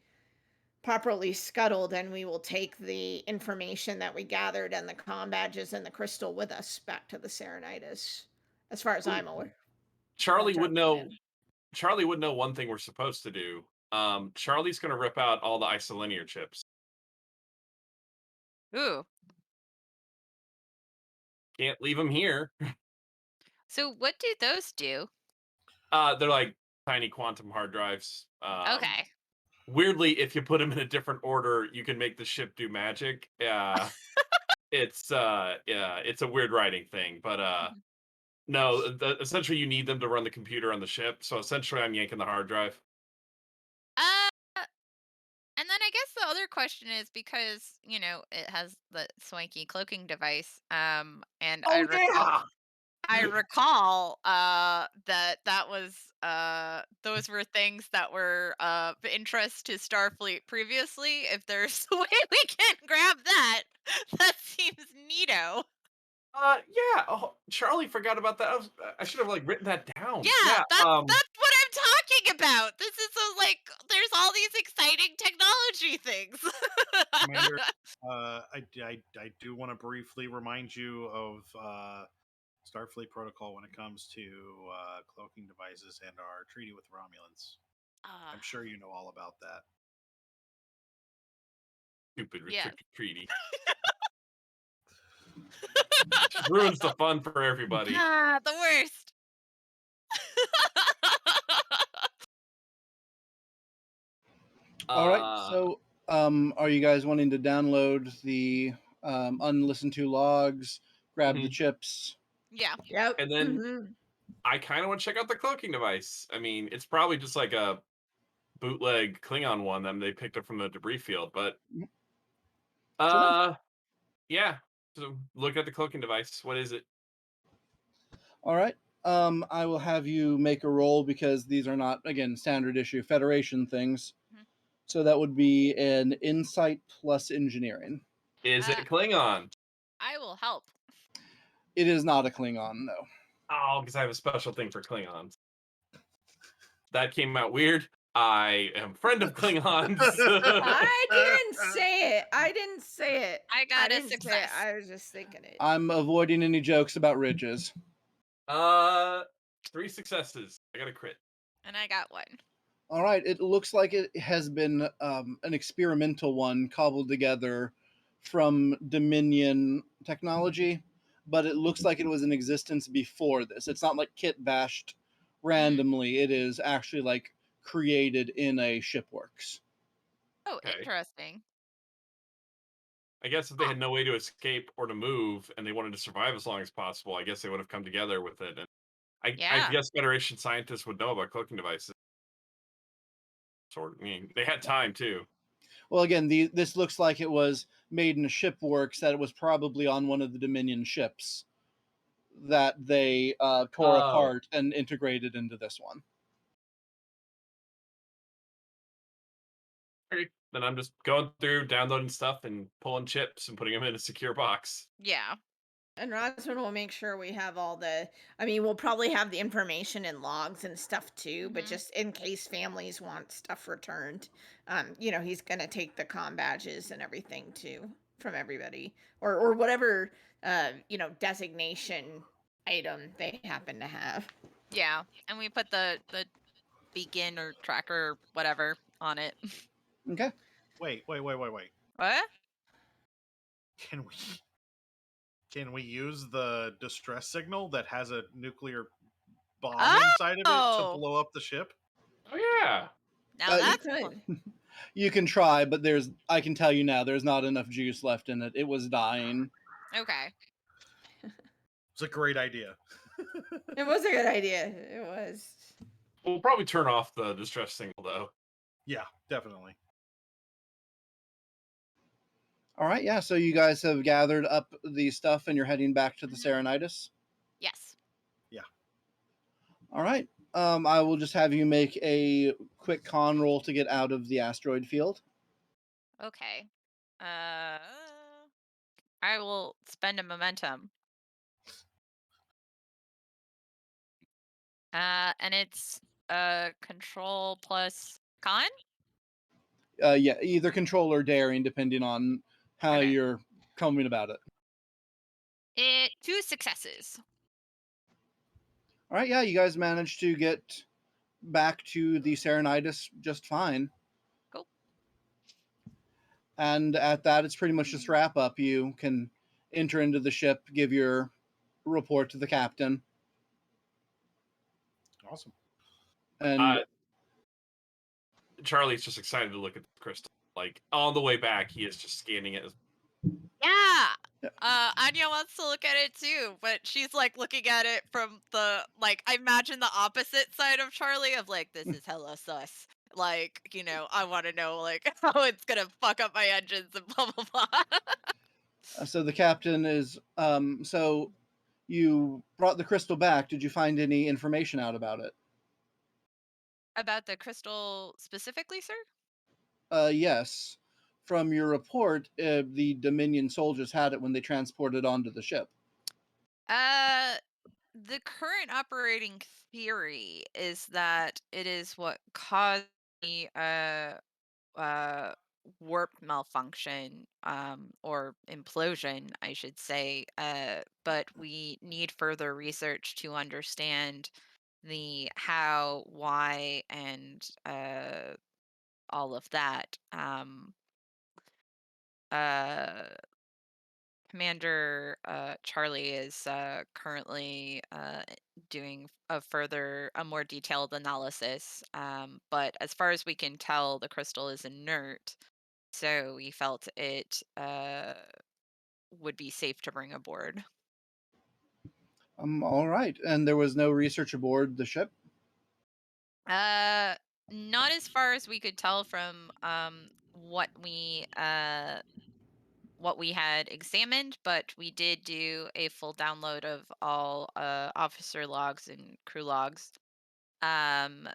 properly scuttled, and we will take the information that we gathered and the comm badges and the crystal with us back to the Cerynitis, as far as I'm aware. Charlie That's would our know. plan. Charlie would know one thing we're supposed to do. Charlie's going to rip out all the isolinear chips. Ooh. Can't leave them here. So what do those do? They're like tiny quantum hard drives. Okay. weirdly, if you put them in a different order, you can make the ship do magic. It's a weird writing thing, but no, essentially you need them to run the computer on the ship. So essentially, I'm yanking the hard drive. And then I guess the other question is because, it has the swanky cloaking device. And I recall that was those were things that were of interest to Starfleet previously. If there's a way we can grab that, that seems neato. Yeah. Oh, Charlie forgot about that. I should have written that down. Yeah, that's what I'm talking about. This is there's all these exciting technology things. Commander, I do want to briefly remind you of Starfleet protocol when it comes to cloaking devices and our treaty with Romulans. I'm sure you know all about that. Stupid Yeah. restricted treaty. Ruins the fun for everybody. The worst. All right. So, are you guys wanting to download the unlistened to logs, grab the chips? Yeah. Yep. And then Mhm. I kind of want to check out the cloaking device. I mean, it's probably just like a bootleg Klingon one that they picked up from the debris field, but yeah. So look at the cloaking device. What is it? All right. I will have you make a roll because these are not, again, standard issue Federation things. Mhm. So that would be an insight plus engineering. Is it Klingon? I will help. It is not a Klingon, no. Oh, because I have a special thing for Klingons. That came out weird. I am friend of Klingons. I didn't say it. I didn't say it. I got a didn't say it. success. I was just thinking it. I'm avoiding any jokes about ridges. 3 successes. I got a crit. And I got one. All right. It looks like it has been an experimental one cobbled together from Dominion technology, but it looks like it was in existence before this. It's not like kit bashed randomly. It is actually created in a shipworks. Oh, Okay. interesting. I guess if they had no way to escape or to move and they wanted to survive as long as possible, I guess they would have come together with it. And I guess Federation scientists would know about cloaking devices. I mean, they had time too. Well, again, this looks like it was made in a shipworks, that it was probably on one of the Dominion ships that they tore apart and integrated into this one. Okay. Then I'm just going through, downloading stuff and pulling chips and putting them in a secure box. Yeah. And Rozrin will make sure we have all we'll probably have the information and logs and stuff too, but just in case families want stuff returned, he's going to take the comm badges and everything too from everybody or whatever, designation item they happen to have. Yeah. And we put the beacon or tracker or whatever on it. Okay. Wait. What? Can we use the distress signal that has a nuclear bomb inside of it to blow up the ship? Oh yeah. Now that's cool. You can try, but I can tell you now, there's not enough juice left in it. It was dying. Okay. It's a great idea. It was a good idea. It was. We'll probably turn off the distress signal though. Yeah, definitely. All right, yeah. So you guys have gathered up the stuff and you're heading back to the Cerynitis? Yes. Yeah. All right. I will just have you make a quick con roll to get out of the asteroid field. Okay. I will spend a momentum. And it's control plus con? Yeah, either control or daring, depending on how you're coming about it. 2 successes. All right, yeah, you guys managed to get back to the Cerynitis just fine. Cool. And at that, it's pretty much just wrap up. You can enter into the ship, give your report to the captain. Awesome. And Charlie's just excited to look at the crystal. Like on the way back, he is just scanning it. Yeah. Yeah. Anya wants to look at it too, but she's like looking at it from the like I imagine the opposite side of Charlie of like this is hella sus. Like, I want to know like how it's gonna fuck up my engines and blah blah blah. So the captain is. So you brought the crystal back. Did you find any information out about it? About the crystal specifically, sir? Yes. From your report, the Dominion soldiers had it when they transported onto the ship. The current operating theory is that it is what caused the warp malfunction, or implosion, I should say. But we need further research to understand the how, why, and all of that. Uh, Commander Charlie is currently doing a more detailed analysis. But as far as we can tell, the crystal is inert, so we felt it would be safe to bring aboard. All right. And there was no research aboard the ship? Not as far as we could tell from what we had examined, but we did do a full download of all officer logs and crew logs. Um,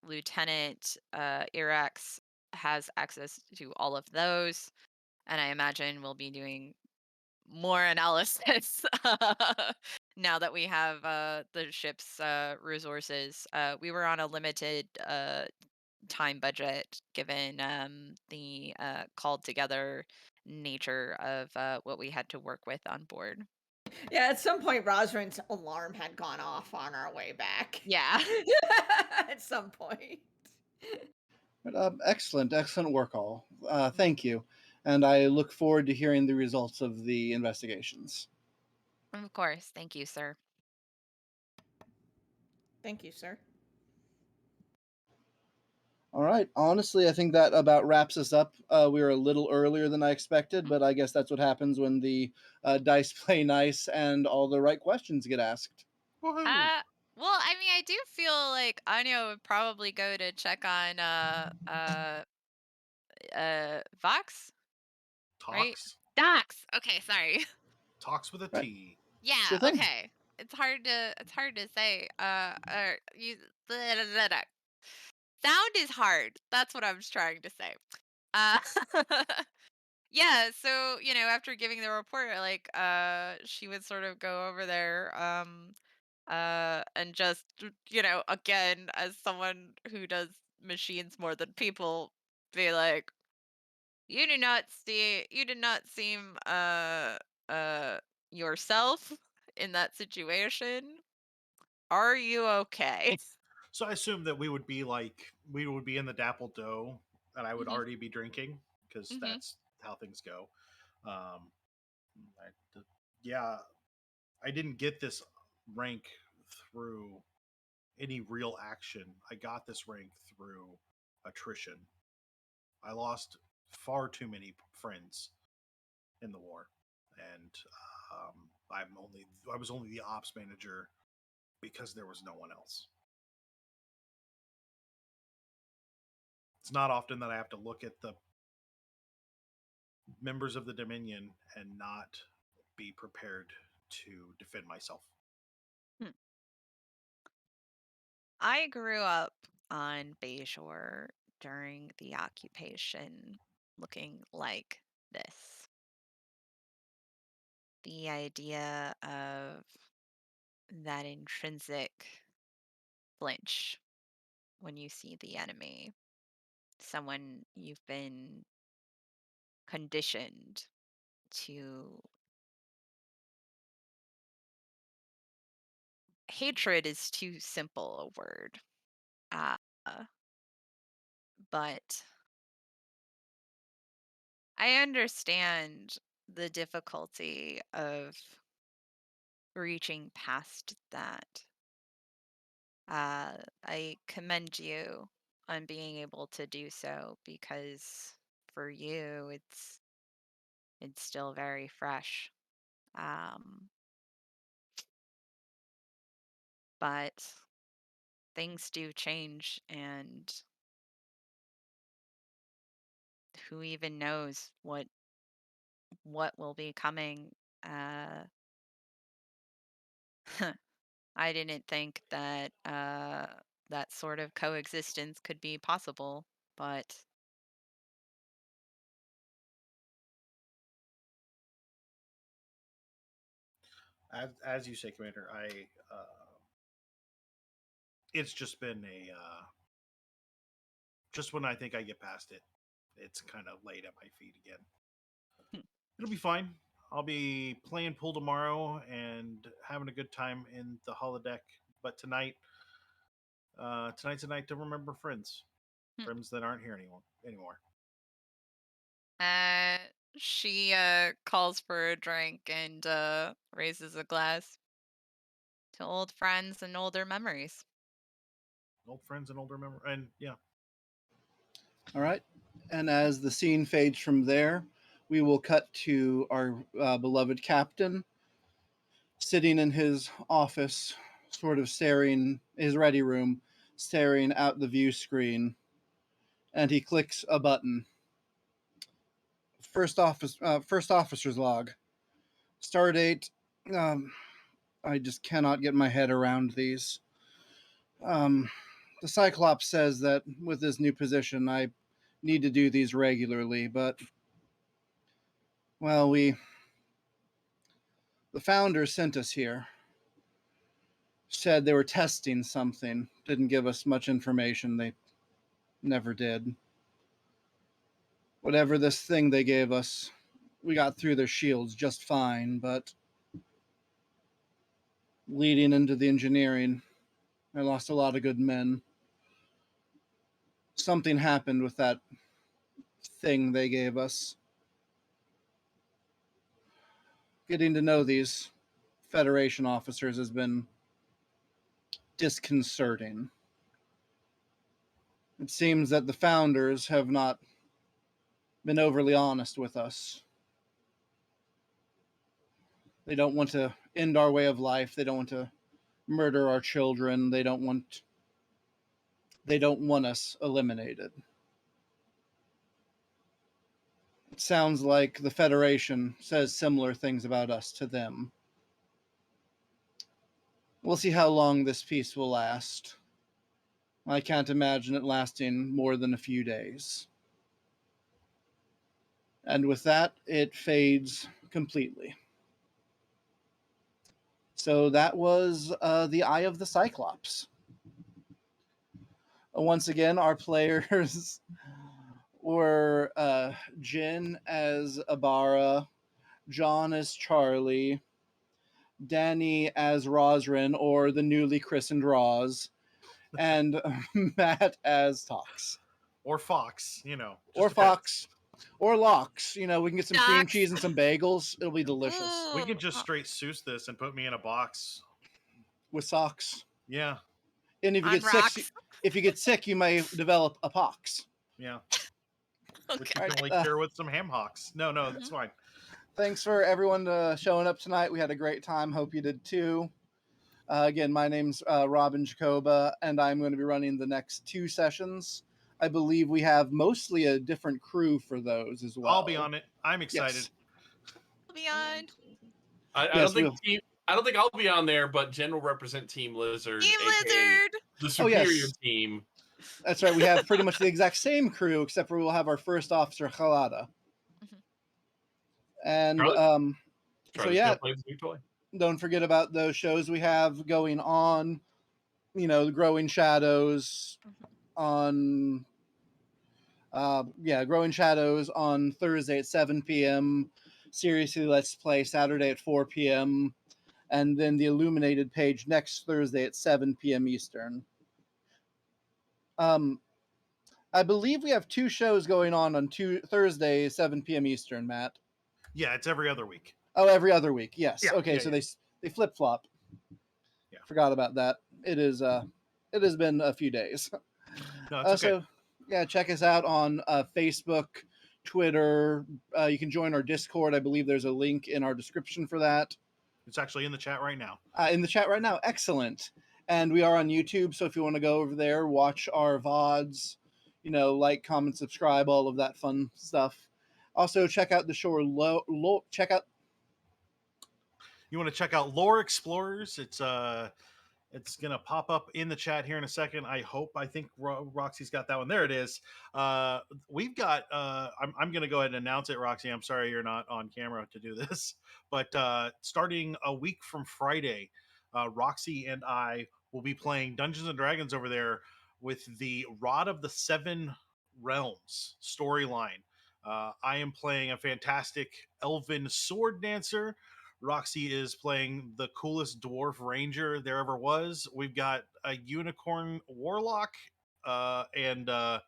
Lieutenant Irax has access to all of those, and I imagine we'll be doing more analysis now that we have the ship's resources. We were on a limited time budget given the called together nature of what we had to work with on board. Yeah, at some point, Rozrin's alarm had gone off on our way back. Yeah. At some point. Excellent, excellent work, all. Thank you. And I look forward to hearing the results of the investigations. Of course. Thank you, sir. Thank you, sir. All right. Honestly, I think that about wraps us up. We were a little earlier than I expected, but I guess that's what happens when the dice play nice and all the right questions get asked. Woohoo! Well, I mean, I do feel like Anya would probably go to check on Vox, right? Toxx. Dox. Okay, sorry. Toxx with a Right. T. Yeah, Sure thing. okay. It's hard to say. Sound is hard. That's what I was trying to say. Uh yeah, so, after giving the report, like she would sort of go over there and just, again, as someone who does machines more than people, be like, you did not seem uh yourself in that situation. Are you okay? So I assume that we would be in the dapple dough, and I would Mhm. already be drinking because Mhm. that's how things go. Um, yeah, I didn't get this rank through any real action. I got this rank through attrition. I lost far too many friends in the war, and I was only the ops manager because there was no one else. It's not often that I have to look at the members of the Dominion and not be prepared to defend myself. Hmm. I grew up on Bejor during the occupation looking like this. The idea of that intrinsic flinch when you see the enemy, someone you've been conditioned to. Hatred is too simple a word, uh, but I understand the difficulty of reaching past that. I commend you on being able to do so, because for you it's still very fresh. But things do change, and who even knows what will be coming. uh I didn't think that that sort of coexistence could be possible, but As you say, Commander, it's just been just when I think I get past it, it's kind of laid at my feet again. It'll be fine. I'll be playing pool tomorrow and having a good time in the holodeck. But tonight's a night to remember friends, friends that aren't here anymore. uh she calls for a drink and raises a glass to old friends and older memories. Old friends and older memories, and yeah. All right. And as the scene fades from there, we will cut to our beloved captain sitting in his office, sort of staring, his ready room, staring out the view screen. And he clicks a button. First officer's log. Stardate. Um, I just cannot get my head around these. The Cyclops says that with this new position, I need to do these regularly, but well, the founders sent us here. Said they were testing something. Didn't give us much information. They never did. Whatever this thing they gave us, we got through their shields just fine, but leading into the engineering, I lost a lot of good men. Something happened with that thing they gave us. Getting to know these Federation officers has been disconcerting. It seems that the founders have not been overly honest with us. They don't want to end our way of life. They don't want to murder our children. They don't want us eliminated. It sounds like the Federation says similar things about us to them. We'll see how long this peace will last. I can't imagine it lasting more than a few days. And with that, it fades completely. So that was the Eye of the Cyclops. Once again, our players were Jin as Anbara, John as Charlie, Danny as Rozrin, or the newly christened Roz, and Matt as Toxx. Or Fox, Or Fox. Or Lox. We can get some cream Toxx. cheese and some bagels. It'll be delicious. We can Ooh, just straight Seuss this and put me in a box. With socks. Yeah. And if you on get sick, you may develop a pox. Yeah. Okay. Which you can only cure with some ham hocks. No, that's fine. Thanks for everyone showing up tonight. We had a great time. Hope you did too. Again, my name's Robin Jacoba, and I'm going to be running the next 2 sessions. I believe we have mostly a different crew for those as well. I'll be on it. I'm excited. Yes. I'll be on. I don't think I don't think I'll be on there, but Jen will represent Team Lizard, Team Lizard, the superior yes. team. That's right. We have pretty much the exact same crew, except for we'll have our first officer, Khalada. And so yeah, play this new toy. Don't forget about those shows we have going on. The Growing Shadows on Growing Shadows on Thursday at 7 p.m. Seriously Let's Play Saturday at 4 p.m. And then the Illuminated page next Thursday at 7 p.m. Eastern. I believe we have 2 shows going on Thursday, 7 p.m. Eastern, Matt. Yeah, it's every other week. Oh, every other week. Yes. Yeah, okay, yeah, so yeah. they flip-flop. Yeah. Forgot about that. It has been a few days. No, it's okay. So, yeah, check us out on Facebook, Twitter. You can join our Discord. I believe there's a link in our description for that. It's actually in the chat right now. In the chat right now. Excellent. And we are on YouTube, so if you want to go over there, watch our VODs, like, comment, subscribe, all of that fun stuff. Also, check out the show. Check out. You want to check out Lore Explorers? It's gonna pop up in the chat here in a second. I think Roxy's got that one. There it is. We've got. I'm gonna go ahead and announce it, Roxy. I'm sorry you're not on camera to do this, but starting a week from Friday, Roxy and I will be playing Dungeons and Dragons over there with the Rod of the Seven Realms storyline. I am playing a fantastic elven sword dancer. Roxy is playing the coolest dwarf ranger there ever was. We've got a unicorn warlock and an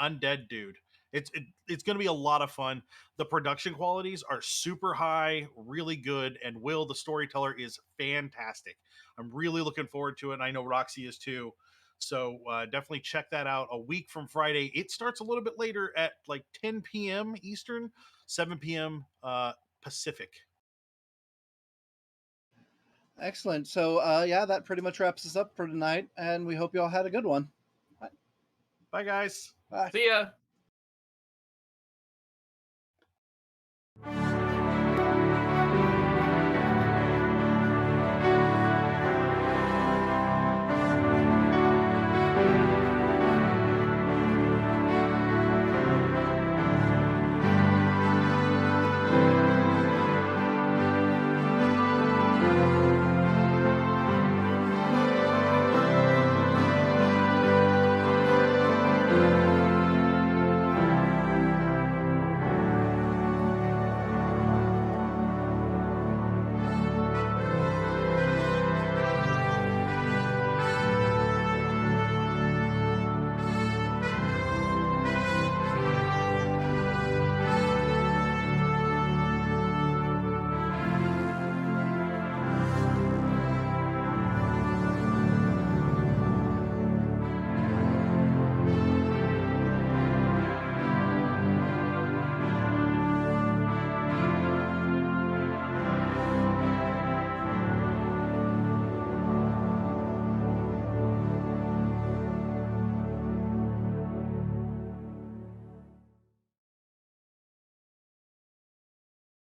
undead dude. It's going to be a lot of fun. The production qualities are super high, really good, and Will, the storyteller, is fantastic. I'm really looking forward to it, and I know Roxy is too. So definitely check that out a week from Friday. It starts a little bit later at like 10 p.m. Eastern, 7 p.m. Pacific. Excellent. So, yeah, that pretty much wraps us up for tonight, and we hope you all had a good one. Bye, guys. Bye. See ya.